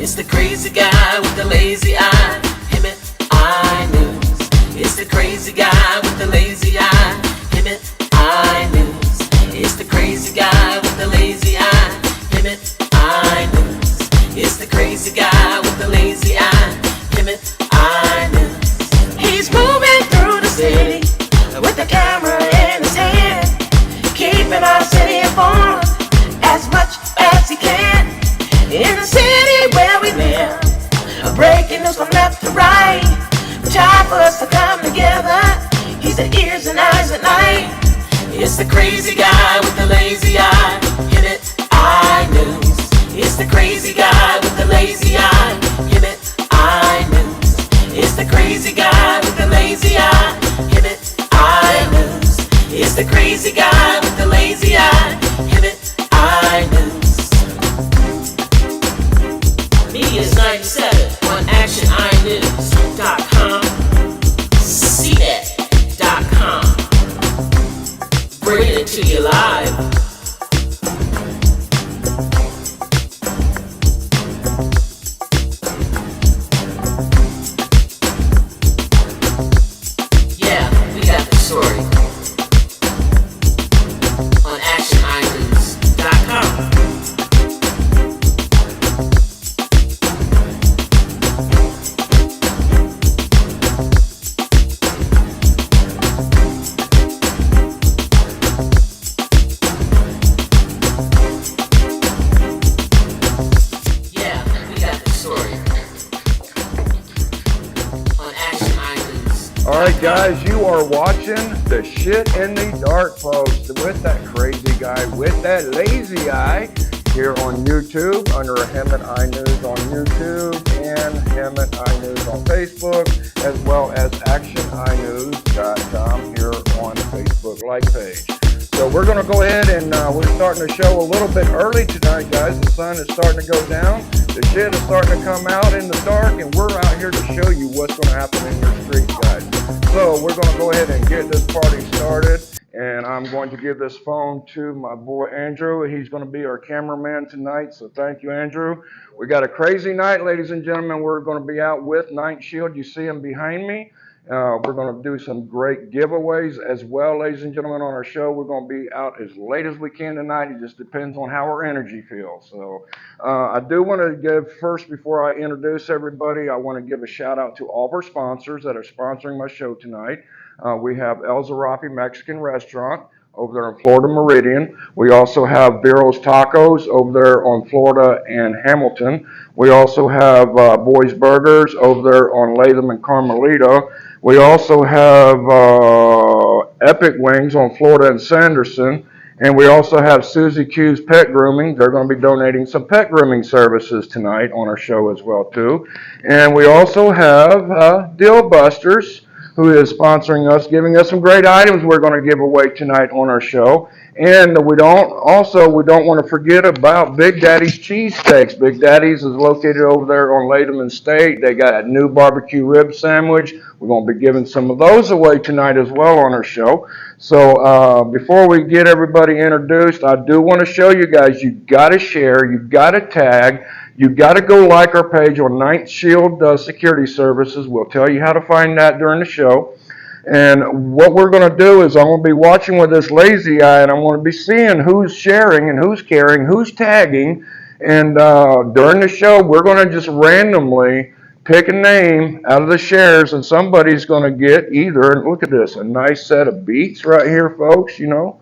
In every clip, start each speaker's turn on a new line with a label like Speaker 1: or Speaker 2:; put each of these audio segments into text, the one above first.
Speaker 1: It's the crazy guy with the lazy eye. Him it, I news. It's the crazy guy with the lazy eye. Him it, I news. It's the crazy guy with the lazy eye. Him it, I news. It's the crazy guy with the lazy eye. Him it, I news. He's moving through the city with the camera in his hand, keeping our city informed as much as he can. In the city where we live, breaking news from left to right. Time for us to come together. He's the ears and eyes at night. It's the crazy guy with the lazy eye. Him it, I news. It's the crazy guy with the lazy eye. Him it, I news. It's the crazy guy with the lazy eye. Him it, I news. It's the crazy guy with the lazy eye. Him it, I news. Media's 97 on actioninews.com, cnet.com. Bringing it to you live. Yeah, we got the story on actioninews.com.
Speaker 2: Alright guys, you are watching The Shit in the Dark, folks, with that crazy guy with that lazy eye here on YouTube under Hemet Eye News on YouTube and Hemet Eye News on Facebook, as well as actioninews.com here on the Facebook like page. So we're going to go ahead and we're starting the show a little bit early tonight, guys. The sun is starting to go down. The shit is starting to come out in the dark, and we're out here to show you what's going to happen in your streets, guys. So we're going to go ahead and get this party started, and I'm going to give this phone to my boy Andrew. He's going to be our cameraman tonight, so thank you, Andrew. We got a crazy night, ladies and gentlemen. We're going to be out with Night Shield. You see him behind me. We're going to do some great giveaways as well, ladies and gentlemen, on our show. We're going to be out as late as we can tonight. It just depends on how our energy feels. So I do want to give, first, before I introduce everybody, I want to give a shout out to all of our sponsors that are sponsoring my show tonight. We have Zarape Mexican Restaurant over there in Florida Meridian. We also have Veros Tacos over there on Florida and Hamilton. We also have Boys Burgers over there on Latham and Carmelita. We also have Epic Wings on Florida and Sanderson. And we also have Susie Q's Pet Grooming. They're going to be donating some pet grooming services tonight on our show as well, too. And we also have Deal Busters, who is sponsoring us, giving us some great items we're going to give away tonight on our show. And we don't want to forget about Big Daddy's Cheesesteaks. Big Daddy's is located over there on Latham and State. They got a new barbecue rib sandwich. We're going to be giving some of those away tonight as well on our show. So before we get everybody introduced, I do want to show you guys, you've got to share, you've got to tag, you've got to go like our page on Night Shield Security Services. We'll tell you how to find that during the show. And what we're going to do is I'm going to be watching with this lazy eye, and I'm going to be seeing who's sharing and who's caring, who's tagging. And during the show, we're going to just randomly pick a name out of the shares, and somebody's going to get either, and look at this, a nice set of beats right here, folks, you know,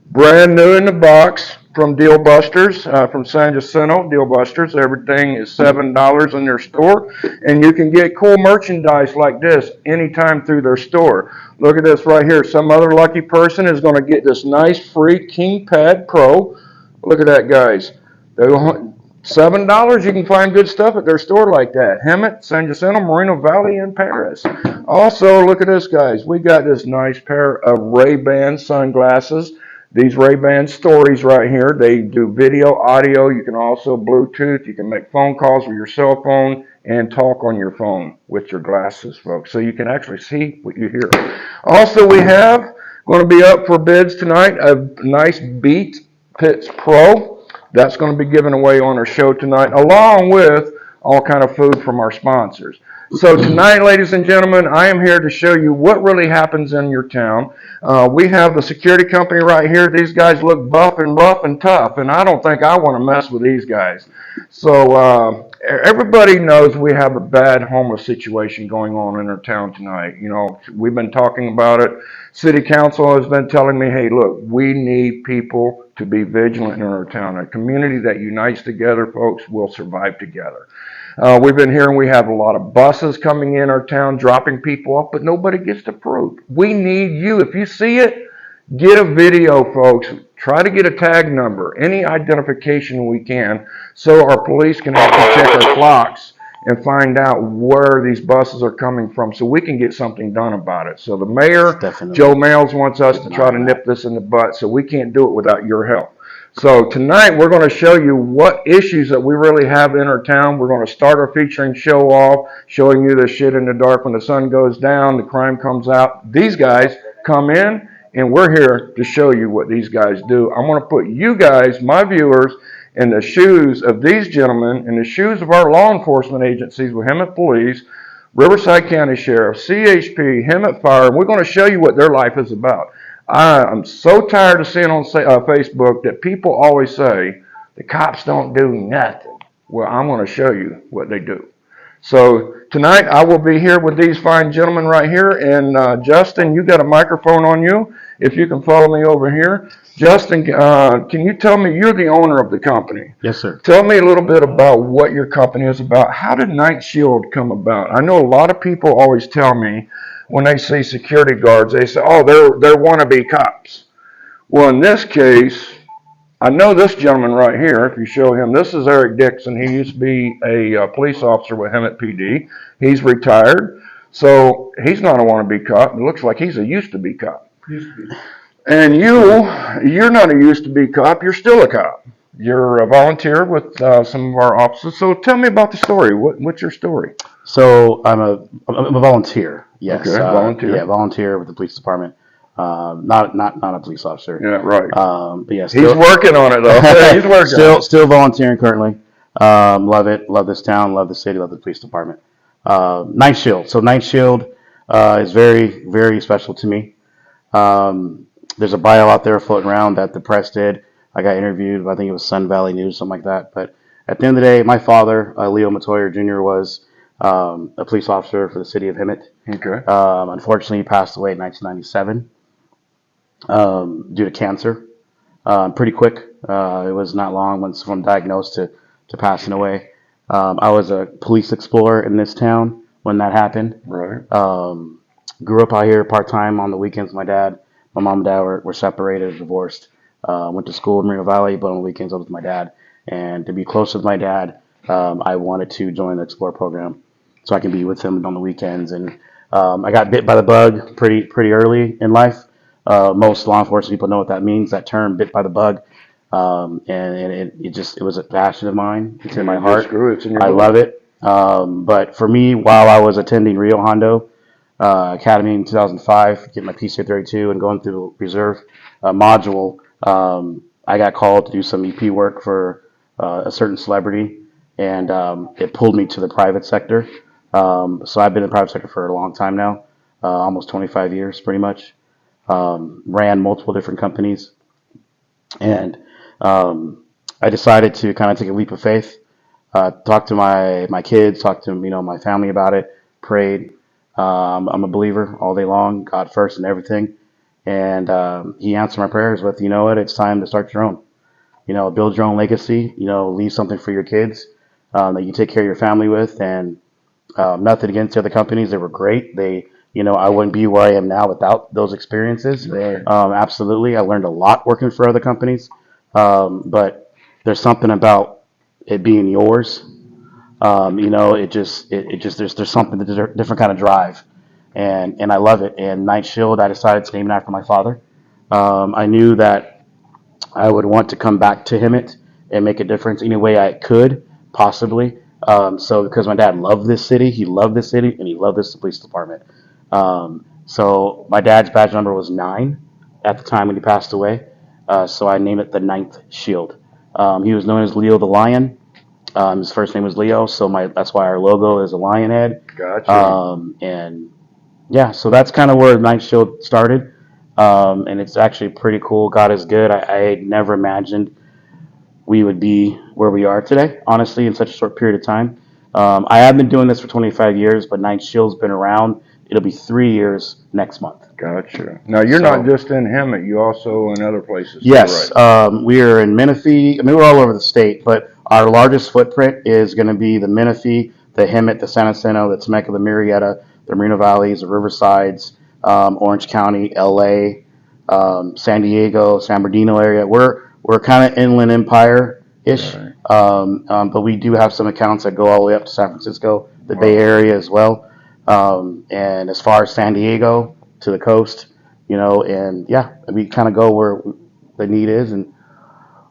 Speaker 2: brand new in the box from Deal Busters, from San Jacinto, Deal Busters. Everything is $7 in their store, and you can get cool merchandise like this anytime through their store. Look at this right here. Some other lucky person is going to get this nice free King Pad Pro. Look at that, guys. $7, you can find good stuff at their store like that. Hemet, San Jacinto, Moreno Valley, and Paris. Also, look at this, guys. We got this nice pair of Ray-Ban sunglasses. These Ray-Ban Stories right here, they do video, audio. You can also Bluetooth. You can make phone calls with your cell phone and talk on your phone with your glasses, folks. So you can actually see what you hear. Also, we have, going to be up for bids tonight, a nice Beat Pits Pro. That's going to be given away on our show tonight, along with all kind of food from our sponsors. So tonight, ladies and gentlemen, I am here to show you what really happens in your town. We have the security company right here. These guys look buff and rough and tough, and I don't think I want to mess with these guys. So everybody knows we have a bad homeless situation going on in our town tonight. You know, we've been talking about it. City council has been telling me, hey, look, we need people to be vigilant in our town. A community that unites together, folks, will survive together. We've been hearing we have a lot of buses coming in our town, dropping people off, but nobody gets the proof. We need you. If you see it, get a video, folks. Try to get a tag number, any identification we can, so our police can actually check our clocks and find out where these buses are coming from so we can get something done about it. So the mayor, Joe Males, wants us to try to nip this in the butt, so we can't do it without your help. So tonight we're going to show you what issues that we really have in our town. We're going to start our featuring show off, showing you the shit in the dark when the sun goes down, the crime comes out. These guys come in, and we're here to show you what these guys do. I'm going to put you guys, my viewers, in the shoes of these gentlemen, in the shoes of our law enforcement agencies with Hemet Police, Riverside County Sheriff, CHP, Hemet Fire, and we're going to show you what their life is about. I'm so tired of seeing on Facebook that people always say, the cops don't do nothing. Well, I'm going to show you what they do. So tonight I will be here with these fine gentlemen right here. And Justin, you got a microphone on you. If you can follow me over here. Justin, can you tell me, you're the owner of the company?
Speaker 3: Yes, sir.
Speaker 2: Tell me a little bit about what your company is about. How did Night Shield come about? I know a lot of people always tell me, when they see security guards, they say, oh, they're wannabe cops. Well, in this case, I know this gentleman right here, if you show him, this is Eric Dixon. He used to be a police officer with Hemet PD. He's retired, so he's not a wannabe cop. It looks like he's a used-to-be cop. And you're not a used-to-be cop. You're still a cop. You're a volunteer with some of our officers. So tell me about the story. What's your story?
Speaker 3: So I'm a volunteer. Yes.
Speaker 2: Okay, volunteer.
Speaker 3: Yeah, volunteer with the police department. Not a police officer.
Speaker 2: Yeah, right.
Speaker 3: But yeah,
Speaker 2: he's working on it though. He's working.
Speaker 3: Still volunteering currently. Love it. Love this town. Love the city. Love the police department. Night Shield. So Night Shield is very, very special to me. There's a bio out there floating around that the press did. I got interviewed. I think it was Sun Valley News, something like that. But at the end of the day, my father, Leo Matoyer Jr., was a police officer for the city of Hemet.
Speaker 2: Okay.
Speaker 3: Unfortunately, he passed away in 1997 due to cancer. Pretty quick. It was not long from diagnosed to passing away. I was a police explorer in this town when that happened.
Speaker 2: Right.
Speaker 3: Grew up out here part-time on the weekends with my dad. My mom and dad were separated, divorced. Went to school in Rio Valley, but on the weekends I was with my dad. And to be close with my dad, I wanted to join the Explore program so I can be with him on the weekends. And I got bit by the bug pretty early in life. Most law enforcement people know what that means, that term, bit by the bug. And it was a passion of mine. It's in my heart. I love it. But for me, while I was attending Rio Hondo Academy in 2005, getting my PCA 32 and going through the reserve module, I got called to do some EP work for a certain celebrity, and it pulled me to the private sector. So I've been in the private sector for a long time now, almost 25 years pretty much. Ran multiple different companies, and I decided to kind of take a leap of faith, talk to my kids, talk to my family about it, prayed. I'm a believer all day long, God first and everything. And he answered my prayers with, you know what, it's time to start your own. Build your own legacy, leave something for your kids that you take care of your family with. And nothing against the other companies. They were great. I wouldn't be where I am now without those experiences.
Speaker 2: Right.
Speaker 3: Absolutely. I learned a lot working for other companies. But there's something about it being yours. There's something, different kind of drive. And I love it. And Night Shield, I decided to name it after my father. I knew that I would want to come back to Hemet and make a difference any way I could, possibly. So because my dad loved this city, he loved this city, and he loved this police department. So my dad's badge number was 9 at the time when he passed away. So I named it the Ninth Shield. He was known as Leo the Lion. His first name was Leo, so that's why our logo is a lion head.
Speaker 2: Gotcha.
Speaker 3: And yeah, so that's kind of where Night Shield started. And it's actually pretty cool. God is good. I had never imagined we would be where we are today, honestly, in such a short period of time. I have been doing this for 25 years, but Night Shield's been around. It'll be 3 years next month.
Speaker 2: Gotcha. Now, you're not just in Hemet, you also in other places.
Speaker 3: Yes,
Speaker 2: right?
Speaker 3: we are in Menifee. I mean, we're all over the state, but our largest footprint is going to be the Menifee, the Hemet, the San Jacinto, the Temecula, the Murrieta, the Moreno Valleys, the Riversides, Orange County, LA, San Diego, San Bernardino area. We're kind of Inland Empire-ish,
Speaker 2: Right.
Speaker 3: But we do have some accounts that go all the way up to San Francisco, the Bay Area as well. And as far as San Diego to the coast, and yeah, we kind of go where the need is, and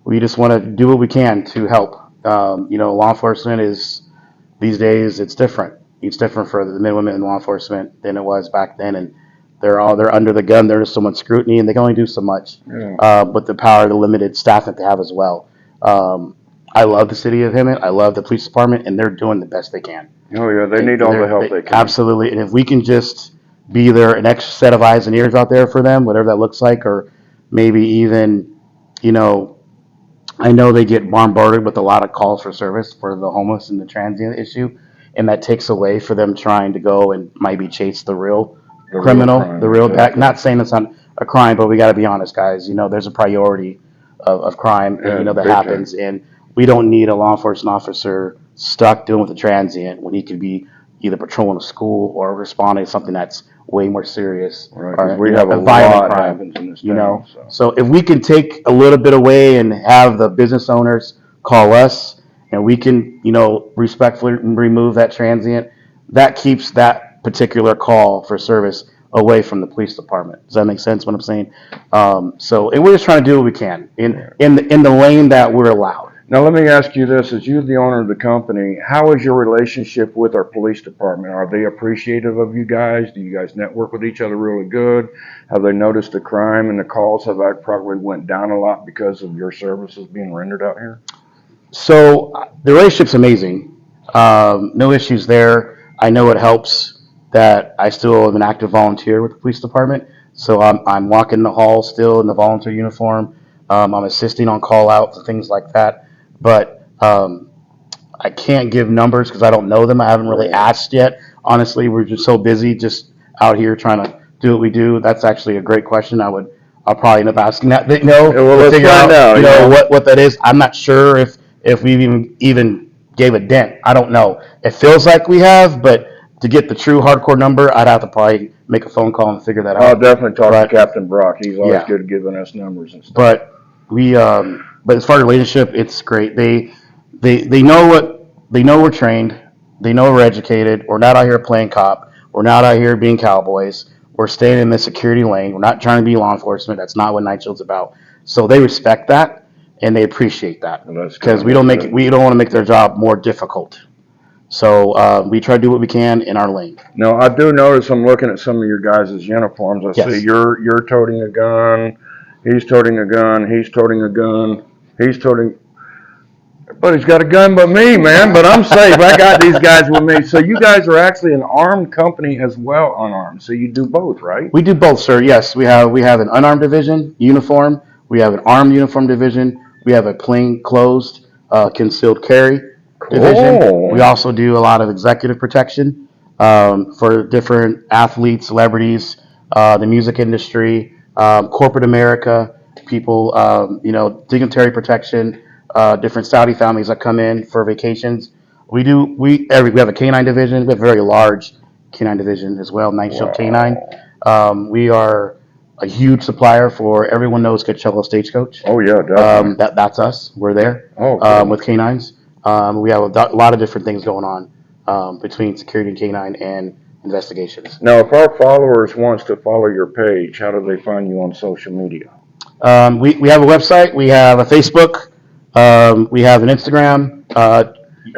Speaker 3: we just want to do what we can to help. Law enforcement is, these days, it's different. It's different for the men and women in law enforcement than it was back then, and they're under the gun. There's so much scrutiny, and they can only do so much.
Speaker 2: Yeah.
Speaker 3: But the power, the limited staff that they have as well. I love the city of Hemet. I love the police department, and they're doing the best they can.
Speaker 2: Oh, yeah, they need all the help they can.
Speaker 3: Absolutely, and if we can just be there, an extra set of eyes and ears out there for them, whatever that looks like, or maybe even, I know they get bombarded with a lot of calls for service for the homeless and the transient issue, and that takes away for them trying to go and maybe chase the real criminal, the real back. Not saying it's not a crime, but we got to be honest, guys. There's a priority of crime, and, that happens, and we don't need a law enforcement officer stuck dealing with a transient when he could be either patrolling a school or responding to something that's way more serious.
Speaker 2: Right,
Speaker 3: or
Speaker 2: we have a
Speaker 3: violent
Speaker 2: lot
Speaker 3: crime,
Speaker 2: happens in this town.
Speaker 3: So if we can take a little bit away and have the business owners call us, and we can, respectfully remove that transient, that keeps that particular call for service away from the police department. Does that make sense what I'm saying? And we're just trying to do what we can in the lane that we're allowed.
Speaker 2: Now, let me ask you this. As you're the owner of the company, how is your relationship with our police department? Are they appreciative of you guys? Do you guys network with each other really good? Have they noticed the crime and the calls have probably went down a lot because of your services being rendered out here?
Speaker 3: So the relationship's amazing. No issues there. I know it helps that I still am an active volunteer with the police department. So I'm walking the hall still in the volunteer uniform. I'm assisting on call outs and things like that. But I can't give numbers because I don't know them. I haven't really asked yet. Honestly, we're just so busy just out here trying to do what we do. That's actually a great question. I'll probably end up asking that.
Speaker 2: Let's
Speaker 3: figure
Speaker 2: find out.
Speaker 3: What that is. I'm not sure if we've even gave a dent. I don't know. It feels like we have, but to get the true hardcore number, I'd have to probably make a phone call and figure that out.
Speaker 2: I'll definitely talk to Captain Brock. He's always good at giving us numbers and stuff.
Speaker 3: But but as far as relationship, it's great. They know we're trained. They know we're educated. We're not out here playing cop. We're not out here being cowboys. We're staying in the security lane. We're not trying to be law enforcement. That's not what Night Shield's about. So they respect that and they appreciate that because we don't want to make their job more difficult. So we try to do what we can in our lane.
Speaker 2: Now, I do notice I'm looking at some of your guys' uniforms. I see you're toting a gun. He's toting a gun. He's toting a gun. He's toting. Everybody's got a gun but me, man. But I'm safe. I got these guys with me. So you guys are actually an armed company as well, unarmed. So you do both, right?
Speaker 3: We do both, sir. Yes, we have an unarmed division uniform. We have an armed uniform division. We have a plain closed concealed carry division. We also do a lot of executive protection for different athletes, celebrities, the music industry. Corporate America, people, dignitary protection, different Saudi families that come in for vacations. We have a canine division. We have a very large canine division as well, Night Shield Canine. We are a huge supplier for everyone knows Coachella Stagecoach.
Speaker 2: Oh yeah, definitely.
Speaker 3: That's us. We're there with canines. We have a lot of different things going on between security and canine and investigations.
Speaker 2: Now, if our followers wants to follow your page, how do they find you on social media?
Speaker 3: We have a website. We have a Facebook. We have an Instagram.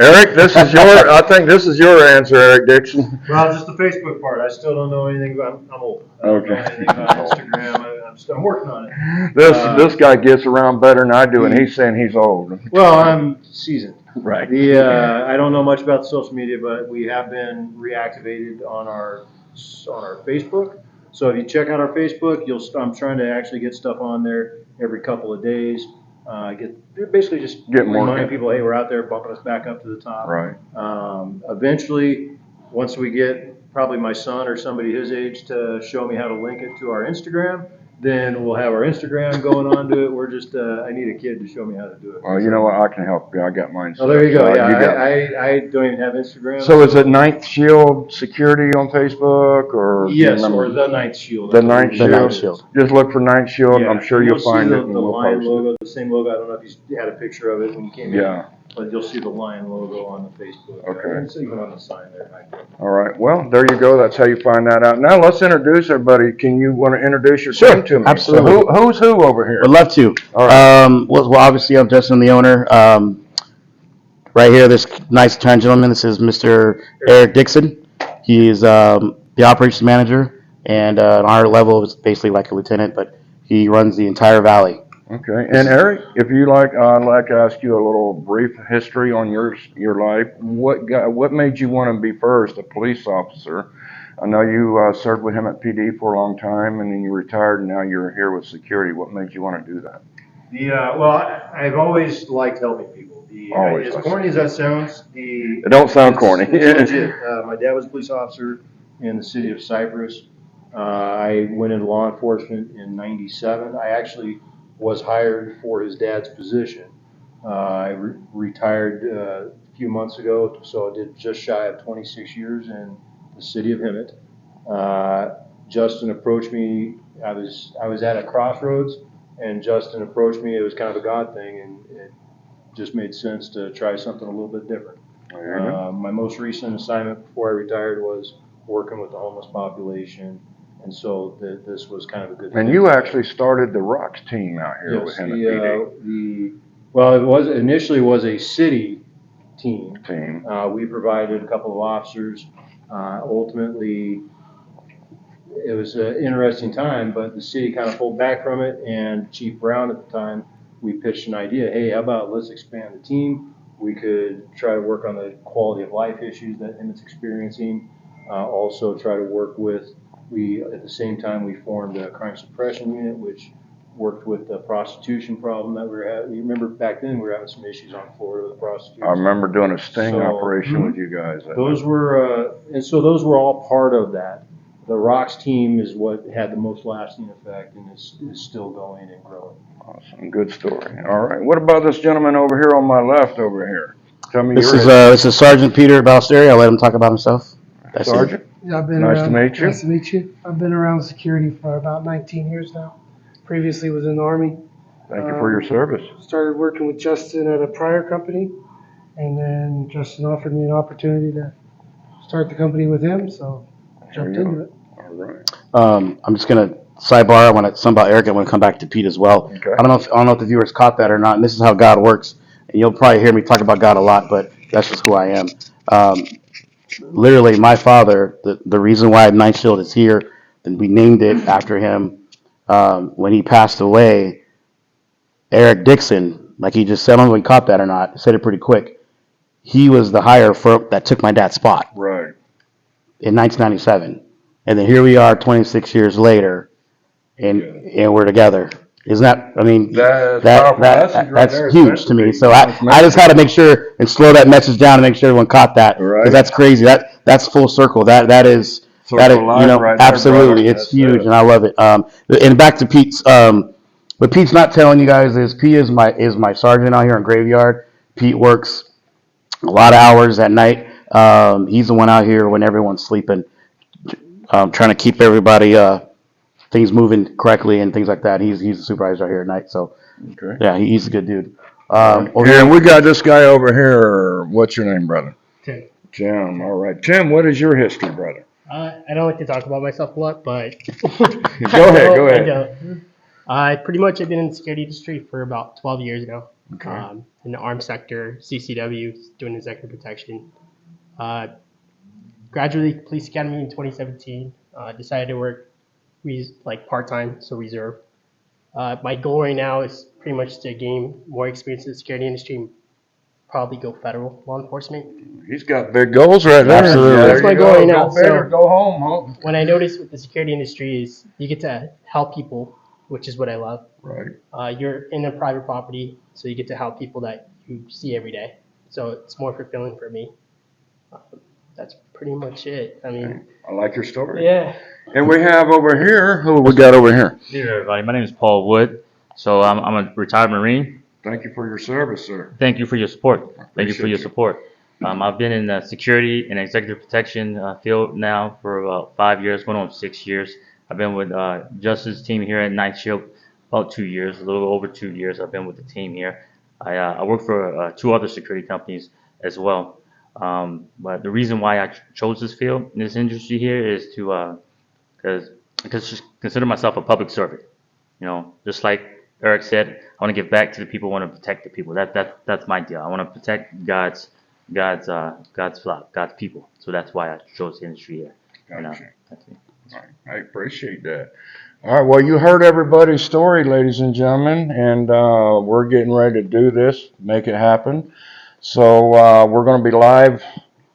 Speaker 2: Eric, I think this is your answer, Eric Dixon.
Speaker 4: Well, just the Facebook part. I still don't know anything about. I'm old.
Speaker 2: Okay.
Speaker 4: I don't know anything about Instagram. I'm working on it.
Speaker 2: This guy gets around better than I do, and he's saying he's old.
Speaker 4: Well, I'm seasoned.
Speaker 2: Right.
Speaker 4: I don't know much about the social media, but we have been reactivated on our Facebook. So if you check out our Facebook, I'm trying to actually get stuff on there every couple of days. Basically just reminding people, hey, we're out there, bumping us back up to the top.
Speaker 2: Right.
Speaker 4: Eventually, once we get probably my son or somebody his age to show me how to link it to our Instagram, then we'll have our Instagram going on to it. We're just, I need a kid to show me how to do it.
Speaker 2: Well, you know what? I can help you. I got mine.
Speaker 4: Oh, there you go. Yeah, I don't even have Instagram.
Speaker 2: So is it Ninth Shield Security on Facebook, or?
Speaker 4: Yes, or the Ninth Shield.
Speaker 2: The Ninth Shield. Just look for Ninth Shield. Yeah. I'm sure you'll find it.
Speaker 4: The lion logo, the same logo. I don't know if you had a picture of it when you came in.
Speaker 2: Yeah.
Speaker 4: But you'll see the lion logo on the Facebook.
Speaker 2: Okay.
Speaker 4: It's even on the sign there.
Speaker 2: All right. Well, there you go. That's how you find that out. Now let's introduce everybody. Can you want to introduce your team to me?
Speaker 3: Absolutely.
Speaker 2: So who's who over here?
Speaker 3: Would love to.
Speaker 2: All right.
Speaker 3: Well, obviously I'm Justin, the owner. Right here, this nice gentleman. This is Mr. Eric Dixon. He is the operations manager, and on our level, it's basically like a lieutenant, but he runs the entire valley.
Speaker 2: Okay. And Eric, if you like, I'd like to ask you a little brief history on your life. What made you want to be first a police officer? I know you served with him at PD for a long time, and then you retired, and now you're here with security. What made you want to do that?
Speaker 4: Well, I've always liked helping people. As corny as that sounds,
Speaker 2: it don't sound corny.
Speaker 4: It's legit. My dad was a police officer in the city of Cypress. I went into law enforcement in '97. I actually was hired for his dad's position. I retired a few months ago, so I did just shy of 26 years in the city of Hemet. Justin approached me. I was at a crossroads, and Justin approached me. It was kind of a God thing, and it just made sense to try something a little bit different. My most recent assignment before I retired was working with the homeless population. And so this was kind of a good thing.
Speaker 2: And you actually started the Rocks team out here with him at PD.
Speaker 4: It initially was a city team. We provided a couple of officers. Ultimately, it was an interesting time, but the city kind of pulled back from it. And Chief Brown at the time, we pitched an idea. Hey, how about let's expand the team? We could try to work on the quality of life issues that Hemet's experiencing. Also try to work with. At the same time, we formed a crime suppression unit, which worked with the prostitution problem that we were having. You remember back then we were having some issues on Florida with prostitution.
Speaker 2: I remember doing a sting operation with you guys.
Speaker 4: Those were all part of that. The Rocks team is what had the most lasting effect and is still going and growing.
Speaker 2: Awesome, good story. All right, what about this gentleman over here on my left over here? Tell me.
Speaker 3: This is Sergeant Peter Balestriery. I'll let him talk about himself.
Speaker 2: Sergeant.
Speaker 5: Yeah, nice to meet you. I've been around security for about 19 years now. Previously was in the Army.
Speaker 2: Thank you for your service.
Speaker 5: Started working with Justin at a prior company, and then Justin offered me an opportunity to start the company with him, so I jumped into it.
Speaker 2: All right.
Speaker 3: I'm just gonna sidebar. I want to something about Eric. I want to come back to Pete as well.
Speaker 2: Okay.
Speaker 3: I don't know if the viewers caught that or not. And this is how God works. And you'll probably hear me talk about God a lot, but that's just who I am. Literally, my father, the reason why Ninth Shield is here, and we named it after him, when he passed away, Eric Dixon, like he just said, I don't know if he caught that or not, said it pretty quick. He was the hire firm that took my dad's spot.
Speaker 2: Right.
Speaker 3: In 1997. And then here we are 26 years later, and we're together. Isn't that, I mean, that's huge to me. So I just had to make sure and slow that message down to make sure everyone caught that. Because that's crazy. That's full circle. That is, absolutely. It's huge, and I love it. And back to Pete's, what Pete's not telling you guys is Pete is my sergeant out here in Graveyard. Pete works a lot of hours at night. He's the one out here when everyone's sleeping, trying to keep everybody things moving correctly and things like that. He's the supervisor out here at night. So yeah, he's a good dude.
Speaker 2: And we got this guy over here. What's your name, brother? Tim. All right, Tim. What is your history, brother?
Speaker 6: I don't like to talk about myself a lot, but
Speaker 2: go ahead.
Speaker 6: I pretty much have been in the security industry for about 12 years now.
Speaker 2: Okay.
Speaker 6: In the armed sector, CCW, doing executive protection. Graduated police academy in 2017. Decided to work like part-time, so reserve. My goal right now is pretty much to gain more experience in the security industry and probably go federal law enforcement.
Speaker 2: He's got big goals right there.
Speaker 3: Absolutely.
Speaker 2: Yeah,
Speaker 6: That's
Speaker 2: there
Speaker 6: my
Speaker 2: you
Speaker 6: goal
Speaker 2: go.
Speaker 6: right now.
Speaker 2: Go big or
Speaker 6: So-
Speaker 2: go home, huh?
Speaker 6: What I noticed with the security industry is you get to help people, which is what I love.
Speaker 2: Right.
Speaker 6: You're in a private property, so you get to help people that you see every day. So it's more fulfilling for me. That's pretty much it. I mean,
Speaker 2: I like your story.
Speaker 6: yeah.
Speaker 2: And we have over here, who we got over here?
Speaker 7: Good evening, everybody. My name is Paul Wood. So I'm a retired Marine.
Speaker 2: Thank you for your service, sir.
Speaker 7: Thank you for your support. Thank you for
Speaker 2: appreciate
Speaker 7: your
Speaker 2: you.
Speaker 7: support. I've been in the security and executive protection field now for about 5 years, going on 6 years. I've been with Justice team here at Night Shield about 2 years, a little over 2 years. I've been with the team here. I work for 2 other security companies as well. But the reason why I chose this field, this industry here, is to because just consider myself a public servant. You know, just like Eric said, I want to give back to the people. I want to protect the people. That's my deal. I want to protect God's flock, God's people. So that's why I chose the industry here.
Speaker 2: Gotcha.
Speaker 7: That's me.
Speaker 2: All right. I appreciate that. All right. Well, you heard everybody's story, ladies and gentlemen, and we're getting ready to do this, make it happen. So we're going to be live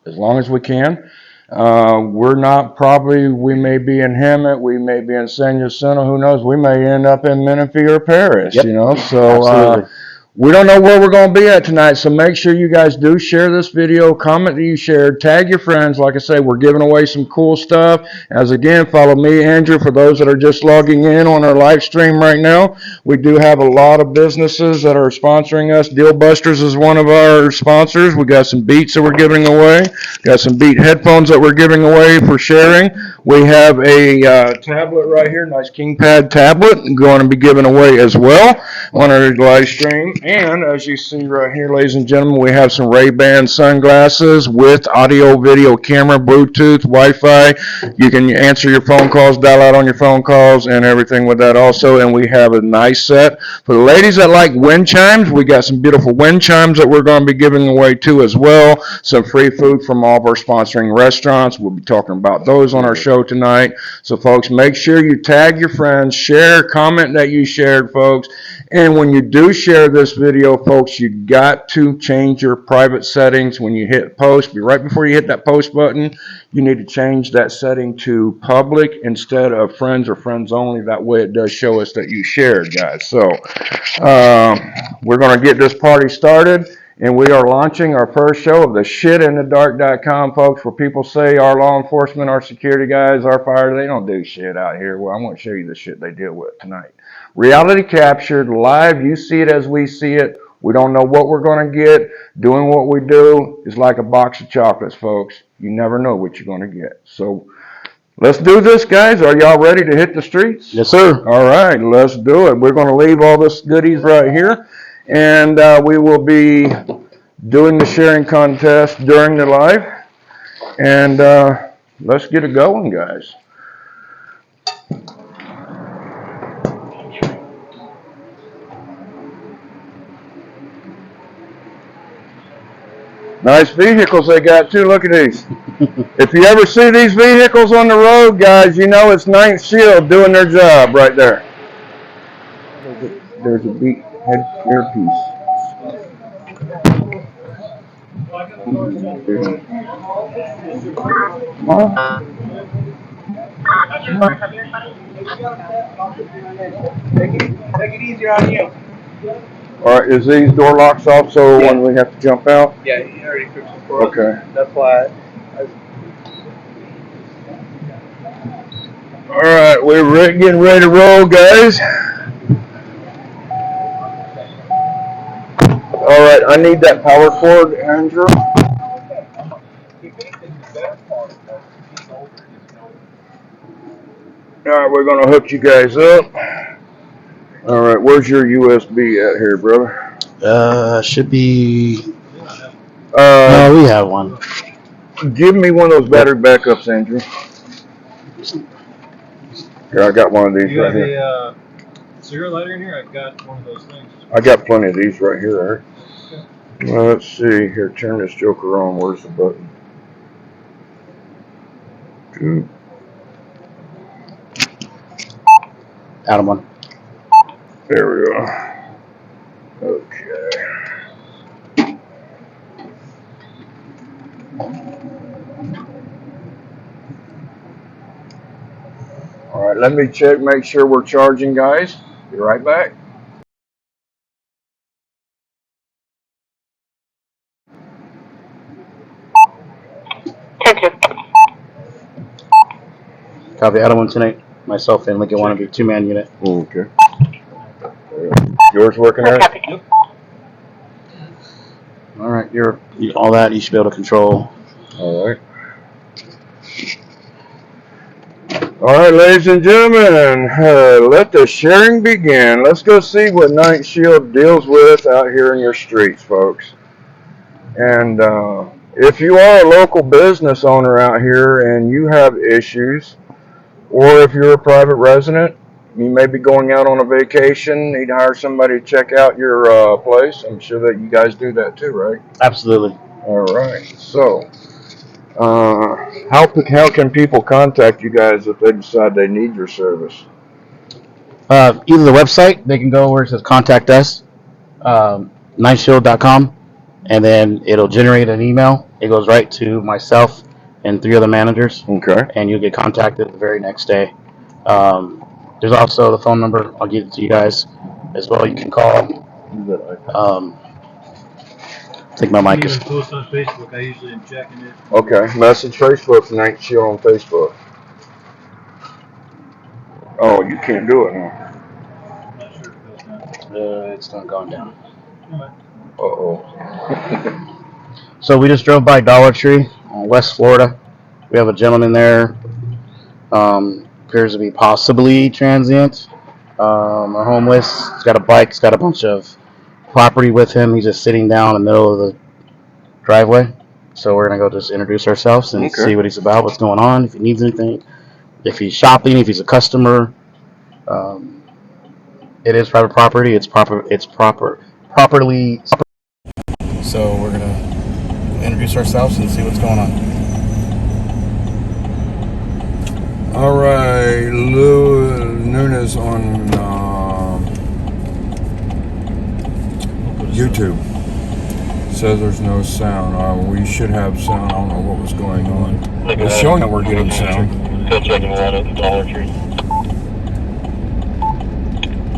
Speaker 2: as long as we can. We're not probably, we may be in Hemet, we may be in San Jacinto, who knows? We may end up in Menifee or Paris,
Speaker 3: Yep.
Speaker 2: you know? So
Speaker 3: Absolutely.
Speaker 2: we don't know where we're going to be at tonight, so make sure you guys do share this video, comment that you shared, tag your friends. Like I say, we're giving away some cool stuff. As again, follow me, Andrew, for those that are just logging in on our live stream right now. We do have a lot of businesses that are sponsoring us. Deal Busters is one of our sponsors. We got some Beats that we're giving away. Got some Beat headphones that we're giving away for sharing. We have a tablet right here, nice KingPad tablet, going to be given away as well on our live stream. And as you see right here, ladies and gentlemen, we have some Ray-Ban sunglasses with audio, video, camera, Bluetooth, Wi-Fi. You can answer your phone calls, dial out on your phone calls, and everything with that also. And we have a nice set. For the ladies that like wind chimes, we got some beautiful wind chimes that we're going to be giving away too as well. Some free food from all of our sponsoring restaurants. We'll be talking about those on our show tonight. So, folks, make sure you tag your friends, share, comment that you shared, folks. And when you do share this video, folks, you got to change your private settings when you hit post. Right before you hit that post button, you need to change that setting to public instead of friends or friends only. That way it does show us that you shared, guys. So we're going to get this party started. And we are launching our first show of Theshitinthedark.com, folks, where people say our law enforcement, our security guys, our fire, they don't do shit out here. Well, I'm going to show you the shit they deal with tonight. Reality captured, live, you see it as we see it. We don't know what we're going to get. Doing what we do is like a box of chocolates, folks. You never know what you're going to get. So let's do this, guys. Are y'all ready to hit the streets?
Speaker 3: Yes, sir.
Speaker 2: All right, let's do it. We're going to leave all this goodies right here. And we will be doing the sharing contest during the live. And let's get it going, guys. Nice vehicles they got too. Look at these. If you ever see these vehicles on the road, guys, you know it's Ninth Shield doing their job right there. There's a Beat head earpiece.
Speaker 8: Take it easy on you.
Speaker 2: All right, is these door locks off so when we have to jump out?
Speaker 8: Yeah, he already fixed it for us.
Speaker 2: Okay.
Speaker 8: That's why.
Speaker 2: All right, we're getting ready to roll, guys. All right, I need that power cord, Andrew. All right, we're going to hook you guys up. All right, where's your USB at here, brother?
Speaker 3: Should be. No, we have one.
Speaker 2: Give me one of those battery backups, Andrew. Here, I got one of these right here.
Speaker 9: You have a cigarette lighter in here? I've got one of those things.
Speaker 2: I got plenty of these right here, Eric. Well, let's see. Here, turn this joker on. Where's the button?
Speaker 3: Adam one.
Speaker 2: There we go. Okay. All right, let me check, make sure we're charging, guys. Be right back.
Speaker 3: Copy. Adam one tonight. Myself and Lincoln Wannabe 2-man unit.
Speaker 2: Okay. Yours working there?
Speaker 9: Yep.
Speaker 3: All right, all that you should be able to control.
Speaker 2: All right. All right, ladies and gentlemen, let the sharing begin. Let's go see what Night Shield deals with out here in your streets, folks. And if you are a local business owner out here and you have issues, or if you're a private resident, you may be going out on a vacation, need to hire somebody to check out your place. I'm sure that you guys do that too, right?
Speaker 3: Absolutely.
Speaker 2: All right. So, how can people contact you guys if they decide they need your service?
Speaker 3: Either the website, they can go where it says contact us, nightshield.com, and then it'll generate an email. It goes right to myself and 3 other managers.
Speaker 2: Okay.
Speaker 3: And you'll get contacted the very next day. There's also the phone number. I'll give it to you guys as well. You can call. I think my mic is.
Speaker 9: Post on Facebook. I usually am checking it.
Speaker 2: Okay. Message Facebook, Night Shield on Facebook. Oh, you can't do it, huh?
Speaker 9: I'm not sure if it goes down.
Speaker 3: It's not going down.
Speaker 2: Uh-oh.
Speaker 3: So we just drove by Dollar Tree on West Florida. We have a gentleman there. Appears to be possibly transient or homeless. He's got a bike. He's got a bunch of property with him. He's just sitting down in the middle of the driveway. So we're going to go just introduce ourselves and see what he's about, what's going on, if he needs anything, if he's shopping, if he's a customer. It is private property. It's properly. So we're going to introduce ourselves and see what's going on.
Speaker 2: All right, Lou Nunes on YouTube says there's no sound. We should have sound. I don't know what was going on. It's showing that we're getting sound.
Speaker 10: Still checking around at the Dollar Tree.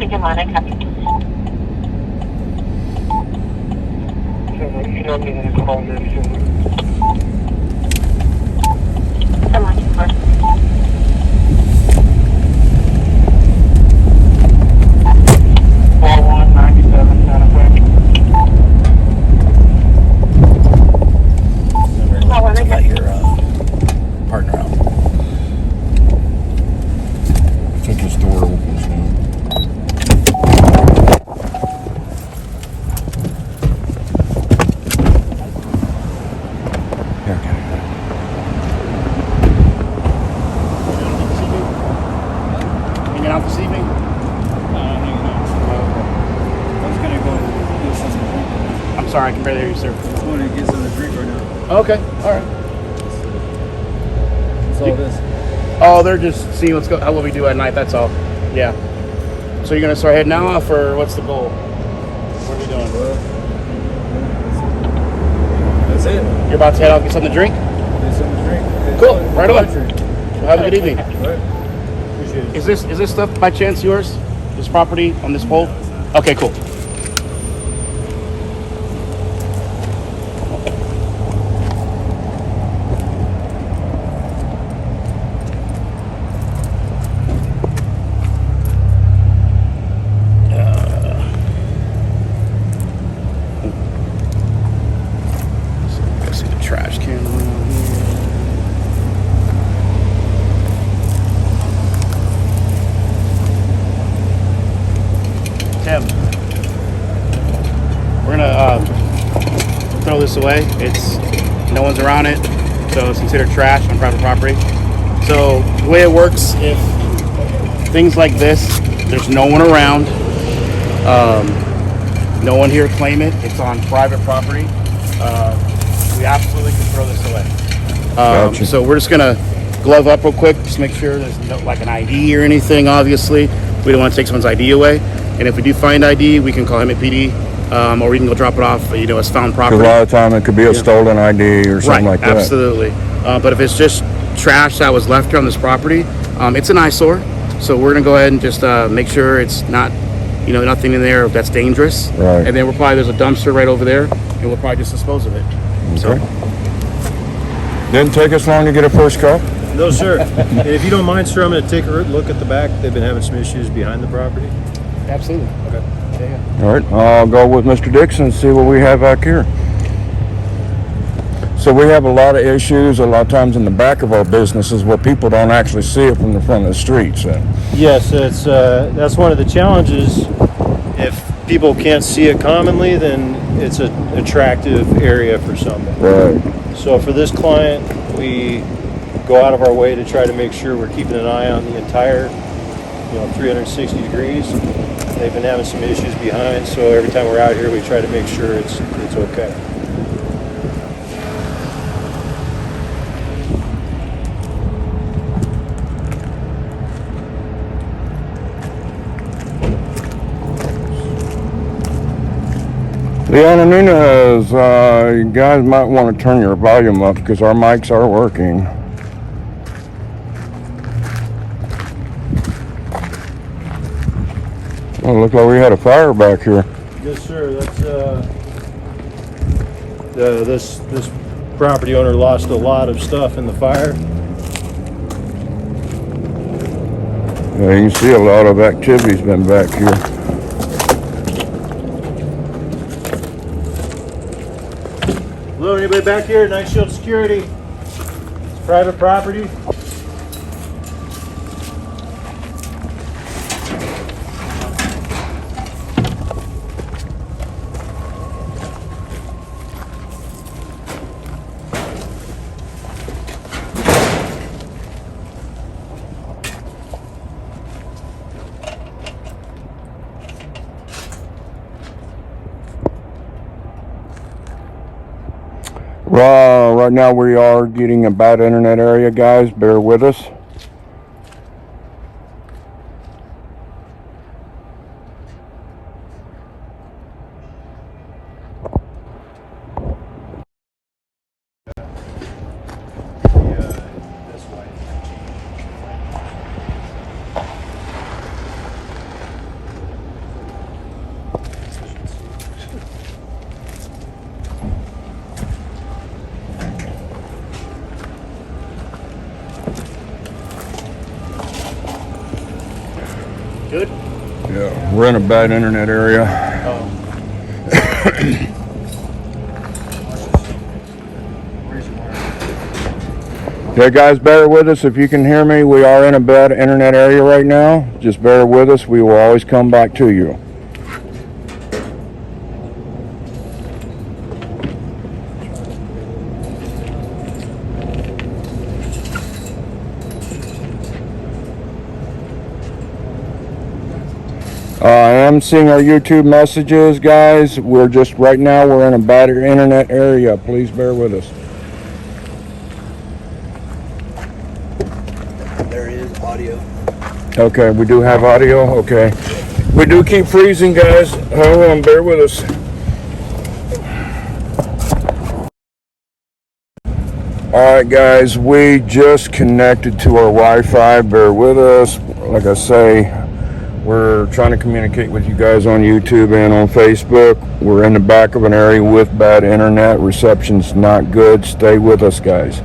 Speaker 10: Good morning, copy.
Speaker 3: Let your partner out.
Speaker 2: I think his door opens now. Here, get it.
Speaker 3: Hanging out this evening?
Speaker 9: Hanging out. I was gonna go get something to drink.
Speaker 3: I'm sorry, I can barely hear you, sir.
Speaker 9: I just want to get something to drink right now.
Speaker 3: Okay, all right.
Speaker 9: That's all it is.
Speaker 3: Oh, they're just seeing what we do at night. That's all. Yeah. So you're gonna start heading now off, or what's the goal? What are we doing?
Speaker 9: That's it.
Speaker 3: You're about to head out, get something to drink.
Speaker 9: Get something to drink.
Speaker 3: Cool. Right on. Well, have a good evening.
Speaker 9: All right. Appreciate it.
Speaker 3: Is this stuff by chance yours? This property on this pole? Okay, cool. Trash can around here. Tim, we're gonna throw this away. No one's around it, so it's considered trash on private property. So the way it works, if things like this, there's no one around, no one here to claim it. It's on private property. We absolutely can throw this away.
Speaker 2: Gotcha.
Speaker 3: So we're just gonna glove up real quick, just make sure there's no, like an ID or anything, obviously. We don't want to take someone's ID away. And if we do find ID, we can call him at PD, or we can go drop it off, as found property.
Speaker 2: Because a lot of time it could be a stolen ID or something like that.
Speaker 3: Absolutely. But if it's just trash that was left here on this property, it's an eyesore. So we're gonna go ahead and just make sure it's not, nothing in there that's dangerous.
Speaker 2: Right.
Speaker 3: And then there's a dumpster right over there, and we'll probably just dispose of it.
Speaker 2: Okay.
Speaker 3: So.
Speaker 2: Didn't take us long to get a first call.
Speaker 4: No, sir. If you don't mind, sir, I'm going to take a look at the back. They've been having some issues behind the property.
Speaker 3: Absolutely.
Speaker 4: Okay.
Speaker 3: Yeah.
Speaker 2: All right, I'll go with Mr. Dixon and see what we have back here. So we have a lot of issues a lot of times in the back of our businesses where people don't actually see it from the front of the streets.
Speaker 4: Yes, that's one of the challenges. If people can't see it commonly, then it's an attractive area for somebody.
Speaker 2: Right.
Speaker 4: So for this client, we go out of our way to try to make sure we're keeping an eye on the entire, 360 degrees. They've been having some issues behind, so every time we're out here, we try to make sure it's okay.
Speaker 2: Leona Nunez, you guys might want to turn your volume up because our mics are working. Oh, looked like we had a fire back here.
Speaker 4: Yes, sir. That's this property owner lost a lot of stuff in the fire.
Speaker 2: Yeah, you can see a lot of activity's been back here.
Speaker 4: Hello, anybody back here? Night Shield Security. It's private property.
Speaker 2: Right now we are getting a bad internet area, guys. Bear with us.
Speaker 3: Good?
Speaker 2: Yeah, we're in a bad internet area. Yeah, guys, bear with us. If you can hear me, we are in a bad internet area right now. Just bear with us. We will always come back to you. I am seeing our YouTube messages, guys. We're in a bad internet area. Please bear with us.
Speaker 11: There is audio.
Speaker 2: Okay, we do have audio. Okay. We do keep freezing, guys. Hold on, bear with us. Alright, guys, we just connected to our Wi-Fi. Bear with us. Like I say, we're trying to communicate with you guys on YouTube and on Facebook. We're in the back of an area with bad internet. Reception's not good. Stay with us, guys.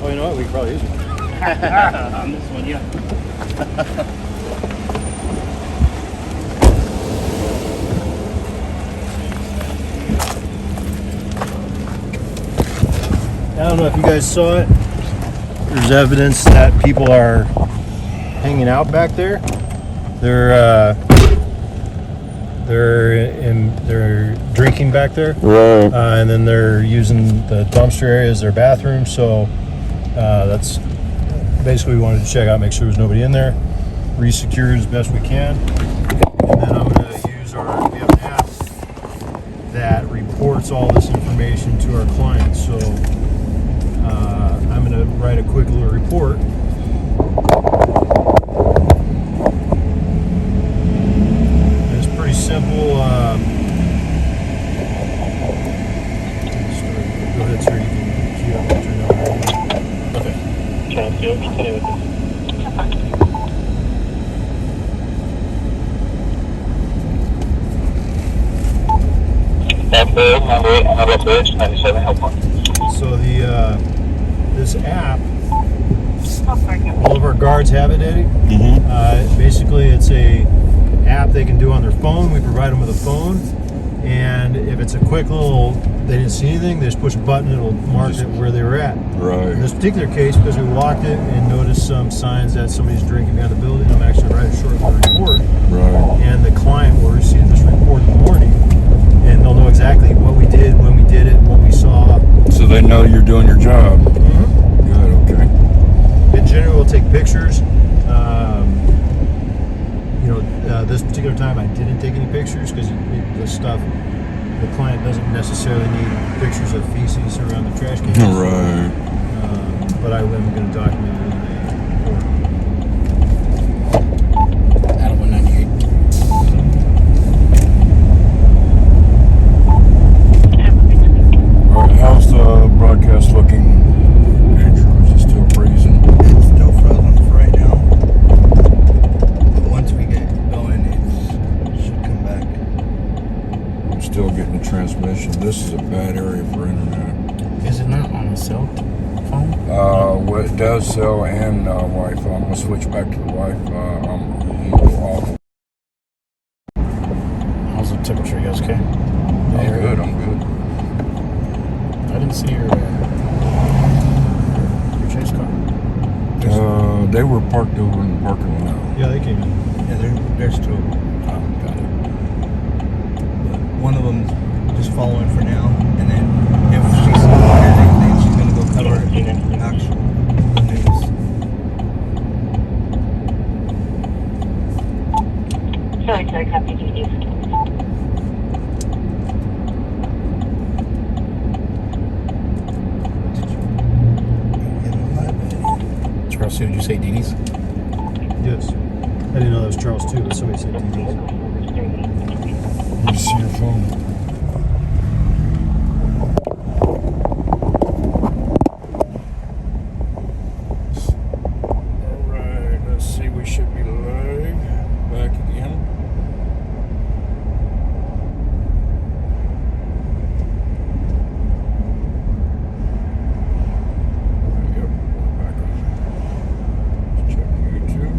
Speaker 4: Oh, you know what? We could probably use it.
Speaker 3: On this one, yeah.
Speaker 4: I don't know if you guys saw it. There's evidence that people are hanging out back there. They're drinking back there,
Speaker 2: Right.
Speaker 4: and then they're using the dumpster area as their bathroom. So that's basically we wanted to check out, make sure there's nobody in there, re-secure it as best we can, and then I'm going to use we have an app gets all this information to our clients. So I'm going to write a quick little report. It's pretty simple. Go ahead, sir. You can key up what you're doing. Okay.
Speaker 10: Continue with this. Number 97, help one.
Speaker 4: So this app, all of our guards have it, Eddie. Basically, it's a app they can do on their phone. We provide them with a phone, and if it's a quick little, they didn't see anything, they just push a button, it'll mark it where they were at.
Speaker 2: Right.
Speaker 4: In this particular case, because we walked it and noticed some signs that somebody's drinking behind the building, I'm actually writing a short little report.
Speaker 2: Right.
Speaker 4: And the client will receive this report in the morning, and they'll know exactly what we did, when we did it, what we saw.
Speaker 2: So they know you're doing your job. Good, okay.
Speaker 4: In general, we'll take pictures. This particular time I didn't take any pictures because the stuff, the client doesn't necessarily need pictures of feces around the trash can.
Speaker 2: Right.
Speaker 4: But I am going to document it in the report.
Speaker 3: Adam 198.
Speaker 2: All right, how's the broadcast looking? Andrew, is it still freezing?
Speaker 11: It's still frozen for right now. But once we get going, it should come back.
Speaker 2: I'm still getting the transmission. This is a bad area for internet.
Speaker 3: Is it not on a cell phone?
Speaker 2: Well, it does cell and Wi-Fi. I'm gonna switch back to the Wi-Fi. I'm a little off.
Speaker 3: How's the temperature? You guys okay?
Speaker 2: I'm good. I'm good.
Speaker 3: I didn't see your chase car.
Speaker 2: They were parked over in the parking lot.
Speaker 4: Yeah, they came in.
Speaker 11: Yeah, they're still.
Speaker 3: Oh, got it.
Speaker 11: But one of them just following for now, and then if she sees anything, she's gonna go cover actual news.
Speaker 10: Sorry, copy Denise.
Speaker 3: Charles, did you say Denise?
Speaker 4: Yes. I didn't know that was Charles too, but somebody said Denise.
Speaker 2: Let me see your phone. Alright, let's see, we should be live. Back again. Yep, back on. Let's check YouTube.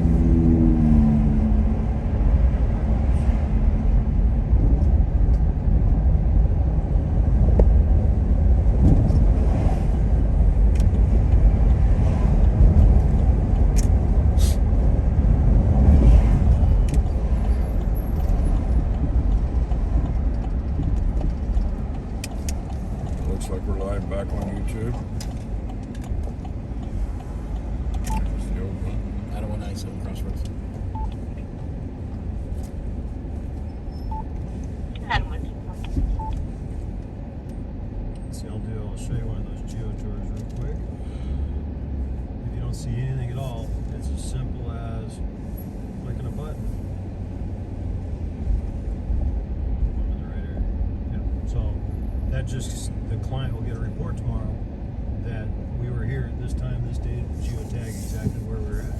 Speaker 2: Looks like we're live back on YouTube. Still going.
Speaker 3: Adam 197 Crossroads.
Speaker 4: See, I'll show you one of those geo tours real quick. If you don't see anything at all, it's as simple as clicking a button. In the right area. Yeah. So that just, the client will get a report tomorrow that we were here at this time, this date, geotag exactly where we're at.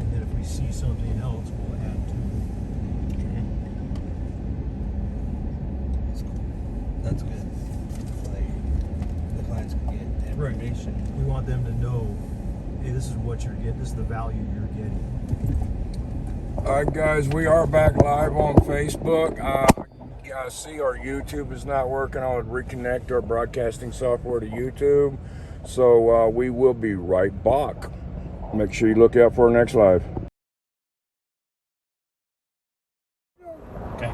Speaker 4: And then if we see something else, we'll add to it.
Speaker 11: That's good. Like the clients can get the information.
Speaker 4: We want them to know, hey, this is what you're getting, this is the value you're getting.
Speaker 2: Alright guys, we are back live on Facebook. You guys see our YouTube is not working. I'll reconnect our broadcasting software to YouTube. So we will be right back. Make sure you look out for our next live.
Speaker 3: Okay.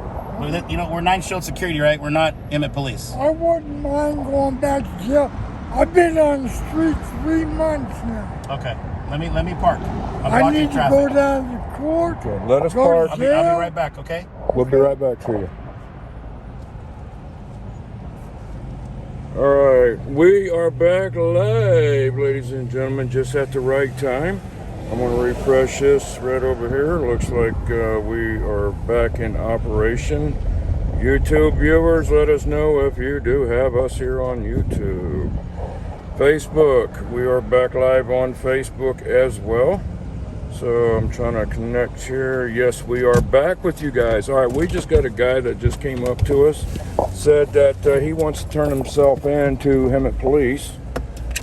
Speaker 3: You know, we're 9 Shield Security, right? We're not Emmett Police.
Speaker 12: I wouldn't mind going back to jail. I've been on the street 3 months now.
Speaker 3: Okay. Let me park. I'm
Speaker 12: I
Speaker 3: blocking
Speaker 12: need to
Speaker 3: traffic.
Speaker 12: go down to court.
Speaker 2: Okay, let us
Speaker 12: Go to
Speaker 2: park.
Speaker 3: I'll be right back, okay?
Speaker 2: We'll be right back to you. All right, we are back live, ladies and gentlemen, just at the right time. I'm going to refresh this right over here. Looks like we are back in operation. YouTube viewers, let us know if you do have us here on YouTube. Facebook, we are back live on Facebook as well. So I'm trying to connect here. Yes, we are back with you guys. All right, we just got a guy that just came up to us, said that he wants to turn himself in to Hemet Police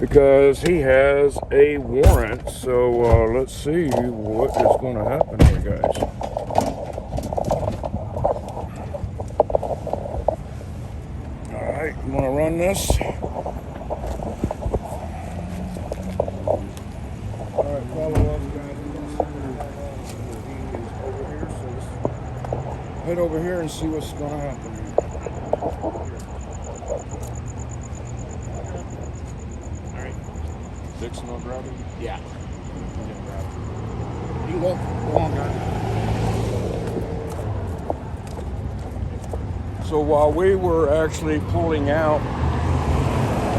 Speaker 2: because he has a warrant. So let's see what is going to happen here, guys. All right, you want to run this? All right, follow us, guys. Head over here and see what's going to happen.
Speaker 13: All right.
Speaker 2: Dixon will grab it?
Speaker 13: Yeah.
Speaker 2: You can go. Go on, guys. So while we were actually pulling out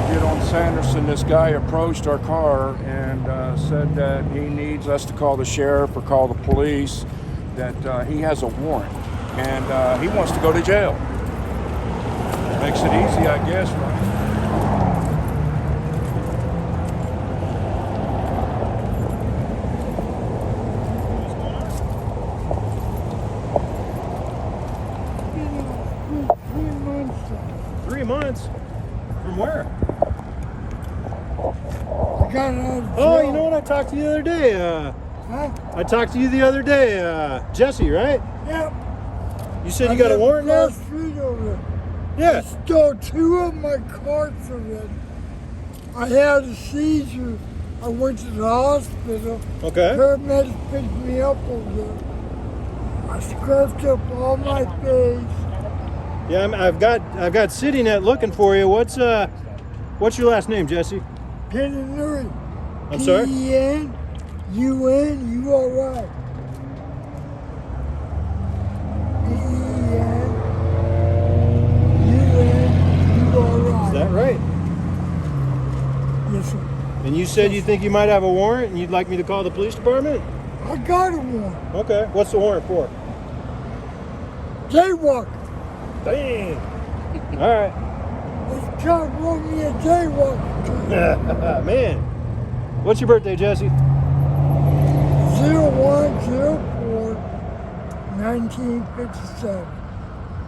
Speaker 2: to get on Sanderson, this guy approached our car and said that he needs us to call the sheriff or call the police, that he has a warrant. And he wants to go to jail. Makes it easy, I guess, right?
Speaker 12: Been
Speaker 9: 3 months? From where?
Speaker 12: I got out of
Speaker 9: Oh,
Speaker 12: jail.
Speaker 9: you know what? I talked to you the other day.
Speaker 12: Huh?
Speaker 9: I talked to you the other day. Jesse, right?
Speaker 12: Yep.
Speaker 9: You said you got a warrant now?
Speaker 12: Street over there.
Speaker 9: Yeah.
Speaker 12: I stole 2 of my carts already. I had a seizure. I went to the hospital.
Speaker 9: Okay.
Speaker 12: Paramedics picked me up over there. I scratched up all my face.
Speaker 9: Yeah, I've got CityNet looking for you. What's your last name, Jesse?
Speaker 12: Penanuri.
Speaker 9: I'm sorry?
Speaker 12: Penunuri.
Speaker 9: Is that right?
Speaker 12: Yes, sir.
Speaker 9: And you said you think you might have a warrant and you'd like me to call the police department?
Speaker 12: I got a warrant.
Speaker 9: Okay. What's the warrant for?
Speaker 12: Jaywalker.
Speaker 9: Dang. All right.
Speaker 12: This cop wrote me a jaywalker.
Speaker 9: Man. What's your birthday, Jesse?
Speaker 12: 0104-1957.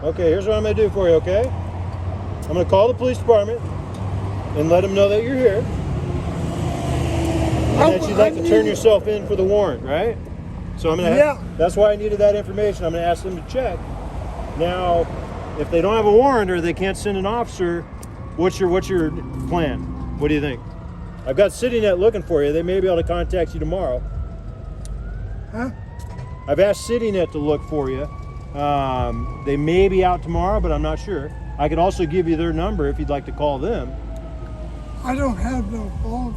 Speaker 9: Okay, here's what I'm going to do for you, okay? I'm going to call the police department and let them know that you're here. And that you'd like to turn yourself in for the warrant, right? So I'm going to that's why I needed that information. I'm going to ask them to check. Now, if they don't have a warrant or they can't send an officer, what's your plan? What do you think? I've got CityNet looking for you. They may be able to contact you tomorrow.
Speaker 12: Huh?
Speaker 9: I've asked CityNet to look for you. They may be out tomorrow, but I'm not sure. I could also give you their number if you'd like to call them.
Speaker 12: I don't have no phone.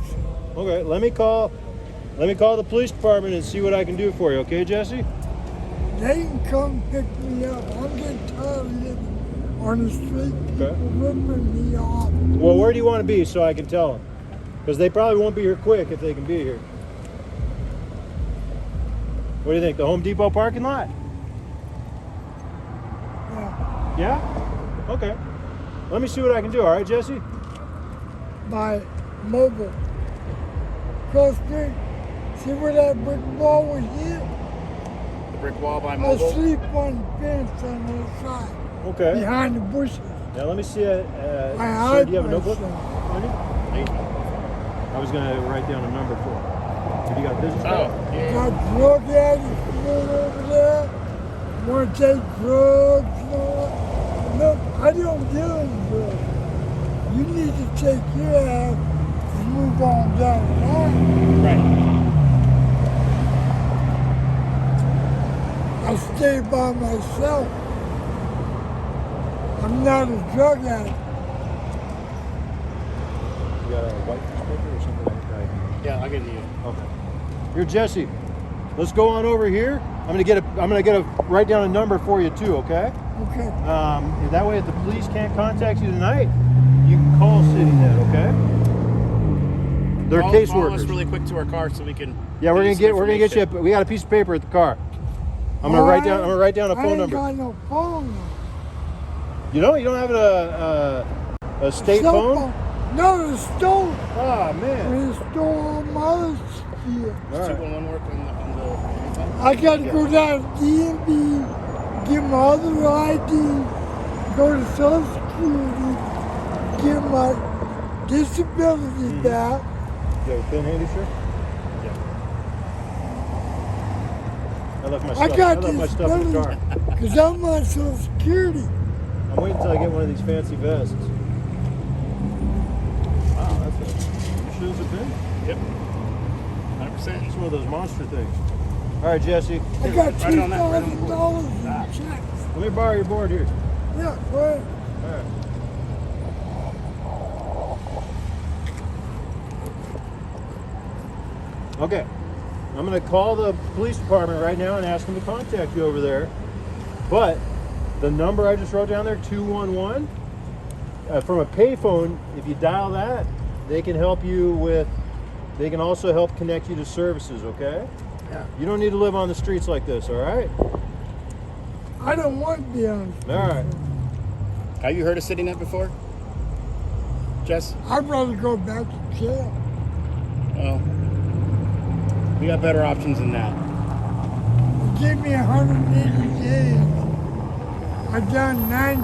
Speaker 9: Okay, let me call the police department and see what I can do for you, okay, Jesse?
Speaker 12: They can come pick me up. I'm getting tired of living on the street. People ripping me off.
Speaker 9: Well, where do you want to be so I can tell them? Because they probably won't be here quick if they can be here. What do you think, the Home Depot parking lot?
Speaker 12: Yeah.
Speaker 9: Yeah? Okay. Let me see what I can do, all right, Jesse?
Speaker 12: By mobile. Cross street. See where that brick wall was here?
Speaker 13: The brick wall by
Speaker 12: I
Speaker 13: mobile?
Speaker 12: sleep on the fence on the other side.
Speaker 9: Okay.
Speaker 12: Behind the bushes.
Speaker 9: Now let me see.
Speaker 12: I
Speaker 9: Sir,
Speaker 12: hide
Speaker 9: do you have a notebook?
Speaker 12: myself.
Speaker 9: on you? I was going to write down a number for it. Have you got a business card?
Speaker 12: Got drug addicts over there. Want to take drugs and all that. Look, I don't deal in drugs. You need to take your ass and move on down the line.
Speaker 13: Right.
Speaker 12: I stay by myself. I'm not a drug addict.
Speaker 9: You got a white piece of paper or something like that?
Speaker 13: Yeah, I'll give it to you.
Speaker 9: Okay. Here, Jesse. Let's go on over here. I'm gonna write down a number for you too. Okay.
Speaker 12: Okay.
Speaker 9: That way, if the police can't contact you tonight, you can call City Net, okay? They're
Speaker 13: Call us
Speaker 9: caseworkers.
Speaker 13: really quick to our car so we can.
Speaker 9: Yeah, we're gonna
Speaker 13: some
Speaker 9: get you.
Speaker 13: information.
Speaker 9: We got a piece of paper at the car. I'm gonna write down a phone number.
Speaker 12: I ain't got no phone.
Speaker 9: You don't have a state
Speaker 12: Cell
Speaker 9: phone?
Speaker 12: No, it's stolen.
Speaker 9: Ah, man.
Speaker 12: It's stolen my other shit.
Speaker 9: All right.
Speaker 13: 211 work on the.
Speaker 12: I gotta go down to DMV, get my other ID, go to Social Security, get my disability back.
Speaker 9: You have a pen handy, sir? Yeah. I left my
Speaker 12: I
Speaker 9: stuff.
Speaker 12: got
Speaker 9: I left my stuff in the car.
Speaker 12: because I'm on Social Security.
Speaker 9: I'm waiting until I get one of these fancy vests. Wow, that's it. You sure it's a pen?
Speaker 13: Yep. 100%.
Speaker 9: It's one of those monster things. All right, Jesse.
Speaker 12: I got
Speaker 13: Right on that, right on the
Speaker 12: $2,000 in checks.
Speaker 9: Let me borrow your board here.
Speaker 12: Yeah, go ahead.
Speaker 9: All right. Okay. I'm going to call the police department right now and ask them to contact you over there. But the number I just wrote down there, 211, from a payphone, if you dial that, they can help you with, they can also help connect you to services, okay?
Speaker 12: Yeah.
Speaker 9: You don't need to live on the streets like this, all right?
Speaker 12: I don't want to be on.
Speaker 9: All right.
Speaker 13: Have you heard of City Net before, Jess?
Speaker 12: I'd rather go back to jail.
Speaker 13: Well, we got better options than that.
Speaker 12: Give me 180 days. I've done 90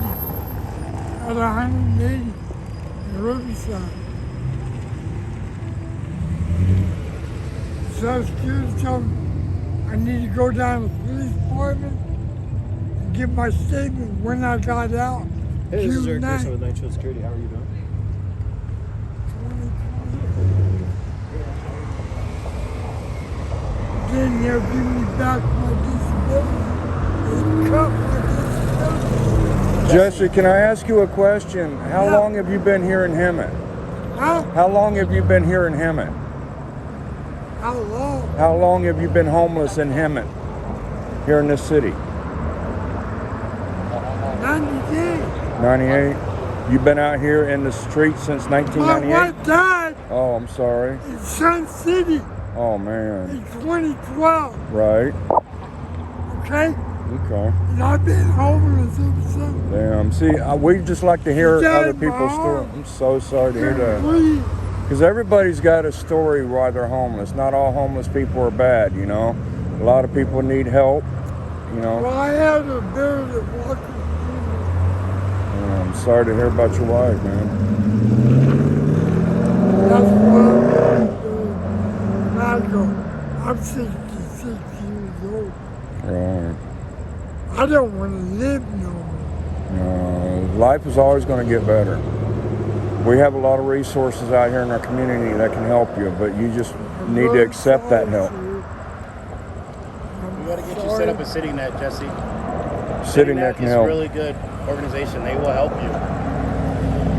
Speaker 12: out of 180 in Riverside. Social Security told me I need to go down to the police department and give my statement when I got out.
Speaker 9: Hey, this is
Speaker 12: June
Speaker 9: Eric
Speaker 12: 9th.
Speaker 9: Mason with Night Shield Security. How are you doing?
Speaker 12: Then they'll give me back my disability. They cut my disability.
Speaker 2: Jesse, can I ask you a question? How
Speaker 12: Yeah.
Speaker 2: long have you been here in Hemet?
Speaker 12: Huh?
Speaker 2: How long have you been here in Hemet?
Speaker 12: How long?
Speaker 2: How long have you been homeless in Hemet? Here in this city?
Speaker 12: 90 days.
Speaker 2: 98? You've been out here in the streets since
Speaker 12: My
Speaker 2: 1998?
Speaker 12: wife died
Speaker 2: Oh, I'm sorry.
Speaker 12: in Sun City
Speaker 2: Oh, man.
Speaker 12: in 2012.
Speaker 2: Right.
Speaker 12: Okay?
Speaker 2: Okay.
Speaker 12: And I've been homeless ever since.
Speaker 2: Damn. See, we just like to hear
Speaker 12: Dad,
Speaker 2: other people's
Speaker 12: Mom.
Speaker 2: stories. I'm so sorry to hear that.
Speaker 12: Please.
Speaker 2: Because everybody's got a story why they're homeless. Not all homeless people are bad, you know. A lot of people need help, you know.
Speaker 12: Well, I had a bear that walked with
Speaker 2: I'm sorry to hear about your wife, man.
Speaker 12: me. That's why when I go. I'm 66 years old.
Speaker 2: Right.
Speaker 12: I don't want to live no more.
Speaker 2: Life is always going to get better. We have a lot of resources out here in our community that can help you, but you just need to accept that help.
Speaker 13: We got to get you set up a City Net, Jesse.
Speaker 2: City Net can
Speaker 13: is
Speaker 2: help.
Speaker 13: a really good organization. They will help you.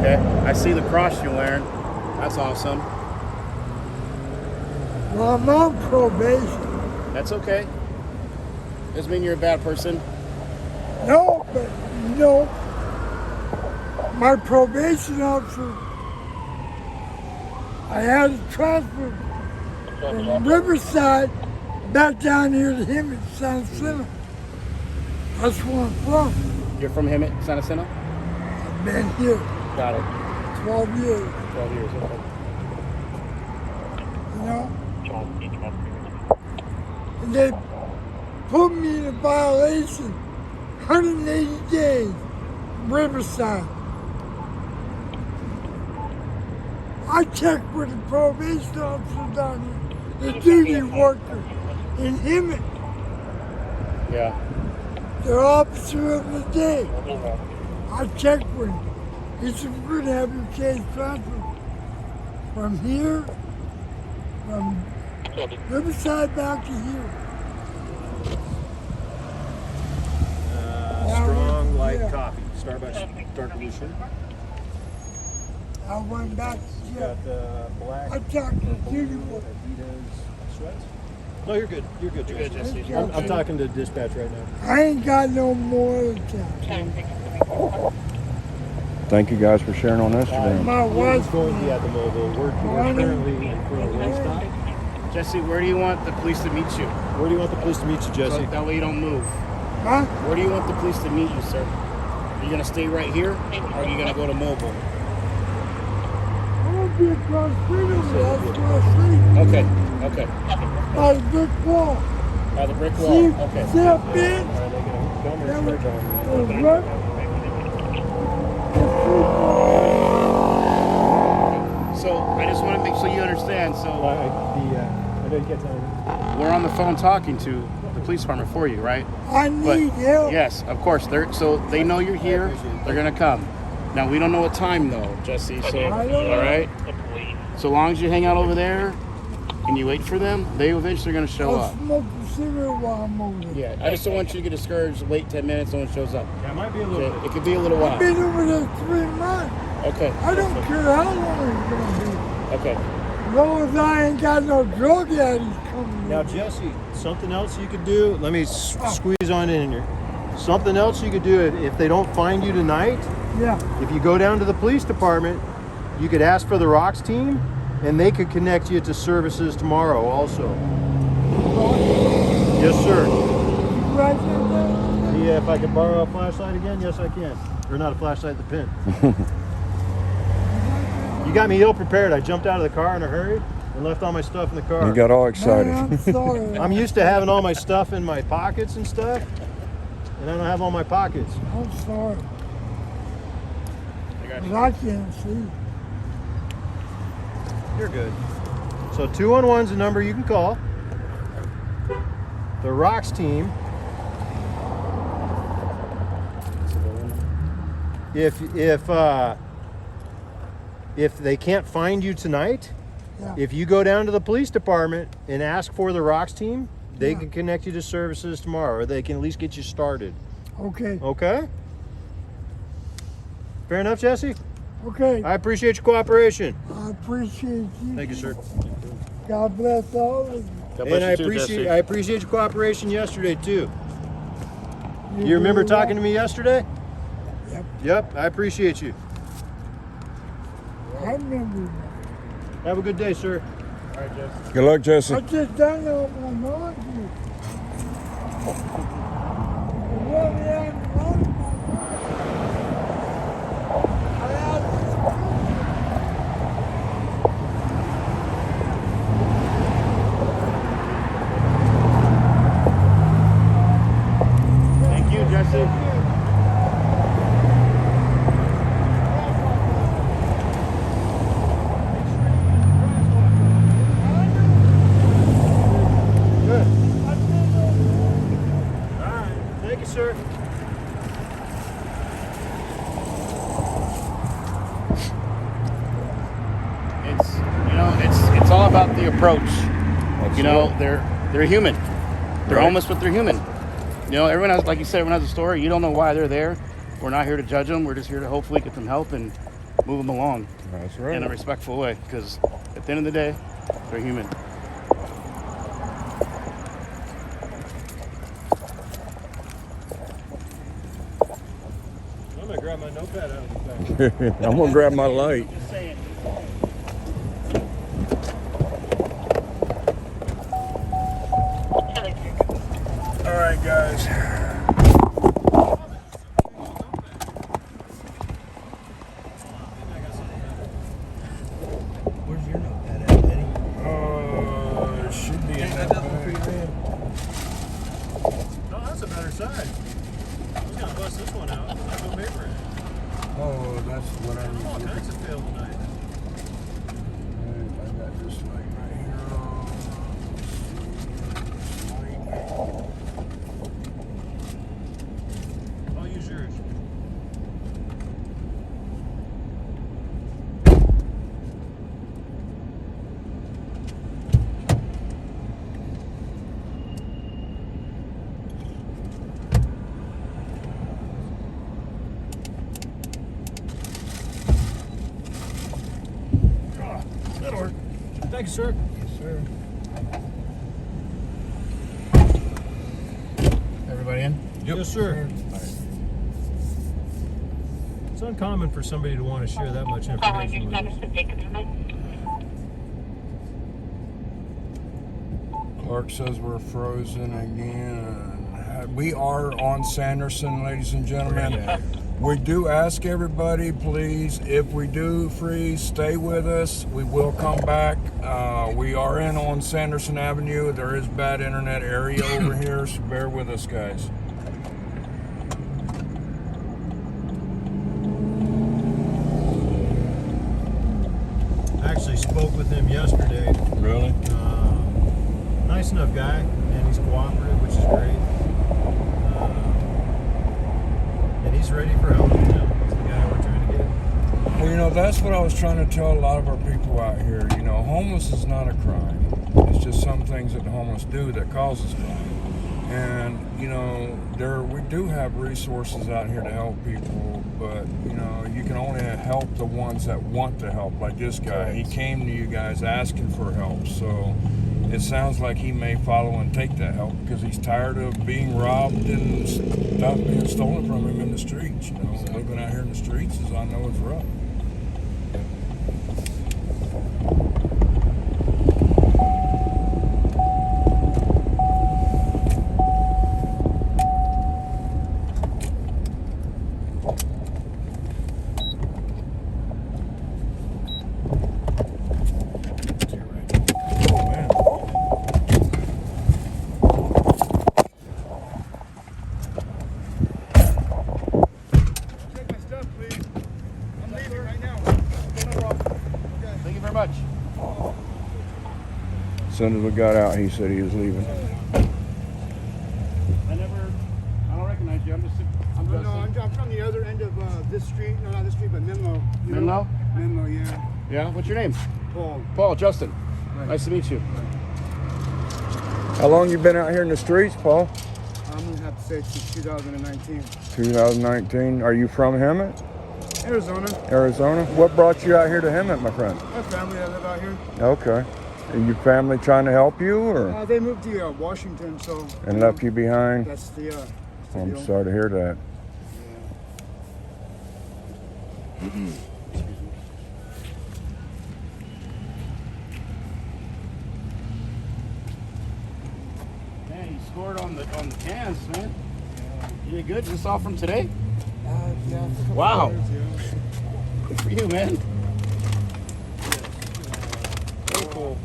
Speaker 13: Okay? I see the cross you're wearing. That's awesome.
Speaker 12: Well, I'm on probation.
Speaker 13: That's okay. Doesn't mean you're a bad person.
Speaker 12: No, but you know, my probation officer, I had to transfer from Riverside back down here to him at San Center. That's where I'm from.
Speaker 13: You're from him at Santa Cena?
Speaker 12: I've been here
Speaker 13: Got it.
Speaker 12: 12 years,
Speaker 13: 12 years. Okay.
Speaker 12: you know? And they put me in a violation 180 days, Riverside. I checked with the probation officer down here, the duty worker in Hemet,
Speaker 13: Yeah.
Speaker 12: the officer of the day. I checked with him. He said, we're gonna have your case transferred from here, from Riverside back to here.
Speaker 9: Strong light
Speaker 12: Yeah.
Speaker 9: coffee. Starbucks dark illusion.
Speaker 12: I went back to jail.
Speaker 9: Got black.
Speaker 12: I talked to the duty worker.
Speaker 9: Adidas sweats. No, you're good. You're good,
Speaker 13: You're good,
Speaker 9: Jesse.
Speaker 13: Jesse.
Speaker 9: I'm talking to dispatch right now.
Speaker 12: I ain't got no more time.
Speaker 2: Thank you guys for sharing on Instagram.
Speaker 12: My
Speaker 9: We're
Speaker 12: wife.
Speaker 9: going to be at the mobile. We're currently in front of Wingstop.
Speaker 13: Jesse, where do you want the police to meet you?
Speaker 9: Where do you want the police to meet you, Jesse?
Speaker 13: So that way you don't move.
Speaker 12: Huh?
Speaker 13: Where do you want the police to meet you, sir? Are you gonna stay right here, or are you gonna go to mobile?
Speaker 12: I'm gonna be across the street over there. That's where I sleep.
Speaker 13: Okay, okay.
Speaker 12: By the brick wall.
Speaker 13: By the brick wall.
Speaker 12: See,
Speaker 13: Okay.
Speaker 12: see that bitch? That was right.
Speaker 13: So I just want to make sure you understand. So
Speaker 9: I know you can't tell me.
Speaker 13: we're on the phone talking to the police department for you, right?
Speaker 12: I need help.
Speaker 13: Yes, of course. So they know you're here. They're gonna come. Now we don't know what time though, Jesse. So all right. So long as you hang out over there and you wait for them, they eventually are gonna show
Speaker 12: I'll
Speaker 13: up.
Speaker 12: smoke a cigarette while I'm over there.
Speaker 13: Yeah, I just don't want you to get discouraged. Wait 10 minutes, no one shows up.
Speaker 9: Yeah, it might be a little.
Speaker 13: Okay? It could be a little while.
Speaker 12: I've been over there 3 months.
Speaker 13: Okay.
Speaker 12: I don't care how long it's gonna
Speaker 13: Okay.
Speaker 12: be. As long as I ain't got no drug addicts coming
Speaker 9: Now,
Speaker 12: in.
Speaker 9: Jesse, something else you could do. Let me squeeze on in here. Something else you could do if they don't find you tonight.
Speaker 12: Yeah.
Speaker 9: If you go down to the police department, you could ask for the Rocks team, and they could connect you to services tomorrow also. Yes, sir.
Speaker 12: Right there.
Speaker 9: Yeah, if I could borrow a flashlight again, yes, I can. Or not a flashlight, the pin. You got me ill prepared. I jumped out of the car in a hurry and left all my stuff in the car.
Speaker 2: You got all excited.
Speaker 12: Man, I'm sorry.
Speaker 9: I'm used to having all my stuff in my pockets and stuff, and I don't have all my pockets.
Speaker 12: I'm sorry. But I can't see.
Speaker 9: You're good. So 211's the number you can call. The Rocks team. If they can't find you tonight,
Speaker 12: Yeah.
Speaker 9: if you go down to the police department and ask for the Rocks team, they
Speaker 12: Yeah.
Speaker 9: can connect you to services tomorrow, or they can at least get you started.
Speaker 12: Okay.
Speaker 9: Okay? Fair enough, Jesse?
Speaker 12: Okay.
Speaker 9: I appreciate your cooperation.
Speaker 12: I appreciate you.
Speaker 9: Thank you, sir.
Speaker 12: God bless all of you.
Speaker 9: And I appreciate your cooperation yesterday too. You remember
Speaker 12: doing well?
Speaker 9: talking to me yesterday?
Speaker 12: Yep.
Speaker 9: Yep, I appreciate you.
Speaker 12: I remember that.
Speaker 9: Have a good day, sir.
Speaker 13: All right, Jesse.
Speaker 2: Good luck, Jesse.
Speaker 12: I just done it on my laundry. Well, yeah,
Speaker 13: Thank you, Jesse.
Speaker 9: Good. All right. Thank you, sir.
Speaker 13: It's all about the approach. You know, they're human. They're homeless, but they're human. You know, everyone has, like you said, everyone has a story. You don't know why they're there. We're not here to judge them. We're just here to hopefully get them help and move them along.
Speaker 2: That's right.
Speaker 13: In a respectful way, because at the end of the day, they're human.
Speaker 9: I'm gonna grab my notepad out of the back.
Speaker 2: I'm gonna grab my light.
Speaker 13: Just saying.
Speaker 2: All right, guys.
Speaker 11: Where's your notepad at, Eddie?
Speaker 2: It should be in that bag.
Speaker 9: No, that's a better size. I was gonna bust this one out. There's no paper in it.
Speaker 2: Oh, that's what I
Speaker 9: All
Speaker 2: need.
Speaker 9: kinds of fail tonight.
Speaker 2: I got this light right here.
Speaker 9: I'll use yours. That'll work. Thank you, sir.
Speaker 2: Yes, sir.
Speaker 13: Everybody in?
Speaker 9: Yes, sir. It's uncommon for somebody to want to share that much information with us.
Speaker 2: Clark says we're frozen again. We are on Sanderson, ladies and gentlemen. We do ask everybody, please, if we do freeze, stay with us. We will come back. We are on Sanderson Avenue. There is bad internet area over here, so bear with us, guys.
Speaker 9: I actually spoke with him yesterday.
Speaker 2: Really?
Speaker 9: Nice enough guy, and he's cooperative, which is great. And he's ready for help. You know, he's the guy we're trying to get.
Speaker 2: Well, you know, that's what I was trying to tell a lot of our people out here. You know, homeless is not a crime. It's just some things that the homeless do that causes crime. And, you know, we do have resources out here to help people, but, you know, you can only help the ones that want to help, like this guy. He came to you guys asking for help, so it sounds like he may follow and take that help because he's tired of being robbed and stuff being stolen from him in the streets. You know, living out here in the streets, as I know, is rough. As soon as we got out, he said he was leaving.
Speaker 13: I don't recognize you. I'm
Speaker 14: I'm from the other end of this street. No, not this street, but Menlo.
Speaker 13: Menlo?
Speaker 14: Menlo, yeah.
Speaker 13: Yeah? What's your name?
Speaker 14: Paul.
Speaker 13: Paul, Justin.
Speaker 14: Right.
Speaker 13: Nice to meet you.
Speaker 2: How long you been out here in the streets, Paul?
Speaker 14: I'm going to have to say since 2019.
Speaker 2: 2019. Are you from Hemet?
Speaker 14: Arizona.
Speaker 2: Arizona? What brought you out here to Hemet, my friend?
Speaker 14: My family that live out here.
Speaker 2: Okay. And your family trying to help you, or?
Speaker 14: They moved to Washington, so.
Speaker 2: And left you behind?
Speaker 14: That's the
Speaker 2: I'm sorry to hear that.
Speaker 13: Man, you scored on the cans, man. You did good. Is this all from today?
Speaker 14: Yeah.
Speaker 13: Wow.
Speaker 14: Years, yeah.
Speaker 13: Good for you, man.
Speaker 14: Very cool.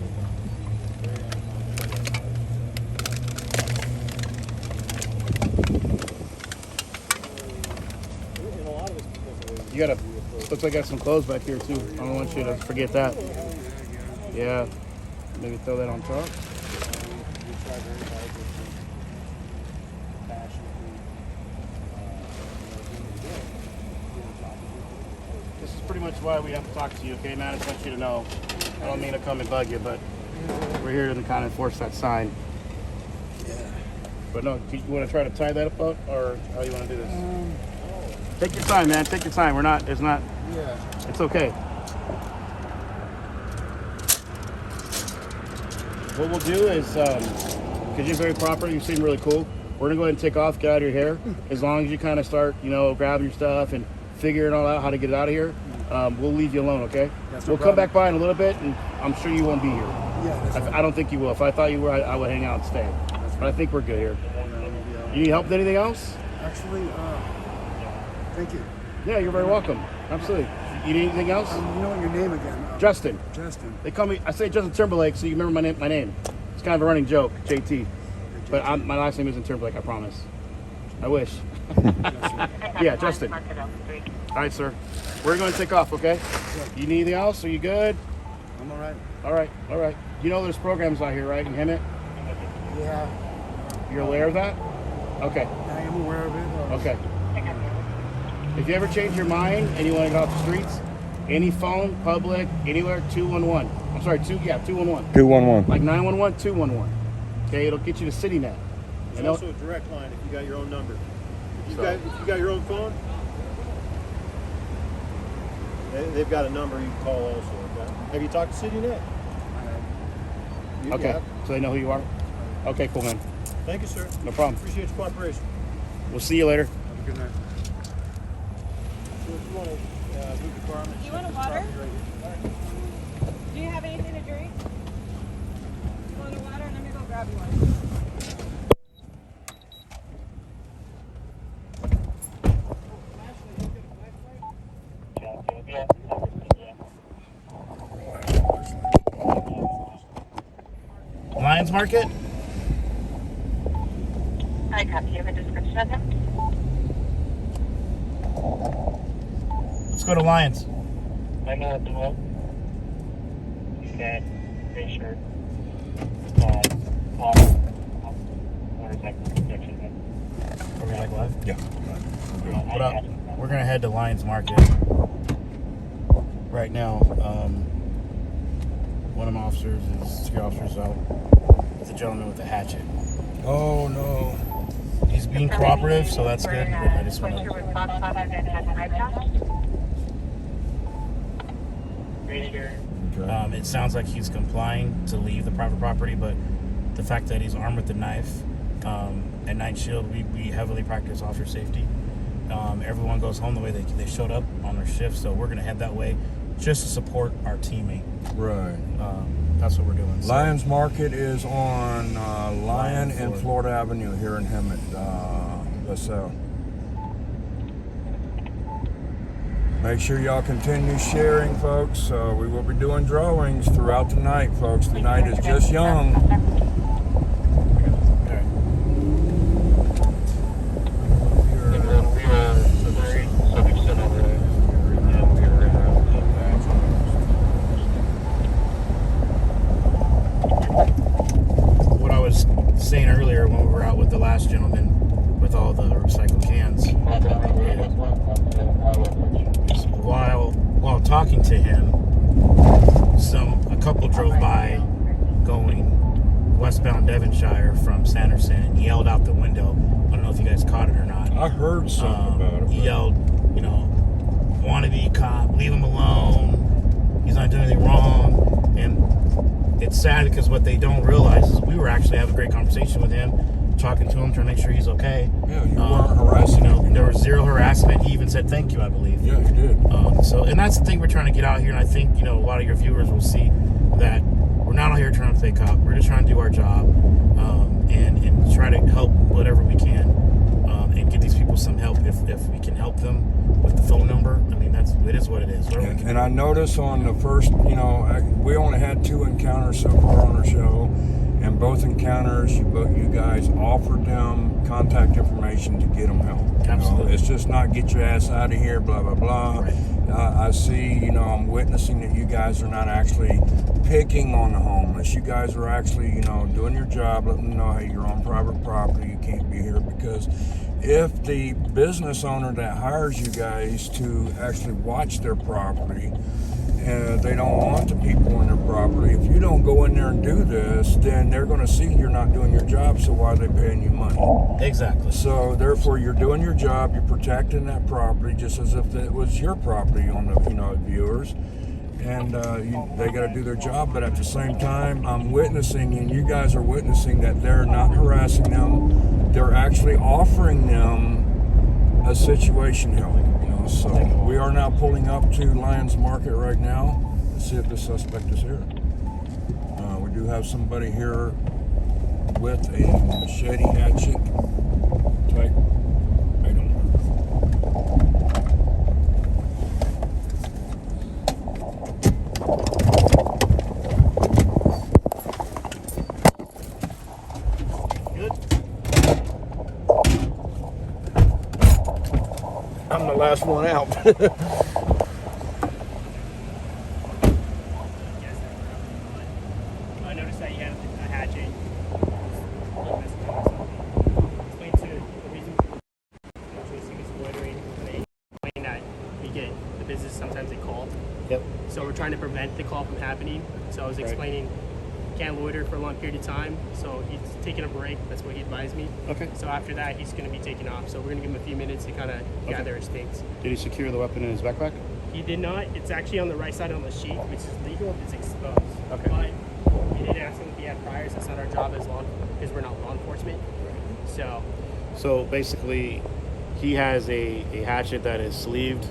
Speaker 13: You gotta, looks like I got some clothes back here too. I don't want you to forget that. Yeah, maybe throw that on top. This is pretty much why we have to talk to you, okay, man? I just want you to know. I don't mean to come and bug you, but we're here to kind of enforce that sign. But no, you want to try to tie that up, or how you want to do this? Take your time, man. Take your time. It's okay. What we'll do is, because you're very proper, you seem really cool, we're going to go ahead and take off, get out of your hair. As long as you kind of start, grabbing your stuff and figuring all out how to get it out of here, we'll leave you alone, okay? We'll come back by in a little bit, and I'm sure you won't be here.
Speaker 14: Yeah,
Speaker 13: I don't think you will. If I thought you were, I would hang out and stay. But I think we're good here. You need help with anything else?
Speaker 14: Actually, thank you.
Speaker 13: Yeah, you're very welcome. Absolutely. You need anything else?
Speaker 14: You know your name again.
Speaker 13: Justin.
Speaker 14: Justin.
Speaker 13: They call me, I say Justin Timberlake, so you remember my name. It's kind of a running joke, JT. But my last name isn't Timberlake, I promise. I wish. Yeah, Justin. All right, sir. We're going to take off, okay? You need anything else? Are you good?
Speaker 14: I'm all right.
Speaker 13: All right. You know there's programs out here, right, in Hemet?
Speaker 14: Yeah.
Speaker 13: You're aware of that? Okay.
Speaker 14: I am aware of it.
Speaker 13: Okay. If you ever change your mind and you want to get off the streets, any phone, public, anywhere, 211. I'm sorry, 211.
Speaker 2: 211.
Speaker 13: Like 911, 211. Okay, it'll get you to CityNet.
Speaker 9: There's also a direct line if you got your own number. If you got your own phone, they've got a number you can call also. Okay? Have you talked to CityNet?
Speaker 13: Okay, so they know who you are? Okay, cool, man.
Speaker 9: Thank you, sir.
Speaker 13: No problem.
Speaker 9: Appreciate your cooperation.
Speaker 13: We'll see you later.
Speaker 14: Have a good night.
Speaker 15: Do you want a water? Do you have anything to drink? You want a water? Let me go grab you one.
Speaker 13: Lions Market?
Speaker 10: I copy. You have a description of him?
Speaker 13: Let's go to Lions.
Speaker 10: I know what the hell. He's got gray shirt.
Speaker 13: Are we like live?
Speaker 11: Yeah.
Speaker 13: What up? We're gonna head to Lions Market right now. One of my officers is security officers out. It's a gentleman with a hatchet.
Speaker 11: Oh no.
Speaker 13: He's being cooperative, so that's good. But I just want to. It sounds like he's complying to leave the private property, but the fact that he's armed with a knife, at Night Shield, we heavily practice officer safety. Everyone goes home the way they showed up on their shift, so we're going to head that way just to support our teammate.
Speaker 11: Right.
Speaker 13: That's what we're doing. So.
Speaker 11: Lions Market is on Lion and Florida Avenue here in Hemet, Vasalie. Make sure y'all continue sharing, folks. We will be doing drawings throughout the night, folks. The night is just young.
Speaker 13: What I was saying earlier when we were out with the last gentleman with all the recycled cans, while talking to him, a couple drove by going westbound Devonshire from Sanderson and yelled out the window. I don't know if you guys caught it or not.
Speaker 11: I heard something about it.
Speaker 13: He yelled, wannabe cop, leave him alone. He's not doing anything wrong. And it's sad because what they don't realize is we were actually having a great conversation with him, talking to him, trying to make sure he's okay.
Speaker 11: Yeah, you weren't harassing him.
Speaker 13: There was zero harassment. He even said thank you, I believe.
Speaker 11: Yeah, he did.
Speaker 13: And that's the thing we're trying to get out here, and I think, a lot of your viewers will see that we're not out here trying to play cop. We're just trying to do our job, and try to help whatever we can, and get these people some help if we can help them with the phone number. I mean, it is what it is.
Speaker 11: And I noticed on the first, we only had 2 encounters so far on our show, and both encounters, you guys offered them contact information to get them help.
Speaker 13: Absolutely.
Speaker 11: It's just not get your ass out of here, blah, blah, blah.
Speaker 13: Right.
Speaker 11: I see, I'm witnessing that you guys are not actually picking on the homeless. You guys are actually, doing your job, letting them know, hey, you're on private property, you can't be here. Because if the business owner that hires you guys to actually watch their property, they don't want the people on their property, if you don't go in there and do this, then they're going to see you're not doing your job, so why are they paying you money?
Speaker 13: Exactly.
Speaker 11: So therefore, you're doing your job, you're protecting that property just as if it was your property on the viewers. And they got to do their job, but at the same time, I'm witnessing, and you guys are witnessing, that they're not harassing them. They're actually offering them a situation help. So we are now pulling up to Lions Market right now to see if the suspect is here. We do have somebody here with a machete hatchet type item. I'm the last one out.
Speaker 6: I noticed that you had a hatchet. Explain to the reason he was loitering, and they explain that we get the business sometimes they call.
Speaker 13: Yep.
Speaker 6: So we're trying to prevent the call from happening. So I was explaining can't loiter for a long period of time. So he's taking a break. That's what he advised me.
Speaker 13: Okay.
Speaker 6: So after that, he's going to be taking off. So we're going to give him a few minutes to kind of gather his things.
Speaker 13: Did he secure the weapon in his backpack?
Speaker 6: He did not. It's actually on the right side on the sheet, which is legal if it's exposed.
Speaker 13: Okay.
Speaker 6: But we didn't ask him if he had priors. That's not our job as because we're not law enforcement.
Speaker 13: So basically, he has a hatchet that is sleeved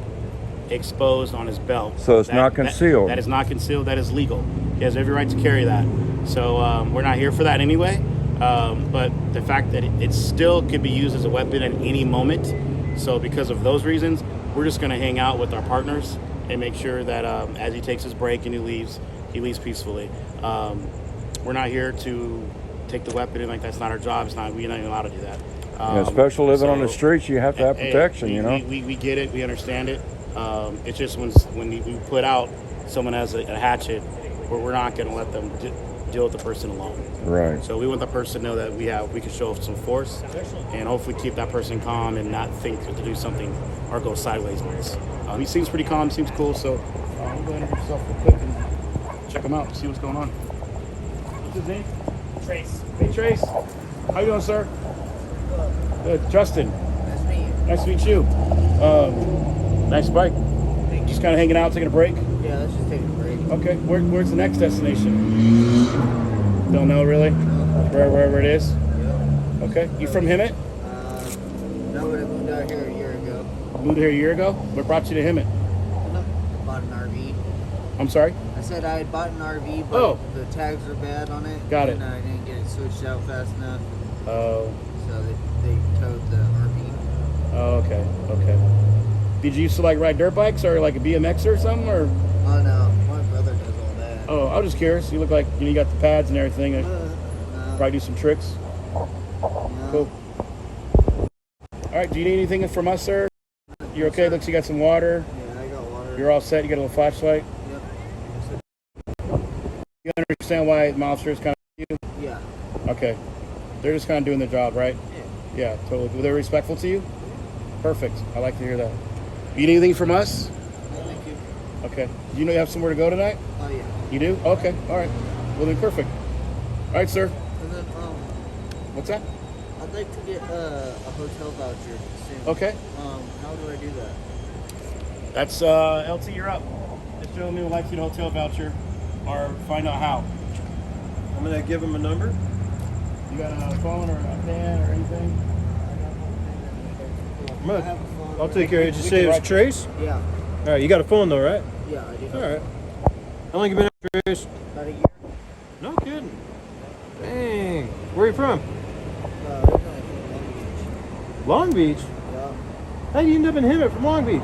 Speaker 13: exposed on his belt.
Speaker 2: So it's not concealed.
Speaker 13: That is not concealed. That is legal. He has every right to carry that. So we're not here for that anyway. But the fact that it still could be used as a weapon at any moment. So because of those reasons, we're just going to hang out with our partners and make sure that as he takes his break and he leaves peacefully. We're not here to take the weapon in, like that's not our job. We're not even allowed to do that.
Speaker 2: Especially living on the streets, you have to have protection, you know?
Speaker 13: We get it. We understand it. It's just when we put out someone has a hatchet, we're not going to let them deal with the person alone.
Speaker 2: Right.
Speaker 13: So we want the person to know that we can show some force and hopefully keep that person calm and not think to do something or go sideways on us. He seems pretty calm, seems cool, so I'm going to introduce yourself real quick and check him out, see what's going on. What's his name?
Speaker 10: Trace.
Speaker 13: Hey, Trace. How you doing, sir? Good. Justin.
Speaker 10: Nice to meet you.
Speaker 13: Nice to meet you. Nice bike. Just kind of hanging out, taking a break?
Speaker 10: Yeah, let's just take a break.
Speaker 13: Okay. Where's the next destination? Don't know, really? Wherever it is?
Speaker 10: Yeah.
Speaker 13: Okay. You from Hemet?
Speaker 10: No, but I moved out here a year ago.
Speaker 13: Moved here a year ago? What brought you to Hemet?
Speaker 10: I bought an RV.
Speaker 13: I'm sorry?
Speaker 10: I said I had bought an RV, but the tags are bad on it.
Speaker 13: Got it.
Speaker 10: And I didn't get it switched out fast enough.
Speaker 13: Oh.
Speaker 10: So they towed the RV.
Speaker 13: Oh, okay. Okay. Did you used to like ride dirt bikes or like a BMX or something, or?
Speaker 10: Oh no, my brother does all that.
Speaker 13: Oh, I was just curious. You look like you got the pads and everything.
Speaker 10: No.
Speaker 13: Probably do some tricks.
Speaker 10: No.
Speaker 13: Cool. All right. Do you need anything from us, sir? You're okay. Looks you got some water.
Speaker 10: Yeah, I got water.
Speaker 13: You're all set. You got a little flashlight.
Speaker 10: Yep.
Speaker 13: You understand why the officers kind of you?
Speaker 10: Yeah.
Speaker 13: Okay. They're just kind of doing their job, right? Yeah. Yeah, totally. Were they respectful to you? Perfect. I like to hear that. You need anything from us?
Speaker 10: No, thank you.
Speaker 13: Okay. Do you know you have somewhere to go tonight?
Speaker 10: Oh yeah.
Speaker 13: You do? Okay. All right. Well then, perfect. All right, sir.
Speaker 10: And then
Speaker 13: What's that?
Speaker 10: I'd like to get a hotel voucher soon.
Speaker 13: Okay.
Speaker 10: How do I do that?
Speaker 13: That's LT. You're up. This gentleman would like to get a hotel voucher, or find out how.
Speaker 9: I'm gonna give him a number.
Speaker 13: You got a phone or a pen or anything?
Speaker 9: I'll take care of it. Did you say it was Trace?
Speaker 10: Yeah.
Speaker 9: All right, you got a phone though, right?
Speaker 10: Yeah, I do.
Speaker 9: All right. How long you been at Trace?
Speaker 10: About a year.
Speaker 9: No kidding. Dang. Where are you from?
Speaker 10: Originally from
Speaker 9: Long Beach?
Speaker 10: Yeah.
Speaker 9: How did you end up in Hemet from Long Beach?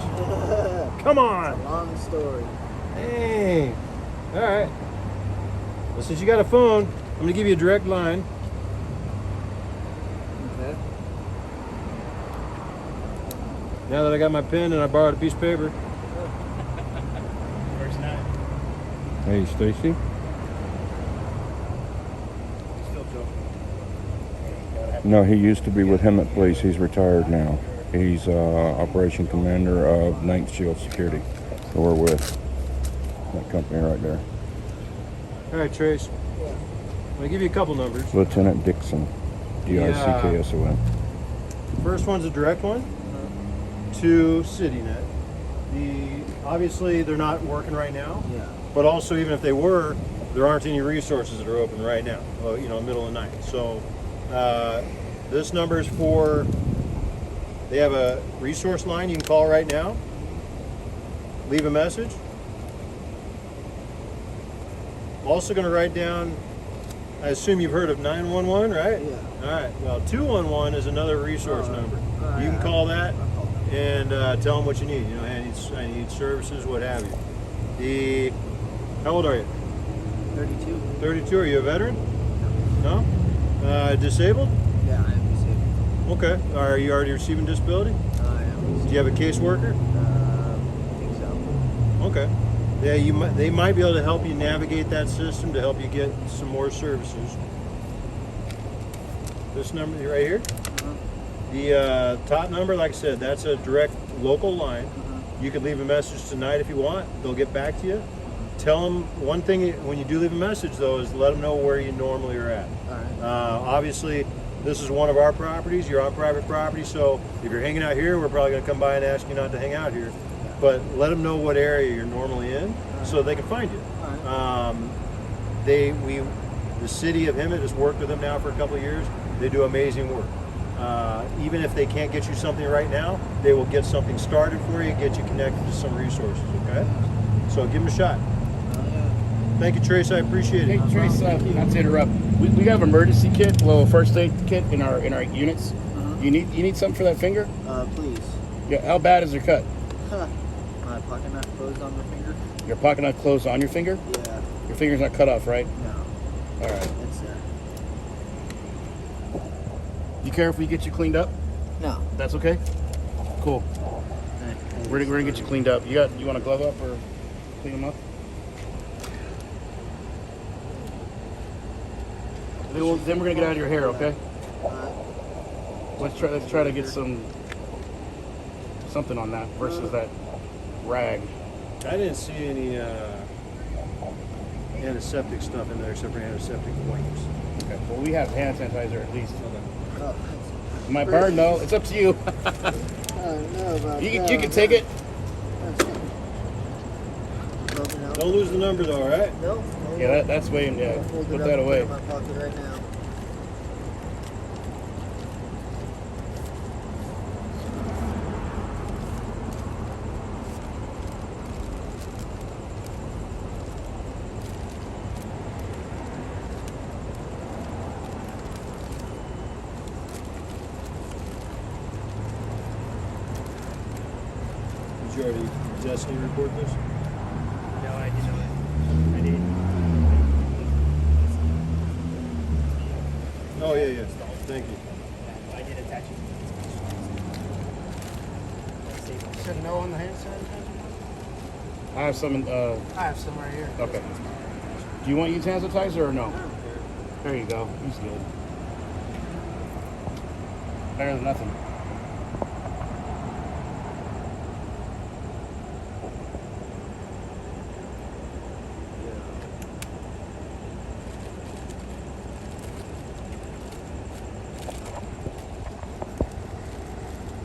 Speaker 9: Come on.
Speaker 10: It's a long story.
Speaker 9: Dang. All right. Well, since you got a phone, I'm gonna give you a direct line.
Speaker 10: Okay.
Speaker 9: Now that I got my pen and I borrowed a piece of paper.
Speaker 13: First night.
Speaker 2: Hey, Stacy.
Speaker 13: Still joking.
Speaker 2: No, he used to be with Hemet Police. He's retired now. He's Operation Commander of Ninth Shield Security. So we're with that company right there.
Speaker 9: All right, Trace.
Speaker 10: Yeah.
Speaker 9: I'm gonna give you a couple numbers.
Speaker 2: Lieutenant Dixon. D-I-C-K-S-O-N.
Speaker 9: The first one's a direct one to CityNet. Obviously they're not working right now.
Speaker 10: Yeah.
Speaker 9: But also, even if they were, there aren't any resources that are open right now. Middle of the night. So this number is for. They have a resource line you can call right now. Leave a message. Also going to write down. I assume you've heard of 911, right?
Speaker 10: Yeah.
Speaker 9: All right. Well, 211 is another resource number. You can call that and tell them what you need. I need services, what have you. How old are you?
Speaker 10: 32.
Speaker 9: 32. Are you a veteran? No. Disabled?
Speaker 10: Yeah, I am disabled.
Speaker 9: Okay. Are you already receiving disability?
Speaker 10: I am.
Speaker 9: Do you have a caseworker?
Speaker 10: I think so.
Speaker 9: Okay. Yeah, they might be able to help you navigate that system to help you get some more services. This number right here. The top number, like I said, that's a direct local line. You could leave a message tonight if you want. They'll get back to you. Tell them one thing when you do leave a message, though, is let them know where you normally are at.
Speaker 10: All right.
Speaker 9: Obviously, this is one of our properties. You're on private property, so if you're hanging out here, we're probably going to come by and ask you not to hang out here. But let them know what area you're normally in so they can find you.
Speaker 10: All right.
Speaker 9: The city of Hemet has worked with them now for a couple of years. They do amazing work. Even if they can't get you something right now, they will get something started for you, get you connected to some resources, okay? So give them a shot. Thank you, Trace. I appreciate it.
Speaker 13: Hey, Trace, not to interrupt. We have an emergency kit, a little first aid kit in our units. You need something for that finger?
Speaker 16: Please.
Speaker 13: Yeah. How bad is your cut?
Speaker 16: My pocket knife closed on my finger.
Speaker 13: Your pocket knife closed on your finger?
Speaker 16: Yeah.
Speaker 13: Your finger's not cut off, right?
Speaker 16: No.
Speaker 13: All right.
Speaker 16: It's there.
Speaker 13: You care if we get you cleaned up?
Speaker 16: No.
Speaker 13: That's okay? Cool. We're gonna get you cleaned up. You want to glove up or clean them up? Then we're gonna get out of your hair, okay? Let's try to get something on that versus that rag.
Speaker 9: I didn't see any antiseptic stuff in there except for antiseptic wipes.
Speaker 13: Okay. Well, we have hand sanitizer at least. My burn though, it's up to you. You can take it.
Speaker 9: Don't lose the number though, all right?
Speaker 16: No.
Speaker 13: Yeah, that's way. Yeah, put that away.
Speaker 16: In my pocket right now.
Speaker 9: Did you already Destiny report this?
Speaker 6: No, I did not. I did.
Speaker 9: Oh, yeah. Thank you.
Speaker 6: I did attach it.
Speaker 5: You said no on the hand sanitizer?
Speaker 13: I have some.
Speaker 5: I have some right here.
Speaker 13: Okay. Do you want use hand sanitizer or no? There you go. He's good. Better than nothing.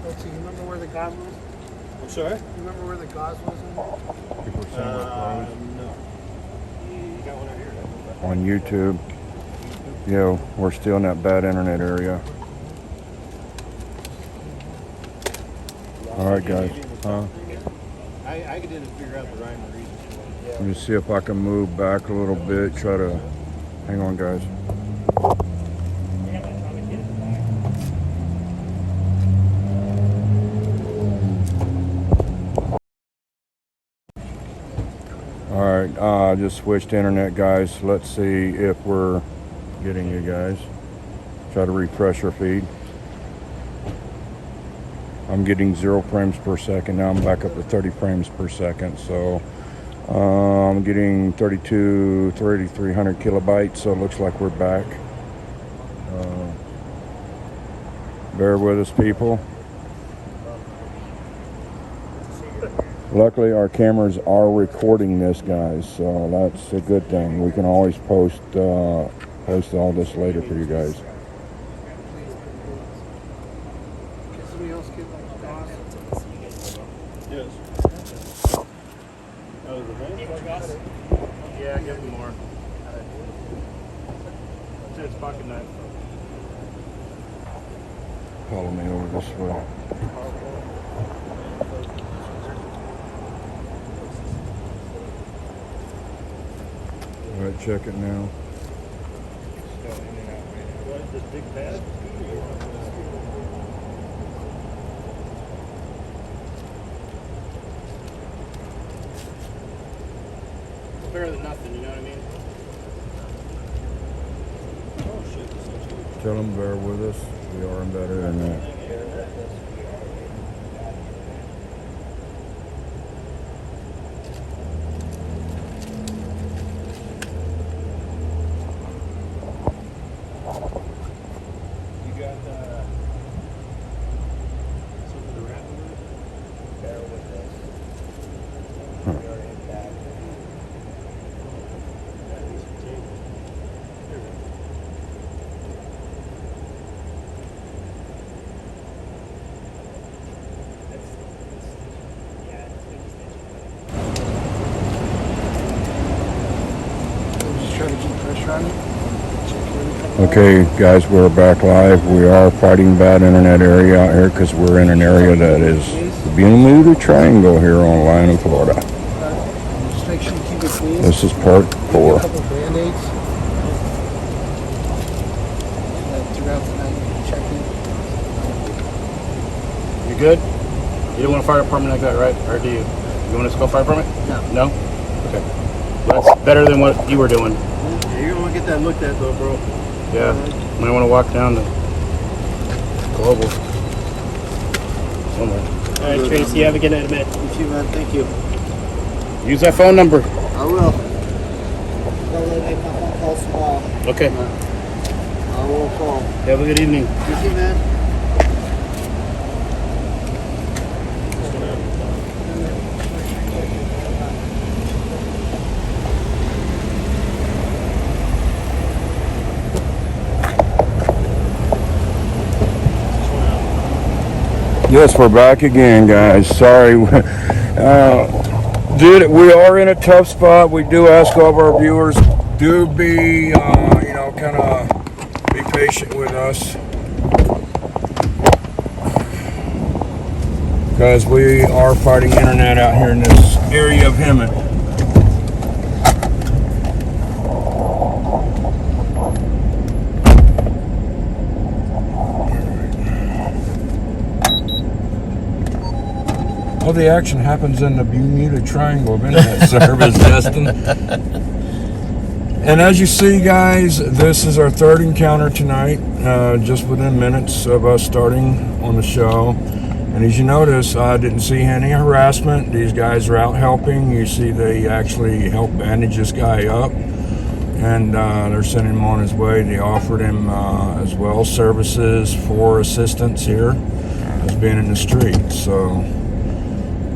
Speaker 5: Let's see, you remember where the gauze was?
Speaker 9: I'm sorry?
Speaker 5: You remember where the gauze was?
Speaker 9: No. You got one right here.
Speaker 2: On YouTube. Yeah, we're still in that bad internet area. All right, guys.
Speaker 9: I didn't figure out the rhyme or reason.
Speaker 2: Let me see if I can move back a little bit. Try to. Hang on, guys. Alright, I just switched internet, guys. Let's see if we're getting you guys. Try to refresh our feed. I'm getting 0 frames per second. Now I'm back up to 30 frames per second. So I'm getting 3,300 kilobytes. So it looks like we're back. Bear with us, people. Luckily, our cameras are recording this, guys, so that's a good thing. We can always post all this later for you guys.
Speaker 5: Can somebody else get like gauze?
Speaker 9: Yes.
Speaker 13: Yeah, give me more. It's pocket knife.
Speaker 2: Follow me over this way. All right, check it now.
Speaker 9: This big pad?
Speaker 13: Better than nothing, you know what I mean?
Speaker 9: Oh, shit.
Speaker 2: Tell them bear with us. We are in better than that.
Speaker 11: Okay, guys, we're back live. We are fighting bad internet area out here because we're in an area that is the Bermuda Triangle here on Lyon in Florida.
Speaker 5: Just make sure you keep it clean.
Speaker 11: This is part 4.
Speaker 5: A couple of Band-Aids. Throughout the night, check in.
Speaker 13: You good? You don't want a fire department like that, right? Or do you? You want us to call fire department?
Speaker 16: No.
Speaker 13: No? Okay. That's better than what you were doing.
Speaker 4: Yeah, you're gonna get that looked at though, bro.
Speaker 13: Yeah. Might want to walk down to Global. Somewhere.
Speaker 6: All right, Tracy, have a good night, man.
Speaker 16: You too, man. Thank you.
Speaker 13: Use that phone number.
Speaker 16: I will. I'll make my phone calls tomorrow.
Speaker 13: Okay.
Speaker 16: I will call.
Speaker 13: Have a good evening.
Speaker 16: You too, man.
Speaker 11: Yes, we're back again, guys. Sorry. We are in a tough spot. We do ask all of our viewers, do be, kind of be patient with us. Because we are fighting internet out here in this area of Hemet. All the action happens in the Bermuda Triangle of internet service, Justin. And as you see, guys, this is our 3rd encounter tonight, just within minutes of us starting on the show. And as you notice, I didn't see any harassment. These guys are out helping. You see they actually helped bandage this guy up. And they're sending him on his way. They offered him as well services for assistance here as being in the street. So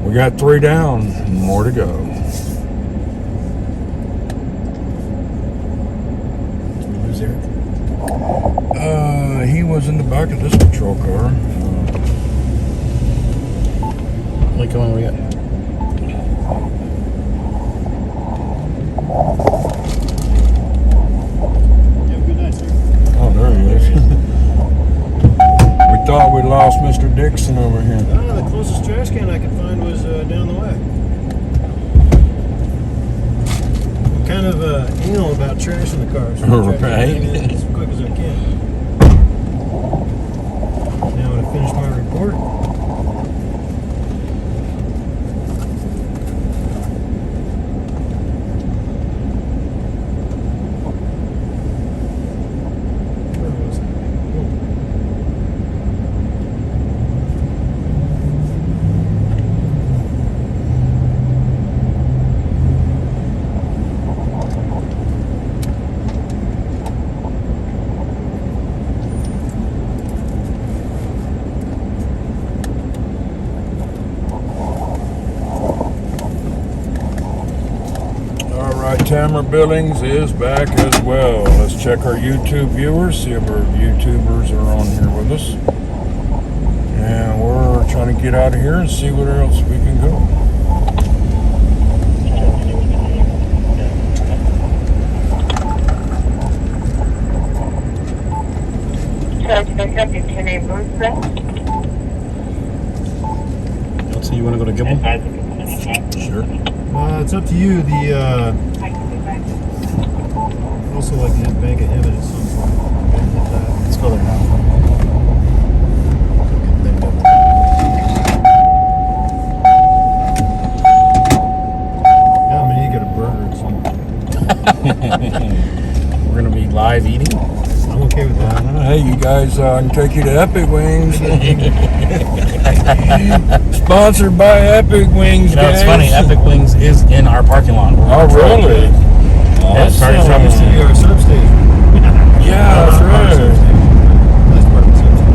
Speaker 11: we got 3 down, more to go. Did we lose Eric? He was in the back of this patrol car.
Speaker 13: Like, come on, we got.
Speaker 9: Have a good night, sir.
Speaker 11: Oh, there he is. We thought we lost Mr. Dixon over here.
Speaker 9: The closest trash can I could find was down the way. I'm kind of anal about trash in the cars. So
Speaker 11: Right.
Speaker 9: as quick as I can. Now when I finish my report.
Speaker 11: Tamara Billings is back as well. Let's check our YouTube viewers, see if our YouTubers are on here with us. And we're trying to get out of here and see where else we can go.
Speaker 13: So you want to go to Gibble?
Speaker 11: Sure.
Speaker 9: It's up to you. Also like the bank of Hemet at some point.
Speaker 13: Let's go there now.
Speaker 9: Yeah, I mean, you get a burger at some point.
Speaker 13: We're gonna be live eating.
Speaker 9: I'm okay with that.
Speaker 11: Hey, you guys, I can take you to Epic Wings. Sponsored by Epic Wings,
Speaker 13: You know, it's
Speaker 11: guys.
Speaker 13: funny. Epic Wings is in our parking lot.
Speaker 11: Oh, really?
Speaker 13: Yeah, it's
Speaker 11: Awesome.
Speaker 13: starting from
Speaker 9: Our substation.
Speaker 11: Yeah, that's right.
Speaker 9: That's part of the substation.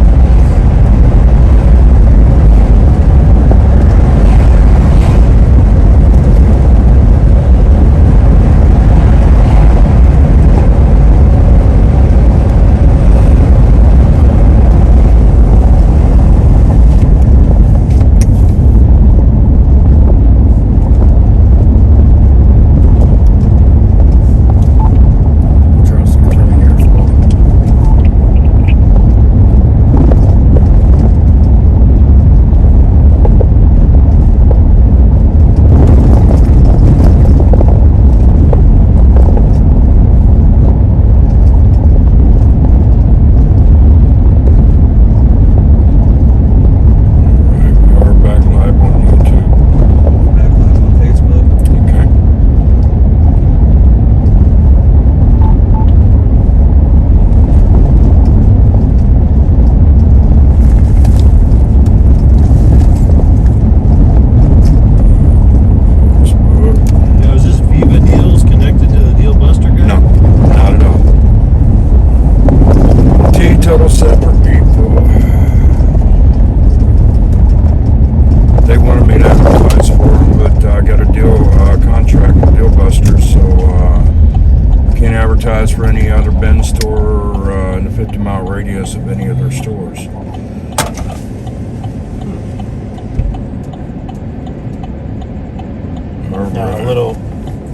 Speaker 11: Right.
Speaker 13: A little.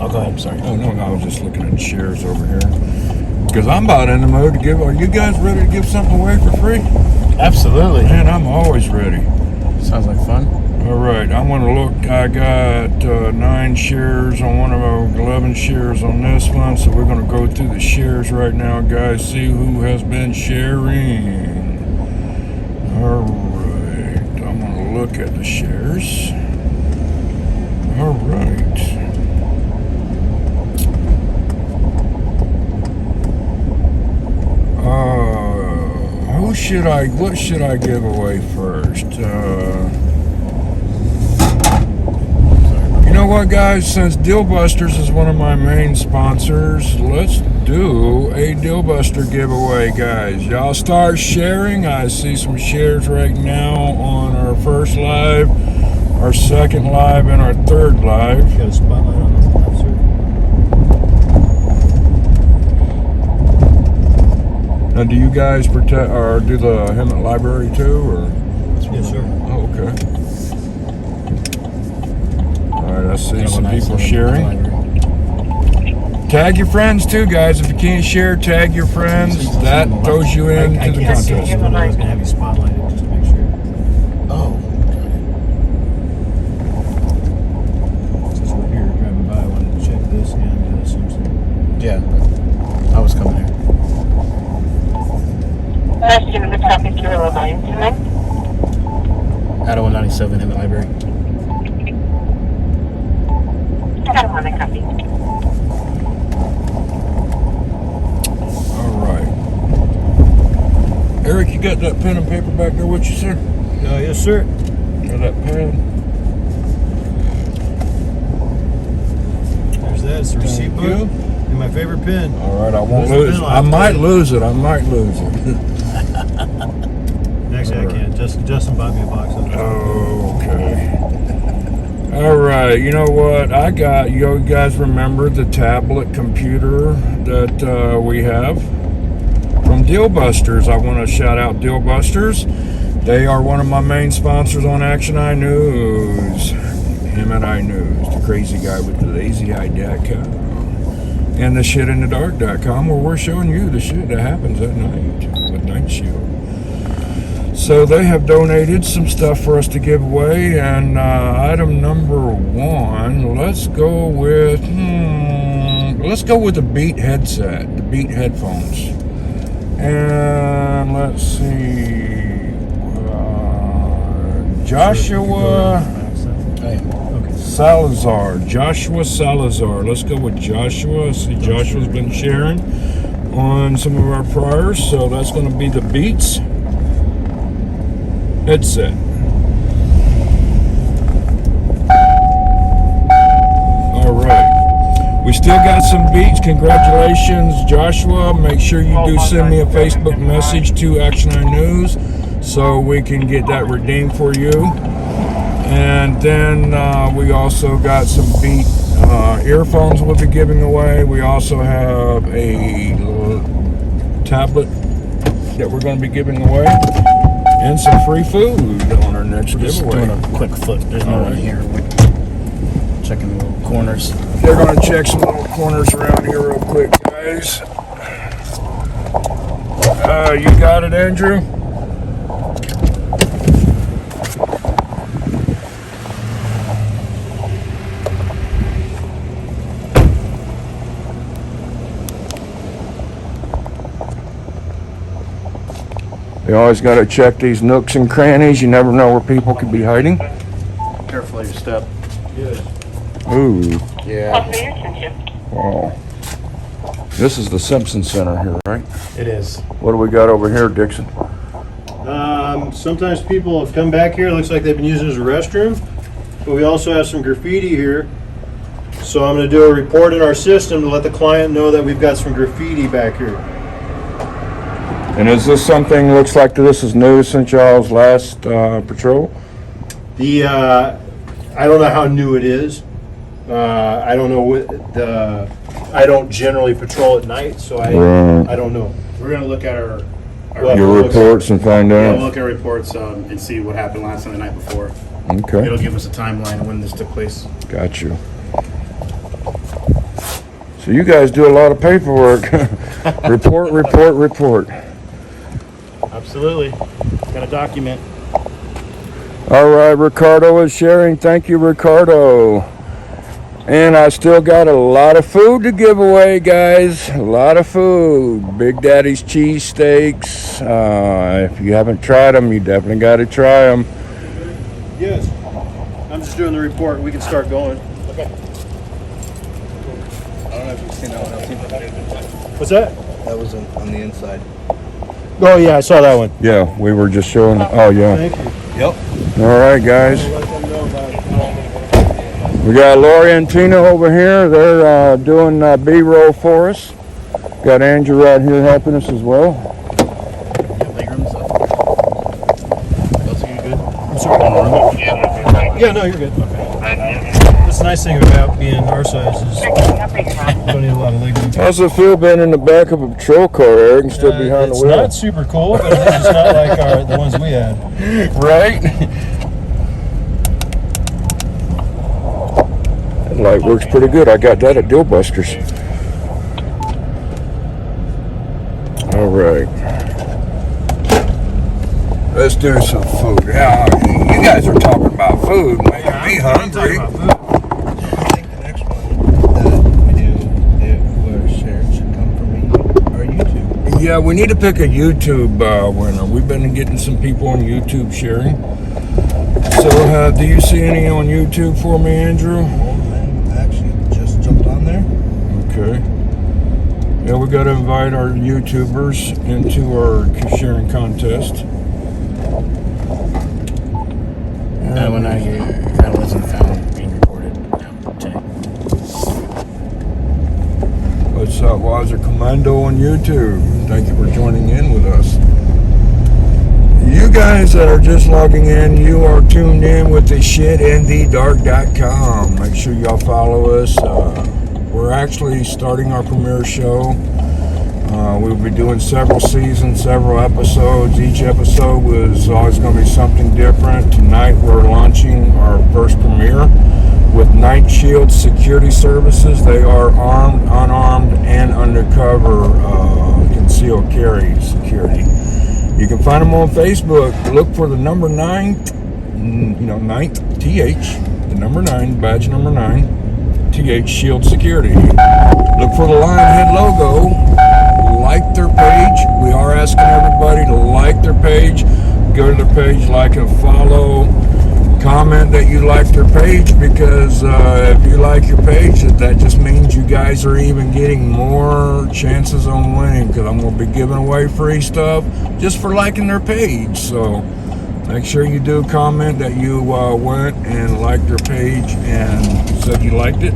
Speaker 13: Oh, go ahead. I'm sorry.
Speaker 11: Oh no, I was just looking at shares over here. Because I'm about in the mood to give. Are you guys ready to give something away for free?
Speaker 13: Absolutely.
Speaker 11: Man, I'm always ready.
Speaker 13: Sounds like fun.
Speaker 11: All right, I want to look. I got 9 shares on one of our 11 shares on this one. So we're going to go through the shares right now, guys. See who has been sharing. All right, I'm going to look at the shares. All right. What should I give away first? You know what, guys? Since Deal Busters is one of my main sponsors, let's do a Deal Buster giveaway, guys. Y'all start sharing. I see some shares right now on our first live, our second live, and our third live.
Speaker 9: Got a spotlight on this live, sir.
Speaker 11: Now, do you guys protect or do the Hemet Library too, or?
Speaker 9: Yes, sir.
Speaker 11: Oh, okay. All right, I see some people sharing. Tag your friends too, guys. If you can't share, tag your friends. That throws you into the contest.
Speaker 9: I was going to have you spotlighted just to make sure.
Speaker 13: Oh.
Speaker 9: Since we're here driving by, I wanted to check this and Simpson.
Speaker 13: Yeah, I was coming here.
Speaker 10: Last year, the traffic Carrillo line tonight.
Speaker 13: At 197 in the library.
Speaker 10: Got one copy.
Speaker 11: All right. Eric, you got that pen and paper back there with you, sir?
Speaker 9: Yes, sir.
Speaker 11: Got that pen?
Speaker 9: There's that. It's the receipt book and my favorite pen.
Speaker 11: All right, I won't lose it. I might lose it.
Speaker 9: Actually, I can't. Justin bought me a box of it.
Speaker 11: Okay. All right, you know what? I got, you guys remember the tablet computer that we have from Deal Busters. I want to shout out Deal Busters. They are one of my main sponsors on Action Eye News. Him and I News, the crazy guy with the lazy eye.com. And Theshitinthedark.com, where we're showing you the shit that happens at night with Night Shield. So they have donated some stuff for us to give away, and item number 1, let's go with the Beat headset, the Beat headphones. And let's see, Joshua Salazar. Let's go with Joshua. See, Joshua's been sharing on some of our priors, so that's going to be the Beats headset. All right, we still got some Beats. Congratulations, Joshua. Make sure you do send me a Facebook message to Action Eye News so we can get that redeemed for you. And then we also got some Beat earphones we'll be giving away. We also have a tablet that we're going to be giving away, and some free food on our next giveaway.
Speaker 13: Doing a quick flip. There's no one here. Checking the little corners.
Speaker 11: They're going to check some little corners around here real quick, guys. You got it, Andrew? You always got to check these nooks and crannies. You never know where people could be hiding.
Speaker 13: Careful of your step.
Speaker 9: Yes.
Speaker 11: Ooh.
Speaker 13: Yeah.
Speaker 11: Wow. This is the Simpson Center here, right?
Speaker 13: It is.
Speaker 11: What do we got over here, Dixon?
Speaker 9: Sometimes people have come back here. It looks like they've been using it as a restroom. But we also have some graffiti here. So I'm going to do a report in our system to let the client know that we've got some graffiti back here.
Speaker 11: And is this something, looks like this is new since y'all's last patrol?
Speaker 9: I don't know how new it is. I don't know I don't generally patrol at night, so I don't know.
Speaker 13: We're going to look at our
Speaker 11: your reports and find
Speaker 13: Yeah,
Speaker 11: out?
Speaker 13: we'll look at reports and see what happened last night, the night before.
Speaker 11: Okay.
Speaker 13: It'll give us a timeline of when this took place.
Speaker 11: Got you. So you guys do a lot of paperwork. Report.
Speaker 13: Absolutely. Got to document.
Speaker 11: All right, Ricardo is sharing. Thank you, Ricardo. And I still got a lot of food to give away, guys. A lot of food. Big Daddy's cheesesteaks. If you haven't tried them, you definitely got to try them.
Speaker 9: Yes. I'm just doing the report. We can start going.
Speaker 13: Okay.
Speaker 17: I don't know if you've seen that one.
Speaker 9: What's that?
Speaker 17: That was on the inside.
Speaker 9: Oh, yeah, I saw that one.
Speaker 11: Yeah, we were just showing. Oh, yeah.
Speaker 9: Thank you.
Speaker 17: Yep.
Speaker 11: All right, guys. We got Lori and Tina over here. They're doing B-roll for us. Got Andrew right here helping us as well.
Speaker 9: I'm sorry. Yeah, no, you're good. That's the nice thing about being our size is you don't need a lot of leg room.
Speaker 11: How's it feel being in the back of a patrol car, Eric, instead of behind the wheel?
Speaker 9: It's not super cool, but it's not like the ones we had.
Speaker 11: Right? That light works pretty good. I got that at Deal Busters. All right. Let's do some food. Yeah, you guys are talking about food, making me hungry. Yeah, we need to pick a YouTube winner. We've been getting some people on YouTube sharing. So, do you see any on YouTube for me, Andrew?
Speaker 17: I actually just jumped on there.
Speaker 11: Okay. Yeah, we got to invite our YouTubers into our sharing contest.
Speaker 13: That one I hear that wasn't found being reported. Okay.
Speaker 11: What's up, Wiser Commando on YouTube? Thank you for joining in with us. You guys that are just logging in, you are tuned in with Theshitinthedark.com. Make sure y'all follow us. We're actually starting our premiere show. We'll be doing several seasons, several episodes. Each episode was always going to be something different. Tonight we're launching our first premiere with Night Shield Security Services. They are armed, unarmed, and undercover concealed carry security. You can find them on Facebook. Look for the number 9, ninth, TH, the number 9, badge number 9, TH Shield Security. Look for the Lionhead logo. Like their page. We are asking everybody to like their page. Go to their page, like and follow. Comment that you like their page, because if you like your page, that just means you guys are even getting more chances on winning, because I'm going to be giving away free stuff just for liking their page. So make sure you do comment that you went and liked their page and said you liked it.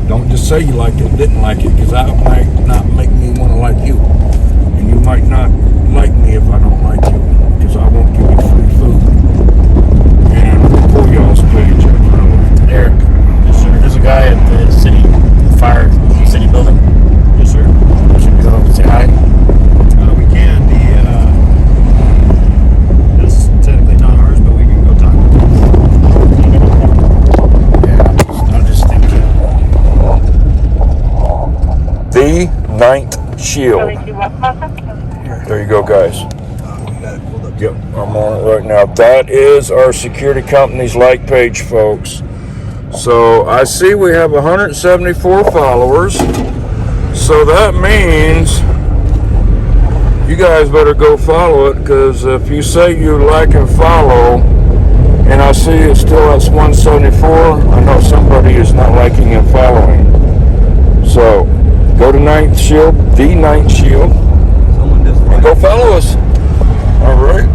Speaker 11: Don't just say you liked it, didn't like it, because that might not make me want to like you. And you might not like me if I don't like you, because I won't give you free food. And we'll pull y'all's page up.
Speaker 13: Eric, yes, sir. There's a guy at the city, the fire city building.
Speaker 9: Yes, sir.
Speaker 13: Should we go say hi?
Speaker 9: We can. That's technically not ours, but we can go talk to them.
Speaker 13: I'm just thinking.
Speaker 11: The Ninth Shield. There you go, guys. Yep, I'm on it right now. That is our security company's like page, folks. So I see we have 174 followers. So that means you guys better go follow it, because if you say you like and follow, and I see it's still at 174, I know somebody is not liking and following. So go to Ninth Shield, the Ninth Shield, and go follow us. All right.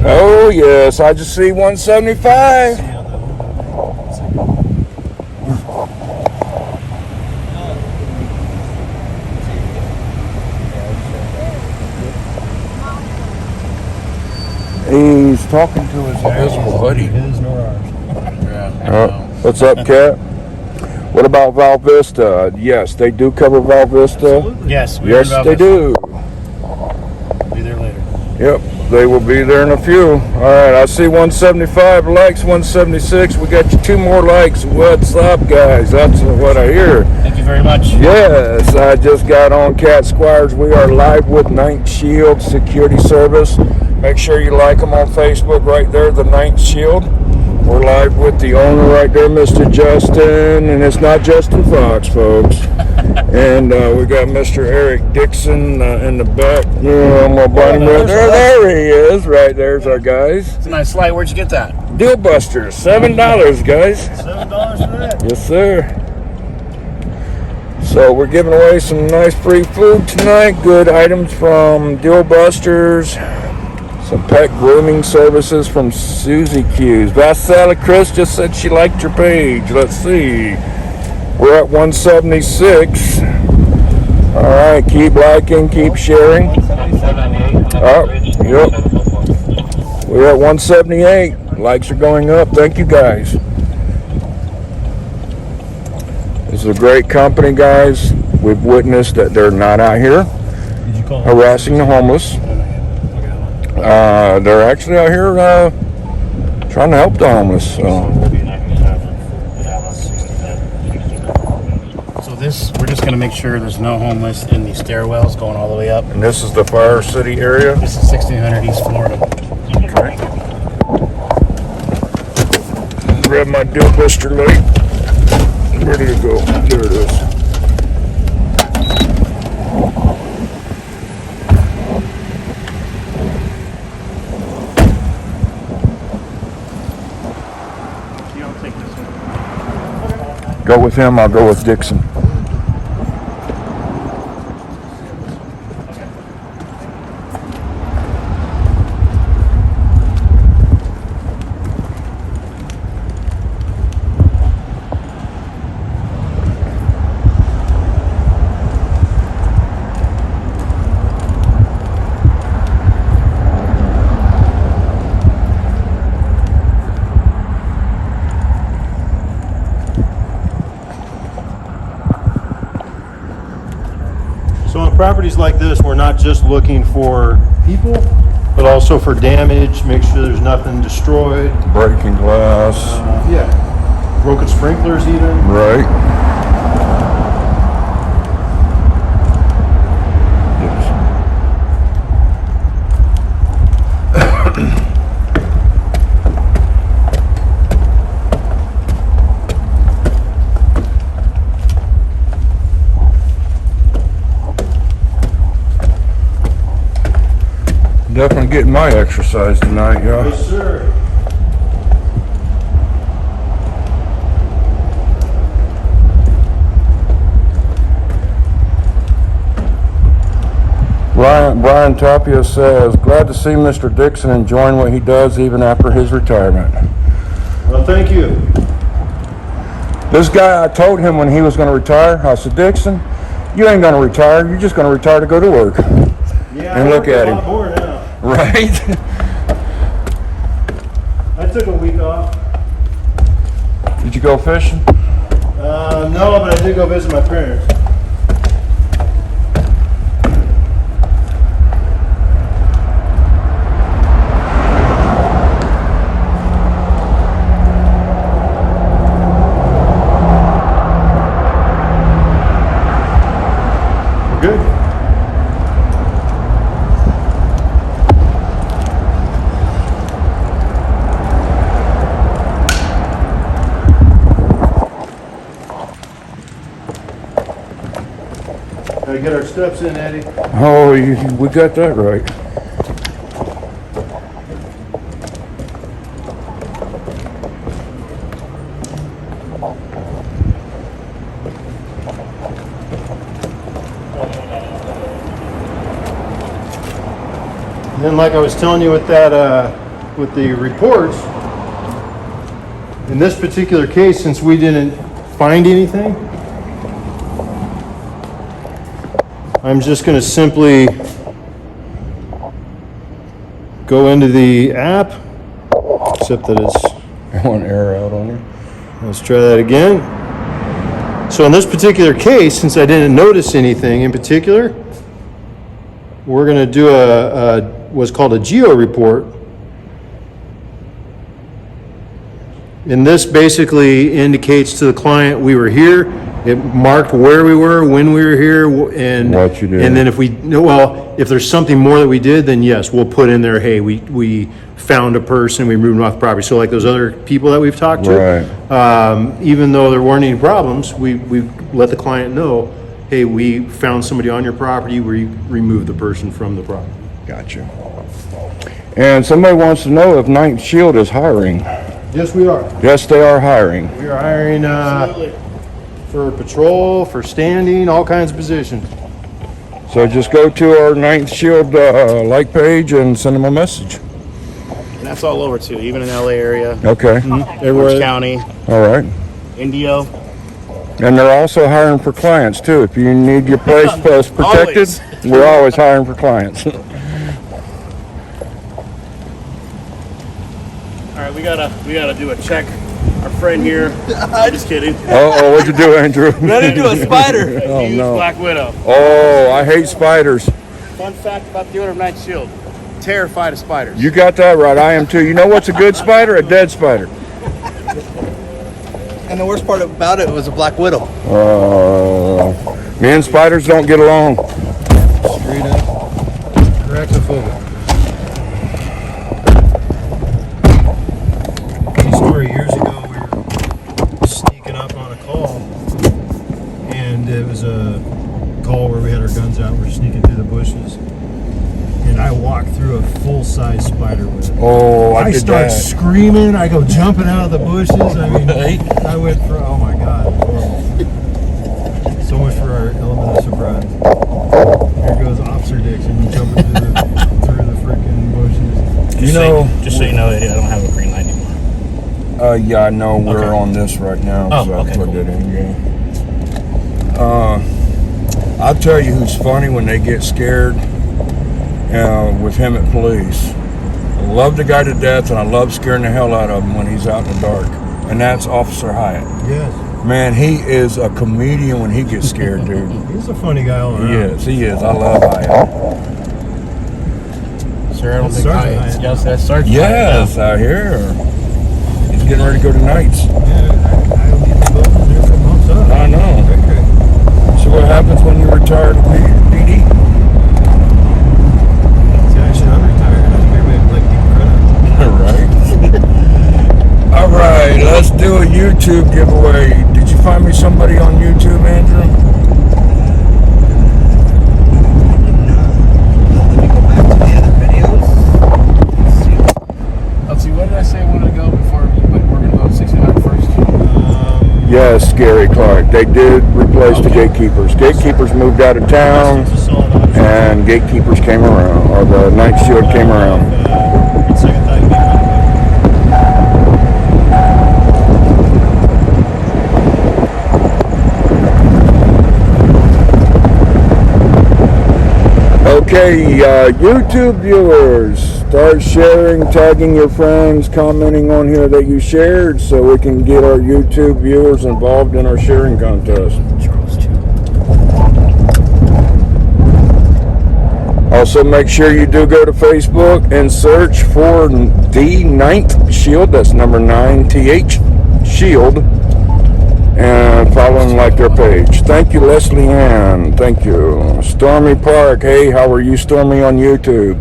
Speaker 11: Oh yes, I just see 175. He's talking to his invisible buddy.
Speaker 9: His nor ours.
Speaker 11: What's up, Kat? What about Val Vista? Yes, they do cover Val Vista.
Speaker 13: Yes,
Speaker 11: yes, they do.
Speaker 13: Be there later.
Speaker 11: Yep.
Speaker 2: they will be there in a few. All right, I see 175 likes, 176. We got you 2 more likes. What's up, guys? That's what I hear.
Speaker 13: Thank you very much.
Speaker 2: Yes, I just got on Cat Squires. We are live with Ninth Shield Security Service. Make sure you like them on Facebook right there, the Ninth Shield. We're live with the owner right there, Mr. Justin, and it's not Justin Fox, folks. And we got Mr. Eric Dixon in the back. Yeah, I'm gonna buy him right there. There he is. Right there's our guys.
Speaker 13: It's a nice slide. Where'd you get that?
Speaker 2: Deal Busters, $7, guys.
Speaker 9: $7 for that.
Speaker 2: Yes, sir. So we're giving away some nice free food tonight. Good items from Deal Busters. Some pet grooming services from Susie Q. Vasalie Chris just said she liked your page. Let's see. We're at 176. All right, keep liking, keep sharing. Oh, yep. We're at 178. Likes are going up. Thank you, guys. This is a great company, guys. We've witnessed that they're not out here harassing the homeless. They're actually out here trying to help the homeless.
Speaker 13: So this, we're just going to make sure there's no homeless in the stairwells going all the way up.
Speaker 2: And this is the Fire City area?
Speaker 13: This is 1600 East Florida.
Speaker 2: Okay. Grab my Deal Buster light. Where did it go? There it is. Go with him, I'll go with Dixon.
Speaker 9: Properties like this, we're not just looking for people, but also for damage, make sure there's nothing destroyed.
Speaker 2: Breaking glass.
Speaker 9: Yeah. Broken sprinklers even.
Speaker 2: Right. Definitely getting my exercise tonight, y'all.
Speaker 9: Yes, sir.
Speaker 2: Brian Tapia says, glad to see Mr. Dixon enjoying what he does even after his retirement.
Speaker 9: Well, thank you.
Speaker 2: This guy, I told him when he was going to retire, I said, Dixon, you ain't going to retire. You're just going to retire to go to work.
Speaker 9: Yeah,
Speaker 2: and look at him.
Speaker 9: A lot more now.
Speaker 2: Right?
Speaker 9: I took a week off.
Speaker 2: Did you go fishing?
Speaker 9: No, but I did go visit my parents. Good. Gotta get our steps in, Eddie.
Speaker 2: Oh, we got that right.
Speaker 9: And then, like I was telling you with that, with the reports, in this particular case, since we didn't find anything, I'm just going to simply go into the app, except that it's
Speaker 2: one error out on you.
Speaker 9: Let's try that again. So in this particular case, since I didn't notice anything in particular, we're going to do a what's called a geo report. And this basically indicates to the client we were here. It marked where we were, when we were here, and
Speaker 2: what you did.
Speaker 9: And then if if there's something more that we did, then yes, we'll put in there, hey, we found a person, we moved them off the property. So like those other people that we've talked to, even though there weren't any problems, we let the client know, hey, we found somebody on your property, we removed the person from the property.
Speaker 2: Gotcha. And somebody wants to know if Ninth Shield is hiring.
Speaker 9: Yes, we are.
Speaker 2: Yes, they are hiring.
Speaker 9: We are hiring for patrol, for standing, all kinds of positions.
Speaker 2: So just go to our Ninth Shield like page and send them a message.
Speaker 13: And that's all over too, even in the LA area.
Speaker 2: Okay.
Speaker 13: Orange County.
Speaker 2: All right.
Speaker 13: Indio.
Speaker 2: And they're also hiring for clients too. If you need your place protected, we're always hiring for clients.
Speaker 13: All right, we gotta do a check. Our friend here. I'm just kidding.
Speaker 2: Oh, what'd you do, Andrew?
Speaker 13: Ran into a spider.
Speaker 2: Oh no.
Speaker 13: Black Widow.
Speaker 2: Oh, I hate spiders.
Speaker 13: Fun fact about the owner of Ninth Shield: terrified of spiders.
Speaker 2: You got that right. I am too. You know what's a good spider? A dead spider.
Speaker 17: And the worst part about it was a black widow.
Speaker 2: Me and spiders don't get along.
Speaker 9: Straight up. Arachnophobic. Story years ago, we were sneaking up on a call, and it was a call where we had our guns out. We're sneaking through the bushes, and I walked through a full-size spider with it.
Speaker 2: Oh, I
Speaker 9: start screaming. I go jumping out of the bushes. I mean, I went for, oh my God, it was horrible. So much for our element of surprise. Here goes Officer Dixon jumping through the freaking bushes.
Speaker 13: Just so you know, I don't have a green light anymore.
Speaker 2: Yeah, I know we're on this right now, so I plugged it in. Yeah. I'll tell you who's funny when they get scared. With him at police. I love the guy to death, and I love scaring the hell out of him when he's out in the dark. And that's Officer Hyatt.
Speaker 9: Yes.
Speaker 2: Man, he is a comedian when he gets scared, dude.
Speaker 9: He's a funny guy all around.
Speaker 2: He is. I love Hyatt.
Speaker 13: Sir, I don't think Hyatt. Yes, that's Sergeant.
Speaker 2: Yes, I hear. He's getting ready to go to nights. I know. So what happens when you retire to PD? Right. All right, let's do a YouTube giveaway. Did you find me somebody on YouTube, Andrew?
Speaker 13: Let's see, what did I say I wanted to go before we're going to go to 69 first?
Speaker 2: Yes, Gary Clark. They did replace the gatekeepers. Gatekeepers moved out of town, and gatekeepers came around, or the Ninth Shield came around. Okay, YouTube viewers, start sharing, tagging your friends, commenting on here that you shared, so we can get our YouTube viewers involved in our sharing contest. Also, make sure you do go to Facebook and search for the Ninth Shield. That's number 9th Shield. And follow and like their page. Thank you, Leslie Ann. Thank you. Stormy Park. Hey, how are you, Stormy, on YouTube?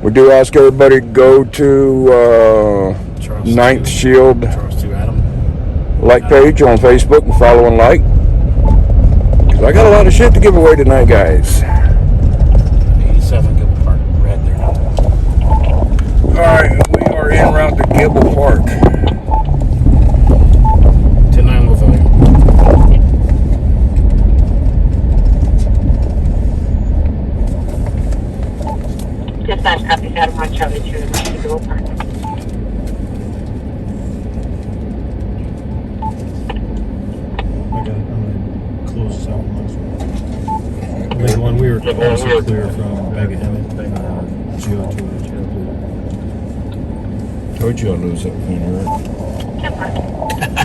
Speaker 2: We do ask everybody to go to Ninth Shield like page on Facebook and follow and like. Because I got a lot of shit to give away tonight, guys.
Speaker 13: 87 Gibble Park. Red there now.
Speaker 2: Alright, we are en route to Gibble Park.
Speaker 13: 10-9 with
Speaker 18: Just that copy that on Charlie 2 to Gibble Park.
Speaker 9: I'm gonna close this out one. I mean, one we were also clear from Bag of Hemet, Geo2.
Speaker 2: Told you I'd lose that pin, right?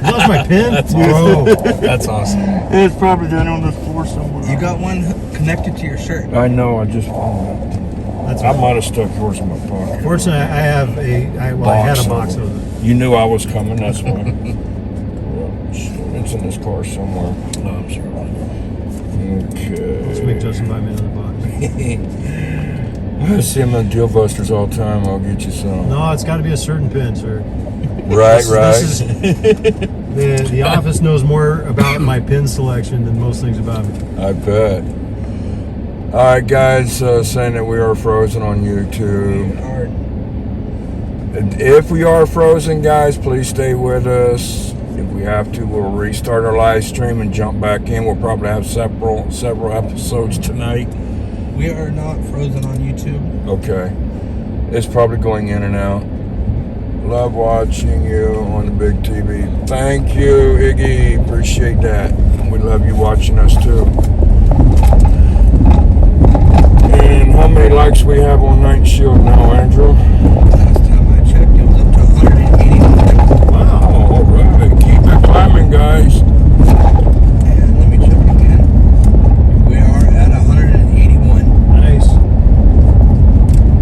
Speaker 9: You lost my pin?
Speaker 17: That's
Speaker 9: Bro.
Speaker 17: awesome. That's awesome.
Speaker 9: It's probably down on the floor somewhere.
Speaker 17: You got one connected to your shirt.
Speaker 2: I know, I just found that.
Speaker 11: I might have stuck yours in my pocket.
Speaker 9: Fortunately, I have I had a box of it.
Speaker 11: You knew I was coming, that's why. It's in this car somewhere.
Speaker 9: Oh, I'm sure.
Speaker 11: Okay.
Speaker 9: Let's make Justin buy me another box.
Speaker 11: I see him at Deal Busters all the time. I'll get you some.
Speaker 9: No, it's got to be a certain pin, sir.
Speaker 11: Right.
Speaker 9: The office knows more about my pin selection than most things about me.
Speaker 11: I bet. All right, guys, saying that we are frozen on YouTube. If we are frozen, guys, please stay with us. If we have to, we'll restart our live stream and jump back in. We'll probably have several episodes tonight.
Speaker 17: We are not frozen on YouTube.
Speaker 11: Okay. It's probably going in and out. Love watching you on the big TV. Thank you, Iggy. Appreciate that. We love you watching us too. And how many likes we have on Night Shield now, Andrew?
Speaker 17: Last time I checked, it was up to 180 likes.
Speaker 11: Wow, all right. Keep it climbing, guys.
Speaker 17: And let me check again. We are at 181.
Speaker 9: Nice.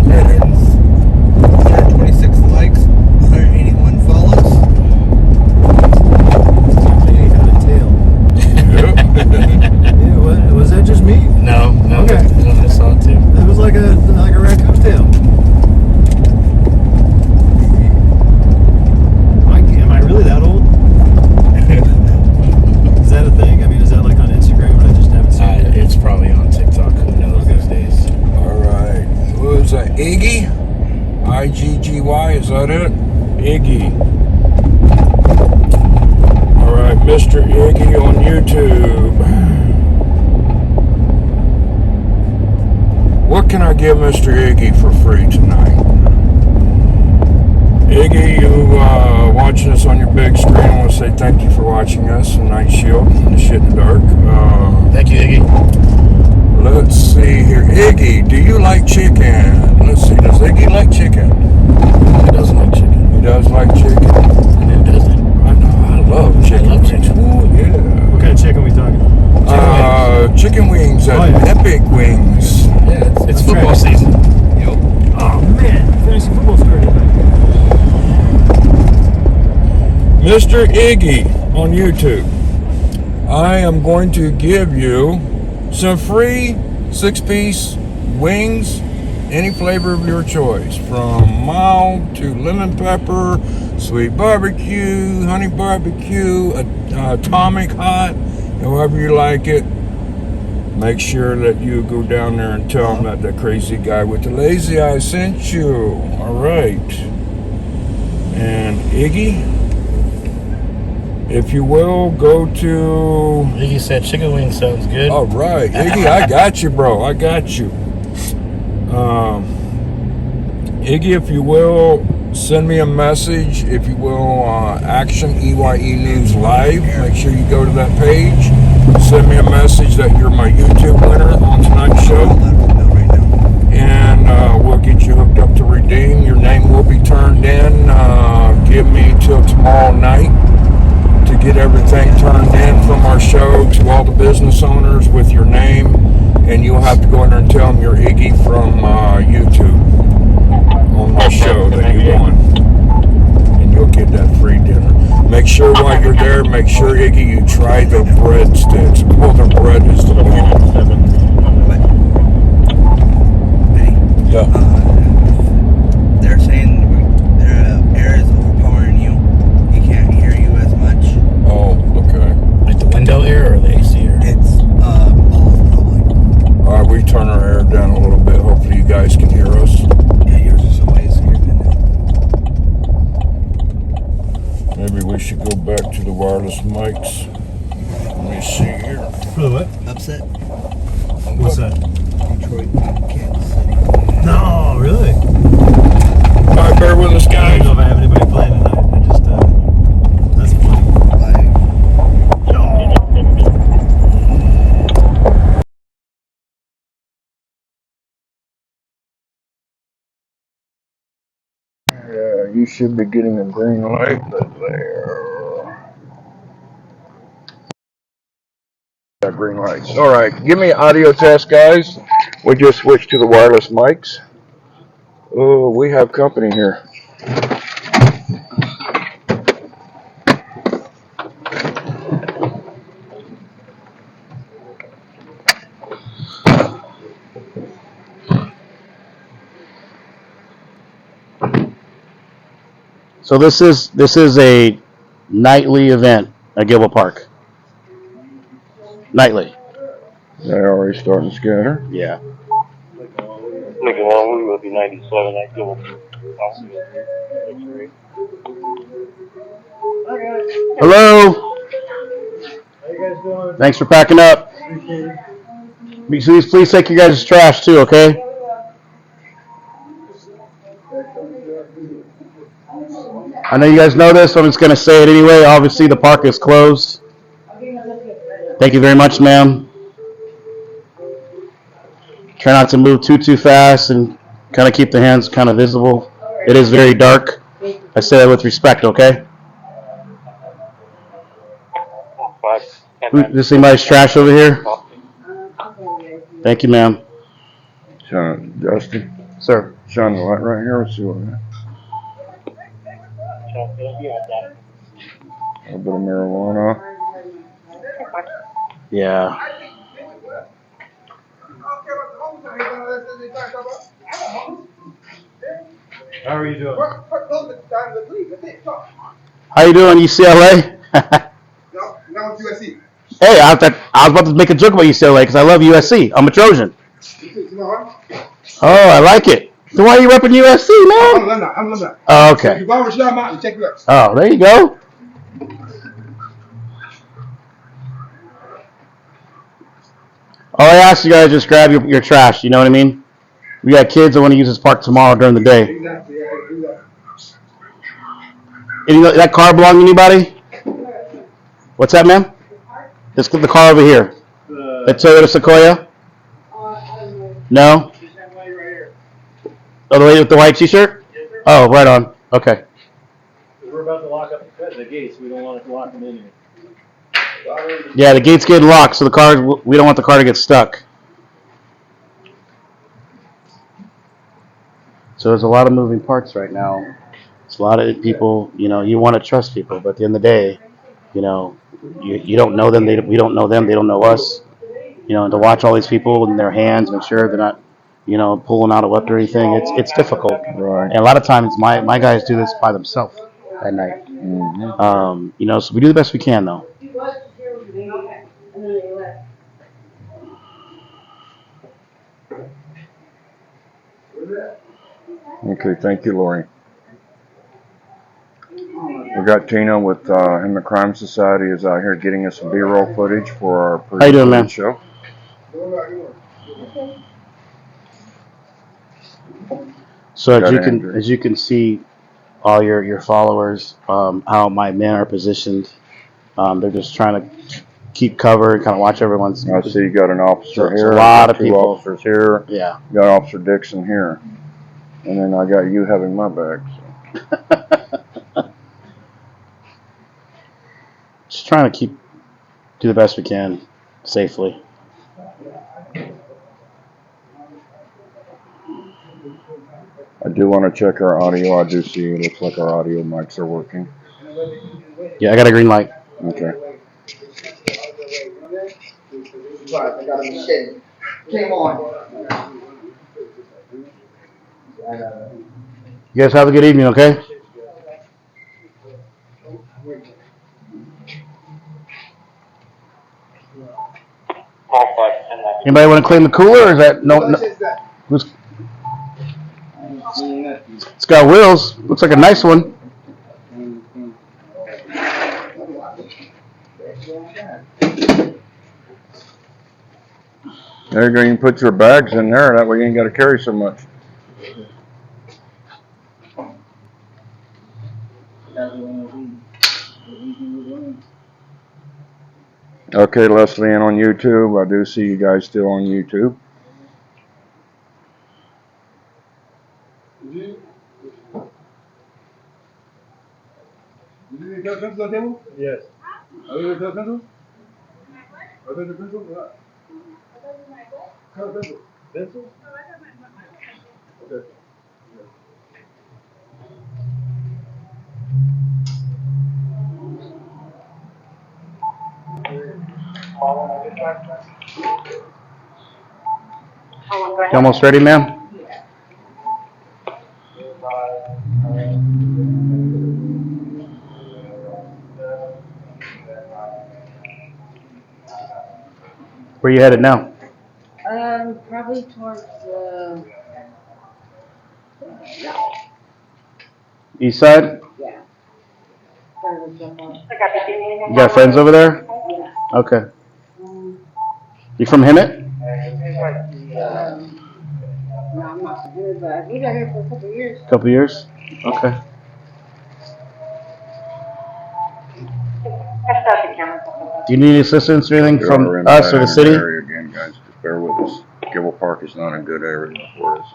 Speaker 17: 126 likes, 181 follows.
Speaker 9: Somebody had a tail.
Speaker 11: Yep.
Speaker 9: Yeah, was that just me?
Speaker 13: No.
Speaker 9: Okay.
Speaker 13: I saw it too.
Speaker 9: It was like a raccoon's tail. Am I really that old? Is that a thing? I mean, is that like on Instagram and I just haven't seen it?
Speaker 13: It's probably on TikTok. Who knows these days?
Speaker 11: All right. Who is that? Iggy? IGGY, is that it? Iggy. All right, Mr. Iggy on YouTube. What can I give Mr. Iggy for free tonight? Iggy, you watching us on your big screen, I want to say thank you for watching us on Night Shield, Theshitinthedark.
Speaker 13: Thank you, Iggy.
Speaker 11: Let's see here. Iggy, do you like chicken? Let's see, does Iggy like chicken?
Speaker 13: He doesn't like chicken.
Speaker 11: He does like chicken.
Speaker 13: And it doesn't.
Speaker 11: I know, I love chicken.
Speaker 13: I love chicken.
Speaker 11: Ooh, yeah.
Speaker 9: What kind of chicken we talking?
Speaker 11: Chicken wings at Epic Wings.
Speaker 13: Yeah, it's football season.
Speaker 17: Yep.
Speaker 9: Oh man, fantasy football started.
Speaker 11: Mr. Iggy on YouTube, I am going to give you some free 6-piece wings, any flavor of your choice, from mild to lemon pepper, sweet barbecue, honey barbecue, atomic hot, however you like it. Make sure that you go down there and tell them that the crazy guy with the lazy eye sent you. All right. And Iggy, if you will, go to...
Speaker 13: Iggy said chicken wing sounds good.
Speaker 11: All right. Iggy, I got you, bro. I got you. Iggy, if you will, send me a message. If you will, Action EYE News Live. Make sure you go to that page. Send me a message that you're my YouTube winner on tonight's show. And we'll get you hooked up to redeem. Your name will be turned in. Give me till tomorrow night to get everything turned in from our show to all the business owners with your name. And you'll have to go in there and tell them you're Iggy from YouTube on my show that you won. And you'll get that free dinner. Make sure while you're there, make sure, Iggy, you try the breadsticks. Oh, the bread is the bomb. Yeah.
Speaker 17: They're saying their air is overpowering you. He can't hear you as much.
Speaker 11: Oh, okay.
Speaker 13: Like the window air or the AC air?
Speaker 17: It's both, probably.
Speaker 11: All right, we turn our air down a little bit. Hopefully you guys can hear us.
Speaker 17: Yeah, yours is always here.
Speaker 11: Maybe we should go back to the wireless mics. Let me see here.
Speaker 9: For the what?
Speaker 17: Upset.
Speaker 9: What's that?
Speaker 17: Detroit, Kansas City.
Speaker 9: No, really?
Speaker 11: All right, bear with us,
Speaker 9: I
Speaker 11: guys.
Speaker 9: don't know if I have anybody playing tonight. I just, that's funny.
Speaker 11: Yeah, you should be getting a green light there. Green lights. All right, give me an audio test, guys. We just switched to the wireless mics.
Speaker 2: Oh, we have company here.
Speaker 3: So this is a nightly event at Gilbo Park. Nightly.
Speaker 2: They're already starting to scatter.
Speaker 3: Yeah.
Speaker 10: Making one, we will be 97. I give them.
Speaker 3: Hello.
Speaker 9: How you guys doing?
Speaker 3: Thanks for packing up.
Speaker 9: Appreciate it.
Speaker 3: Please take your guys' trash too, okay? I know you guys know this, so I'm just going to say it anyway. Obviously, the park is closed. Thank you very much, ma'am. Try not to move too fast and kind of keep the hands kind of visible. It is very dark. I say that with respect, okay? This anybody's trash over here? Thank you, ma'am.
Speaker 2: Justin?
Speaker 3: Sir.
Speaker 2: Shine the light right here. Let's see what we got. A little bit of marijuana.
Speaker 3: Yeah.
Speaker 9: How are you doing?
Speaker 3: How you doing, UCLA?
Speaker 14: No, USC.
Speaker 3: Hey, I was about to make a joke about UCLA because I love USC. I'm a Trojan. Oh, I like it. So why are you repping USC, man?
Speaker 14: I'm alumni.
Speaker 3: Oh, okay.
Speaker 14: So you go over Shine Mountain, check it out.
Speaker 3: Oh, there you go. All I ask you guys is just grab your trash. You know what I mean? We got kids that want to use this park tomorrow during the day.
Speaker 14: Exactly. Yeah, do that.
Speaker 3: That car belong to anybody? What's that, ma'am? The car over here. The Toyota Sequoia? No? Oh, the lady with the white t-shirt? Oh, right on. Okay.
Speaker 9: We're about to lock up the gates. We don't want to lock them in here.
Speaker 3: Yeah, the gate's getting locked, so we don't want the car to get stuck. So there's a lot of moving parts right now. It's a lot of people, you want to trust people, but at the end of the day, you don't know them, we don't know them, they don't know us. And to watch all these people in their hands, make sure they're not, pulling out a weapon or anything, it's difficult.
Speaker 2: Right.
Speaker 3: And a lot of times my guys do this by themselves at night.
Speaker 2: Mm-hmm.
Speaker 3: So we do the best we can though.
Speaker 2: Okay, thank you, Lori. We got Tina with in the Crime Society is out here getting us some B-roll footage for our
Speaker 3: How you doing, man?
Speaker 2: show.
Speaker 3: So as you can see, all your followers, how my men are positioned. They're just trying to keep cover and kind of watch everyone's.
Speaker 2: I see you got an officer here.
Speaker 3: A lot of
Speaker 2: two
Speaker 3: people.
Speaker 2: Officers here.
Speaker 3: Yeah.
Speaker 2: You got Officer Dixon here, and then I got you having my back. So.
Speaker 3: Just trying to do the best we can safely.
Speaker 2: I do want to check our audio. I do see it looks like our audio mics are working.
Speaker 3: Yeah, I got a green light.
Speaker 2: Okay.
Speaker 16: I got a machete. Came on.
Speaker 3: You guys have a good evening, okay? Anybody want to claim the cooler, or is that no? It's got wheels. Looks like a nice one.
Speaker 2: There you go. You can put your bags in there. That way you ain't got to carry so much. Okay, Leslie, and on YouTube, I do see you guys still on YouTube.
Speaker 9: Yes.
Speaker 14: Pencil? Okay.
Speaker 3: You almost ready, ma'am? Where you headed now?
Speaker 16: Probably towards
Speaker 3: East side?
Speaker 16: yeah. Started to jump off.
Speaker 3: You got friends over there?
Speaker 16: Yeah.
Speaker 3: Okay. You from Hemet?
Speaker 16: No, I'm not from here, but we got here for a couple of years.
Speaker 3: Couple years? Okay. Do you need assistance or anything
Speaker 2: We
Speaker 3: from
Speaker 2: are in
Speaker 3: us
Speaker 2: that
Speaker 3: or the city?
Speaker 2: area again, guys. Just bear with us. Gibble Park is not a good area for us.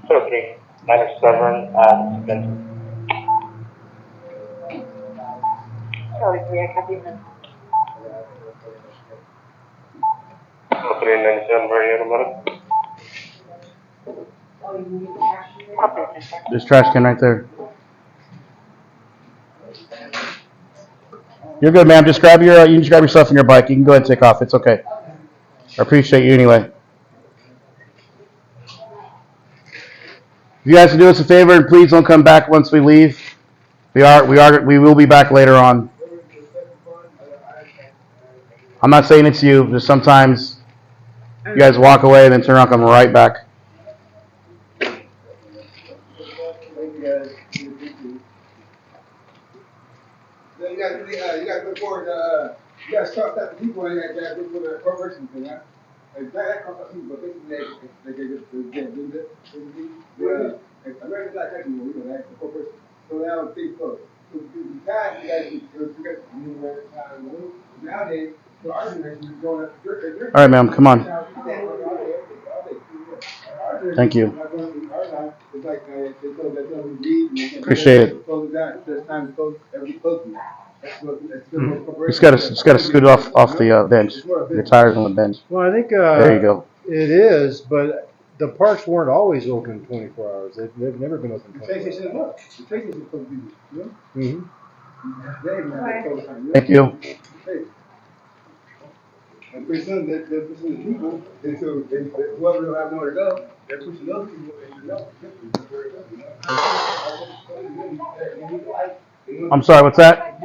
Speaker 10: 203, 97, Spencer.
Speaker 18: Charlie 3, I copy him.
Speaker 10: 203, 97, where are you at,
Speaker 3: There's trash can right there. You're good, ma'am. Just grab your, you can just grab your stuff in your bike. You can go ahead and take off. It's okay. I appreciate you anyway. If you guys can do us a favor and please don't come back once we leave. We will be back later on. I'm not saying it's you. Just sometimes you guys walk away and then turn around and come right back.
Speaker 14: You got to look forward to, you got to start that people in that look for the corporation thing, huh? That corporation, but basically, they do this. American Black Technical, we know that, the corporation. So now it's big close. So the guys, you guys, nowadays, the argument is going up.
Speaker 3: All right, ma'am. Come on. Thank you. Appreciate it. Just gotta scoot it off the bench. Your tires on the bench.
Speaker 9: Well, I think
Speaker 3: There you go.
Speaker 9: it is, but the parks weren't always open 24 hours. They've never been open 24 hours.
Speaker 3: Thank you.
Speaker 14: And pretty soon, they're pushing the people until whoever don't have nowhere to go, they're pushing those people into
Speaker 3: I'm sorry, what's that?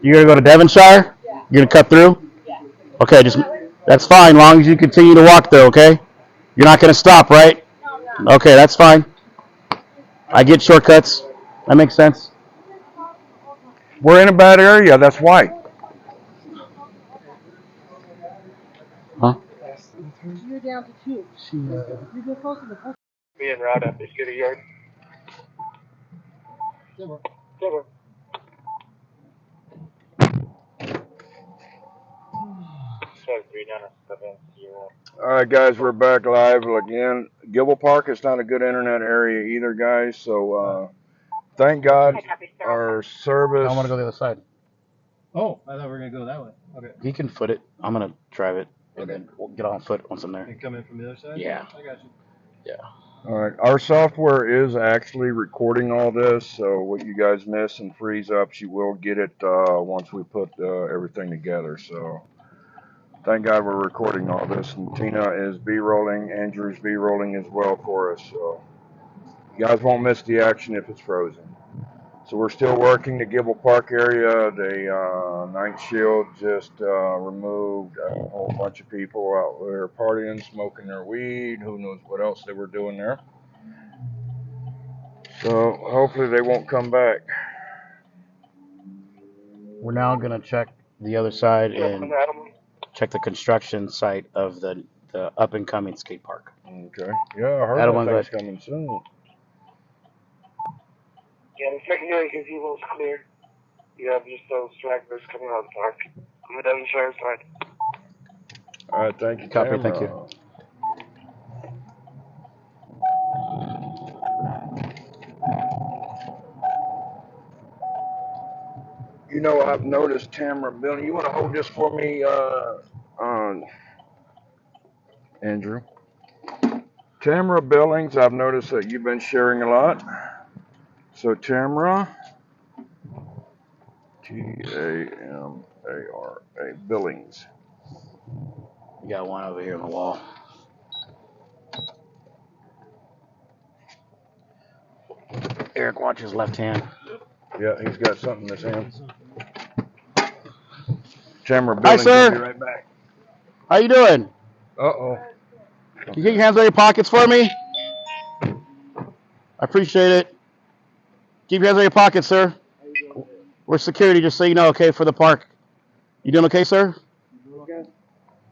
Speaker 3: You gonna go to Devonshire? You gonna cut through? Okay, that's fine, long as you continue to walk there, okay? You're not gonna stop, right? Okay, that's fine. I get shortcuts. That makes sense.
Speaker 2: We're in a bad area, that's why.
Speaker 3: Huh?
Speaker 16: You're down to 2. You've been close to the first.
Speaker 10: Be en route at the city yard. Silver.
Speaker 2: All right, guys, we're back live again. Gibble Park is not a good internet area either, guys. So thank God our service.
Speaker 3: I want to go the other side.
Speaker 9: Oh, I thought we were gonna go that way. Okay.
Speaker 3: He can foot it. I'm gonna drive it, and then we'll get on foot once I'm there.
Speaker 9: And come in from the other side?
Speaker 3: Yeah.
Speaker 9: I got you.
Speaker 3: Yeah.
Speaker 2: All right, our software is actually recording all this, so what you guys miss and freeze ups, you will get it once we put everything together. So thank God we're recording all this, and Tina is B-rolling, Andrew's B-rolling as well for us. So you guys won't miss the action if it's frozen. So we're still working the Gibble Park area. The Night Shield just removed a whole bunch of people out there partying, smoking their weed. Who knows what else they were doing there. So hopefully they won't come back.
Speaker 3: We're now gonna check the other side and check the construction site of the up and coming skate park.
Speaker 2: Okay. Yeah, I heard
Speaker 3: Adam,
Speaker 2: that thing's coming soon.
Speaker 10: Yeah, the secondary gazebo is clear. You have just those stragglers coming out of the park. On the Devonshire side.
Speaker 2: All right, thank you,
Speaker 3: Copy,
Speaker 2: Tamara.
Speaker 3: thank you.
Speaker 2: You know, I've noticed Tamara, Billy, you want to hold this for me, Andrew? Tamara Billings, I've noticed that you've been sharing a lot. So Tamara, Tamara Billings.
Speaker 3: You got one over here on the wall. Eric, watch his left hand.
Speaker 2: Yeah, he's got something in his hand. Tamara
Speaker 3: Hi,
Speaker 2: Billings,
Speaker 3: sir.
Speaker 2: I'll be right back.
Speaker 3: How you doing?
Speaker 2: Uh-oh.
Speaker 3: Can you get your hands out of your pockets for me? I appreciate it. Keep your hands out of your pockets, sir. We're security, just so you know, okay, for the park. You doing okay, sir? You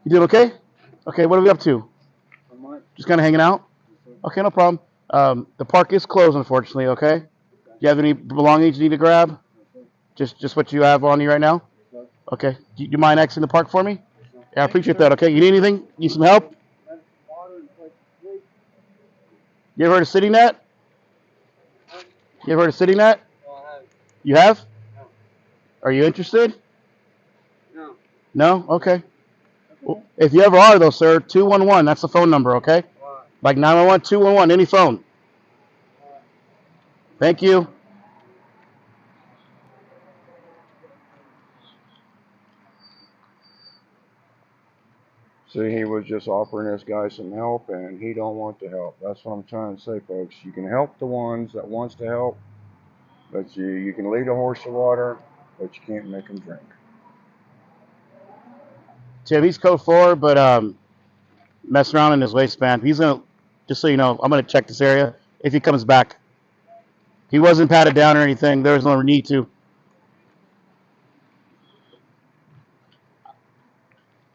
Speaker 3: doing okay? Okay, what are we up to? Just kind of hanging out? Okay, no problem. The park is closed, unfortunately, okay? Do you have any belongings you need to grab? Just what you have on you right now? Okay. Do you mind exiting the park for me? Yeah, I appreciate that, okay? You need anything? Need some help? You ever heard of Sitting Net? You ever heard of Sitting Net? You have? Are you interested? No. No? Okay. Well, if you ever are, though, sir, 211, that's the phone number, okay? Like 911, 211, any phone. Thank you.
Speaker 2: See, he was just offering this guy some help, and he don't want to help. That's what I'm trying to say, folks. You can help the ones that wants to help, but you can lead a horse to water, but you can't make him drink.
Speaker 3: Tim, he's code 4, but messing around in his waistband. He's going to, just so you know, I'm going to check this area if he comes back. He wasn't patted down or anything. There was no need to.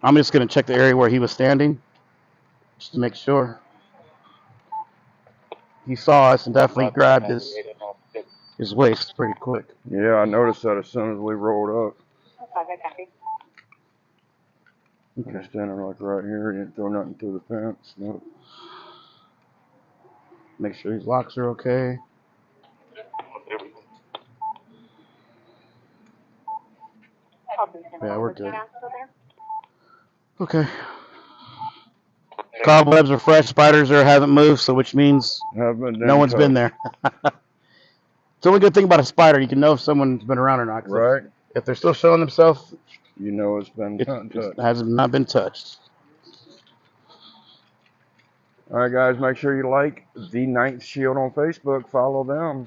Speaker 3: I'm just going to check the area where he was standing, just to make sure. He saw us and definitely grabbed his waist pretty quick.
Speaker 2: Yeah, I noticed that as soon as we rolled up. Okay. He's standing like right here. He didn't throw nothing through the fence. Nope.
Speaker 3: Make sure his locks are okay. Yeah, we're good. Okay. Cobwebs are fresh. Spiders haven't moved, so which means no one's been there. It's the only good thing about a spider. You can know if someone's been around or not.
Speaker 2: Right.
Speaker 3: If they're still showing themselves,
Speaker 2: you know it's been untouched.
Speaker 3: It has not been touched.
Speaker 2: All right, guys, make sure you like The Ninth Shield on Facebook. Follow them.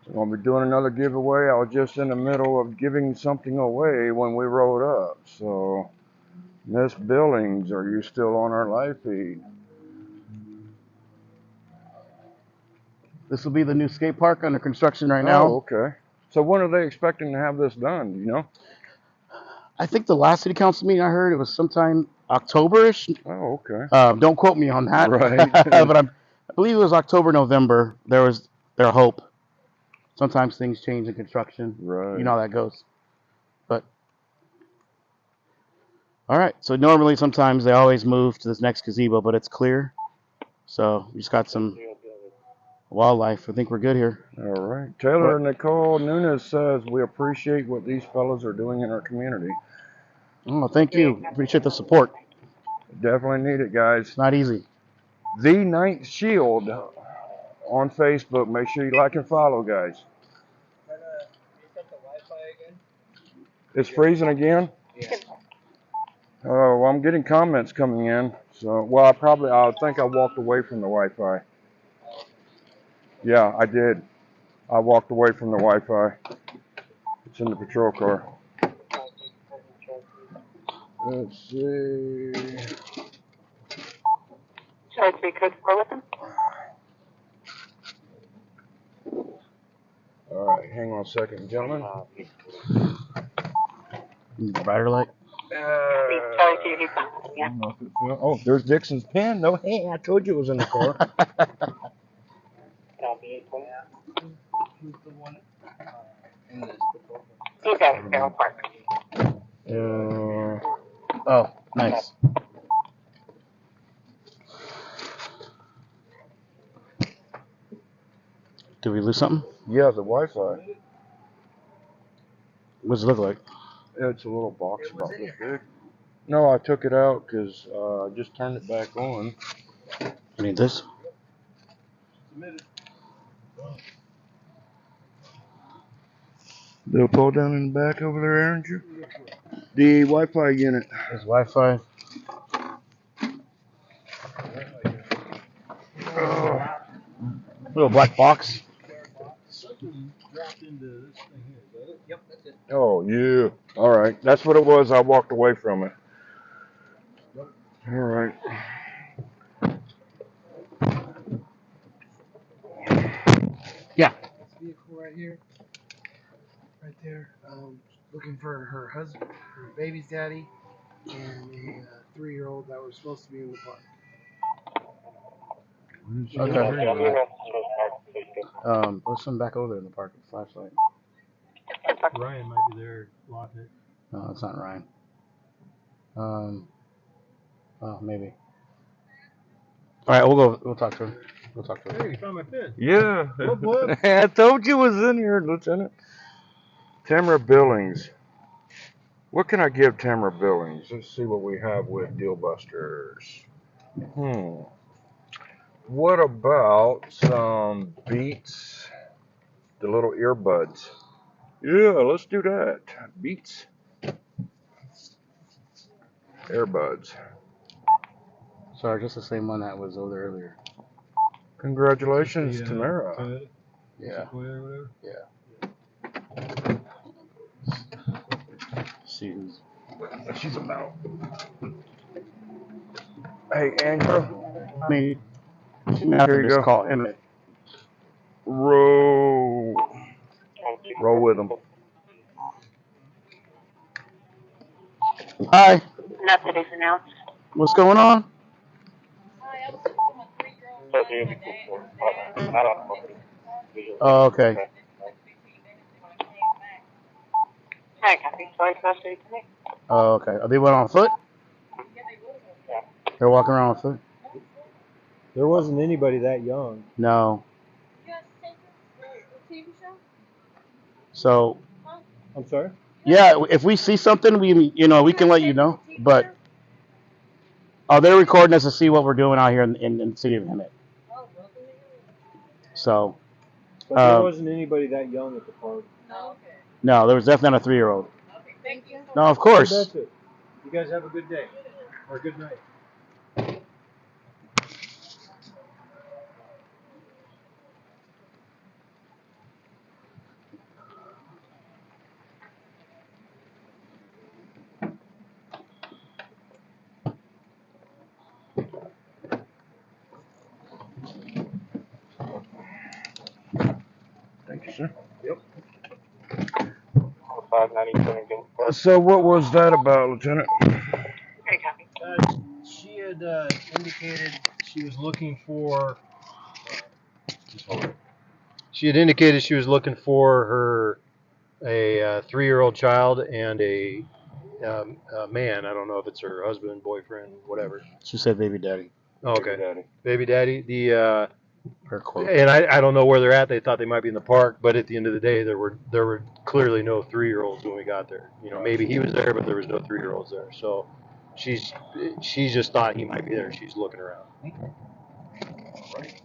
Speaker 2: We're going to be doing another giveaway. I was just in the middle of giving something away when we rolled up. So, Miss Billings, are you still on our live feed?
Speaker 3: This will be the new skate park under construction right now.
Speaker 2: Oh, okay. So when are they expecting to have this done? Do you know?
Speaker 3: I think the last city council meeting I heard, it was sometime October-ish.
Speaker 2: Oh, okay.
Speaker 3: Don't quote me on that.
Speaker 2: Right.
Speaker 3: But I believe it was October, November. There was their hope. Sometimes things change in construction.
Speaker 2: Right.
Speaker 3: You know how that goes. But, all right. So normally, sometimes they always move to this next gazebo, but it's clear. So we just got some wildlife. I think we're good here.
Speaker 2: All right. Taylor Nicole Nunes says, we appreciate what these fellows are doing in our community.
Speaker 3: Oh, thank you. Appreciate the support.
Speaker 2: Definitely need it, guys.
Speaker 3: It's not easy.
Speaker 2: The Ninth Shield on Facebook. Make sure you like and follow, guys. It's freezing again?
Speaker 14: Yeah.
Speaker 2: Oh, well, I'm getting comments coming in. So, well, I think I walked away from the Wi-Fi. Yeah, I did. I walked away from the Wi-Fi. It's in the patrol car. Let's see.
Speaker 18: Should I speak code 4 with him?
Speaker 2: All right, hang on a second, gentlemen.
Speaker 3: Brighter light.
Speaker 2: Oh, there's Dixon's pen. No, hey, I told you it was in the car.
Speaker 18: He's at Sparrow Park.
Speaker 3: Oh, nice. Did we lose something?
Speaker 2: Yeah, the Wi-Fi.
Speaker 3: What does it look like?
Speaker 2: It's a little box about this big. No, I took it out because I just turned it back on.
Speaker 3: You need this?
Speaker 2: They'll pull down in the back over there, aren't you? The Wi-Fi unit.
Speaker 3: There's Wi-Fi. Little black box.
Speaker 8: Yep, that's it.
Speaker 2: Oh, yeah. All right. That's what it was. I walked away from it. All right.
Speaker 3: Yeah.
Speaker 5: This vehicle right here, right there, looking for her husband, her baby's daddy, and a 3-year-old that were supposed to be in the park.
Speaker 3: Okay. There's some back over there in the park with a flashlight.
Speaker 9: Ryan might be there. Lock it.
Speaker 3: No, it's not Ryan. Oh, maybe. All right, we'll talk to him. We'll talk to him.
Speaker 9: Hey, you found my pin.
Speaker 2: Yeah.
Speaker 9: What?
Speaker 2: I told you it was in here, Lieutenant. Tamara Billings. What can I give Tamara Billings? Let's see what we have with Deal Busters. What about some Beats? The little earbuds. Yeah, let's do that. Beats. Earbuds.
Speaker 3: Sorry, just the same one that was over there earlier.
Speaker 2: Congratulations, Tamara.
Speaker 3: Yeah. Yeah. See who's.
Speaker 2: She's about. Hey, Andrew.
Speaker 3: Me. Here you go. Call in.
Speaker 2: Roll with them.
Speaker 3: Hi.
Speaker 18: Nothing is announced.
Speaker 3: What's going on? Oh, okay.
Speaker 18: Hi, copy. Sorry, custody today.
Speaker 3: Oh, okay. Are they went on foot? They're walking around on foot?
Speaker 9: There wasn't anybody that young.
Speaker 3: No. So.
Speaker 9: I'm sorry?
Speaker 3: Yeah, if we see something, we can let you know. But they're recording us to see what we're doing out here in the city of Hemet. So.
Speaker 9: But there wasn't anybody that young at the park.
Speaker 3: No, there was definitely not a 3-year-old.
Speaker 15: Okay, thank you.
Speaker 3: No, of course.
Speaker 9: That's it. You guys have a good day or a good night.
Speaker 2: Thank you, sir.
Speaker 9: Yep.
Speaker 10: 597.
Speaker 2: So what was that about, Lieutenant?
Speaker 18: Hey, copy.
Speaker 9: She had indicated she was looking for. She had indicated she was looking for a 3-year-old child and a man. I don't know if it's her husband, boyfriend, whatever.
Speaker 3: She said baby daddy.
Speaker 9: Oh, okay. Baby daddy. The
Speaker 3: Her quote.
Speaker 9: and I don't know where they're at. They thought they might be in the park, but at the end of the day, there were clearly no 3-year-olds when we got there. You know, maybe he was there, but there was no 3-year-olds there. So she just thought he might be there. She's looking around.
Speaker 2: Okay. All right.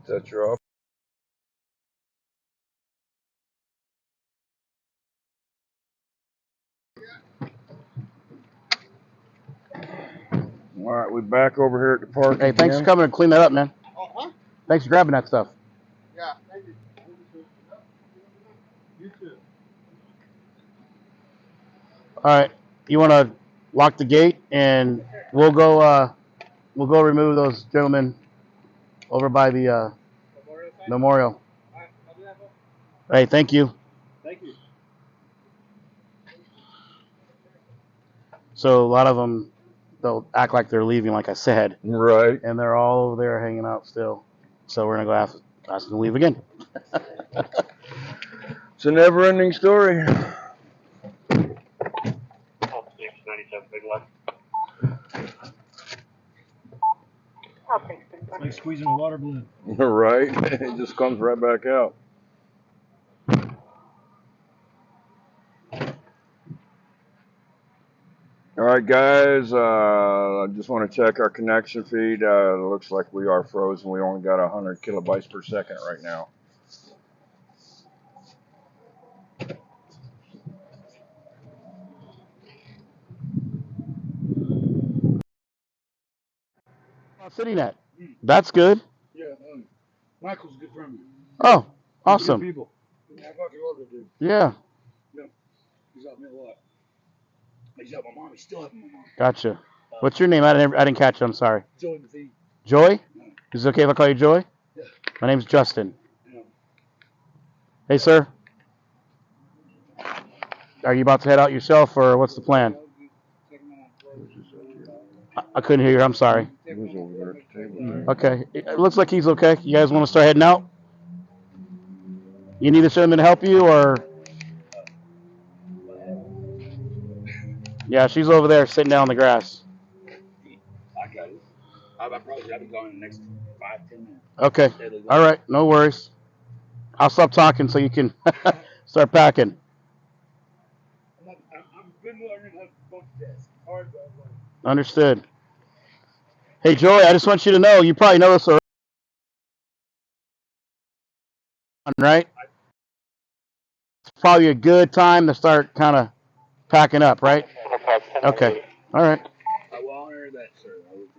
Speaker 2: Is that your office? All right, we're back over here at the park.
Speaker 3: Hey, thanks for coming and clean that up, man. Thanks for grabbing that stuff.
Speaker 14: Yeah, thank you.
Speaker 9: You too.
Speaker 3: All right, you want to lock the gate, and we'll go remove those gentlemen over by the memorial. Hey, thank you.
Speaker 9: Thank you.
Speaker 3: So a lot of them, they'll act like they're leaving, like I said.
Speaker 2: Right.
Speaker 3: And they're all over there hanging out still. So we're going to go ask them to leave again.
Speaker 2: It's a never-ending story.
Speaker 9: It's like squeezing a water balloon.
Speaker 2: Right. It just comes right back out. All right, guys. I just want to check our connection feed. It looks like we are frozen. We only got 100 kilobytes per second right now.
Speaker 3: CityNet. That's good.
Speaker 12: Yeah, Michael's a good friend of mine.
Speaker 3: Oh,
Speaker 12: Good
Speaker 3: awesome.
Speaker 12: people. Yeah, I fucking love that dude.
Speaker 3: Yeah.
Speaker 12: Yeah. He's helped me a lot. He's helped my mom. He's still helping my mom.
Speaker 3: Gotcha. What's your name? I didn't catch it. I'm sorry.
Speaker 12: Joey McPhee.
Speaker 3: Joy? Is it okay if I call you Joy?
Speaker 12: Yeah.
Speaker 3: My name's Justin.
Speaker 12: Yeah.
Speaker 3: Hey, sir. Are you about to head out yourself, or what's the plan? I couldn't hear you. I'm sorry.
Speaker 2: He was over there at the table.
Speaker 3: Okay. It looks like he's okay. You guys want to start heading out? You need this gentleman to help you, or? Yeah, she's over there sitting down on the grass.
Speaker 12: I got it. I'll be gone in the next 5-10 minutes.
Speaker 3: Okay. All right. No worries. I'll stop talking so you can start packing.
Speaker 12: I've been learning how to multitask. Hard, but I've learned.
Speaker 3: Understood. Hey, Joy, I just want you to know, you probably know this already, right? It's probably a good time to start kind of packing up, right? Okay. All right.
Speaker 12: I will honor that, sir.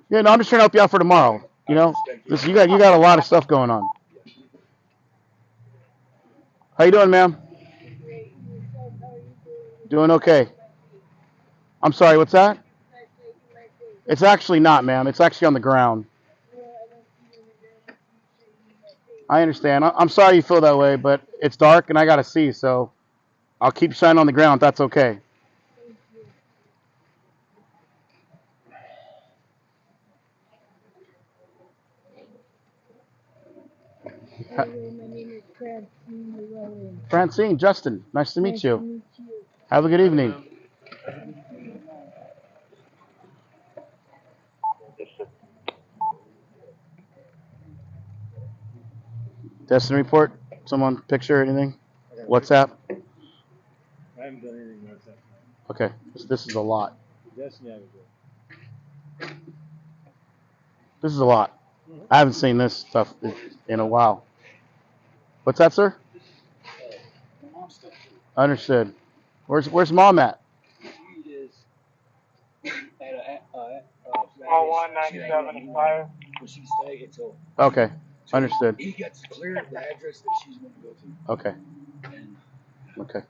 Speaker 3: Yeah, no, I'm just trying to help you out for tomorrow. You know, listen, you got a lot of stuff going on. How you doing, ma'am? Doing okay. I'm sorry, what's that? It's actually not, ma'am. It's actually on the ground. I understand. I'm sorry you feel that way, but it's dark and I got to see, so I'll keep shining on the ground if that's okay.
Speaker 19: My name is Francine.
Speaker 3: Francine, Justin, nice to meet you. Have a good evening. Destiny report? Someone picture anything? WhatsApp?
Speaker 9: I haven't done anything WhatsApp.
Speaker 3: Okay, this is a lot.
Speaker 9: Destiny, I would do.
Speaker 3: This is a lot. I haven't seen this stuff in a while. What's that, sir?
Speaker 12: My mom's stuff too.
Speaker 3: Understood. Where's mom at?
Speaker 12: She is at
Speaker 10: 197
Speaker 12: but she's staying until.
Speaker 3: Okay, understood.
Speaker 12: He gets cleared the address that she's going to go to.
Speaker 3: Okay. Okay.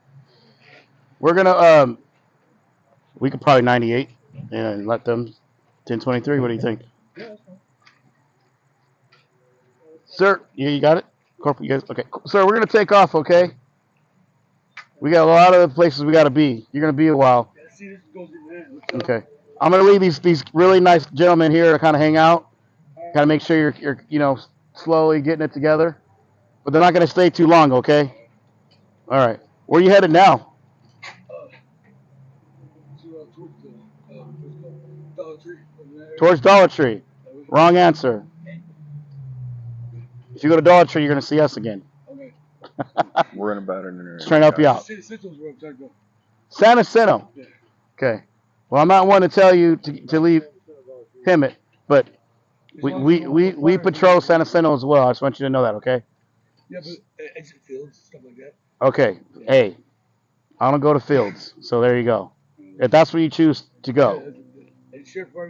Speaker 3: We're gonna we could probably 98 and let them 1023. What do you think? Sir, you got it? Corporal, you guys? Okay. Sir, we're gonna take off, okay? We got a lot of places we gotta be. You're gonna be a while. Okay. I'm gonna leave these really nice gentlemen here to kind of hang out. Kind of make sure you're slowly getting it together. But they're not gonna stay too long, okay? All right. Where are you headed now? Towards Dollar Tree. Wrong answer. If you go to Dollar Tree, you're going to see us again.
Speaker 12: Okay.
Speaker 2: We're in about an area.
Speaker 3: Just trying to help you out. San Jacinto.
Speaker 12: Yeah.
Speaker 3: Okay. Well, I'm not one to tell you to leave Hemet, but we patrol San Jacinto as well. I just want you to know that, okay?
Speaker 12: Yeah, but exit fields, stuff like that.
Speaker 3: Okay. Hey, I don't go to fields, so there you go. If that's where you choose to go.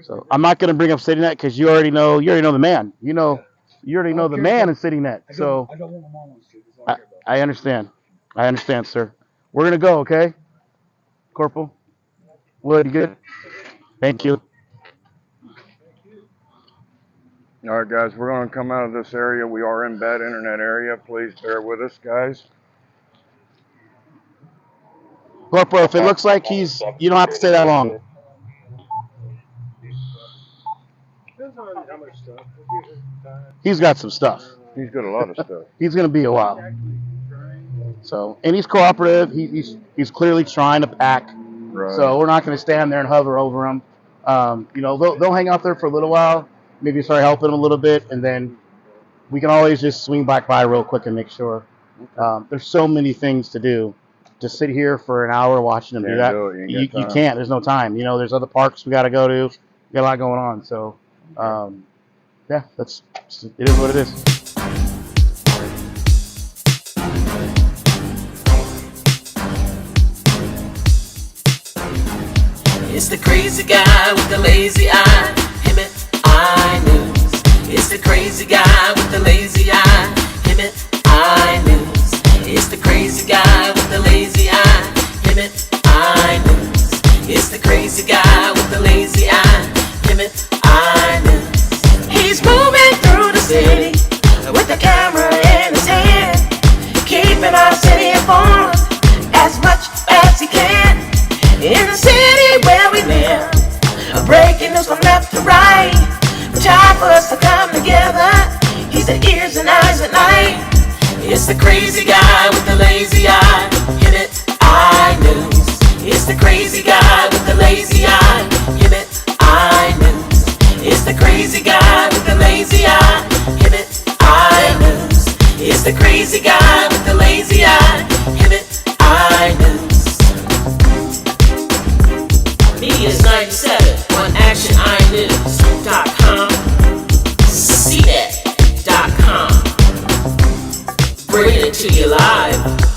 Speaker 3: So I'm not going to bring up CityNet because you already know the man. You already know the man in CityNet. So
Speaker 12: I don't want my mom on the street. That's all I care about.
Speaker 3: I understand. I understand, sir. We're going to go, okay? Corporal? Wood, you good? Thank you.
Speaker 2: All right, guys, we're going to come out of this area. We are in bad internet area. Please bear with us, guys.
Speaker 3: Corporal, if it looks like you don't have to stay that long. He's got some stuff.
Speaker 2: He's got a lot of stuff.
Speaker 3: He's going to be a while. So, and he's cooperative. He's clearly trying to pack.
Speaker 2: Right.
Speaker 3: So we're not going to stand there and hover over him. You know, they'll hang out there for a little while, maybe start helping him a little bit, and then we can always just swing back by real quick and make sure. There's so many things to do. To sit here for an hour watching them do that, you can't. There's no time. You know, there's other parks we got to go to. We got a lot going on. So, yeah, it is what it is.
Speaker 1: It's the crazy guy with the lazy eye. Him it, I news. It's the crazy guy with the lazy eye. Him it, I news. It's the crazy guy with the lazy eye. Him it, I news. It's the crazy guy with the lazy eye. Him it, I news. He's moving through the city with the camera in his hand, keeping our city informed as much as he can. In the city where we live, breaking news from left to right. Time for us to come together. He's the ears and eyes at night. It's the crazy guy with the lazy eye. Him it, I news. It's the crazy guy with the lazy eye. Him it, I news. It's the crazy guy with the lazy eye. Him it, I news. It's the crazy guy with the lazy eye. Him it, I news. Media's 97 on actioninews.com, cnet.com, bringing it to you live.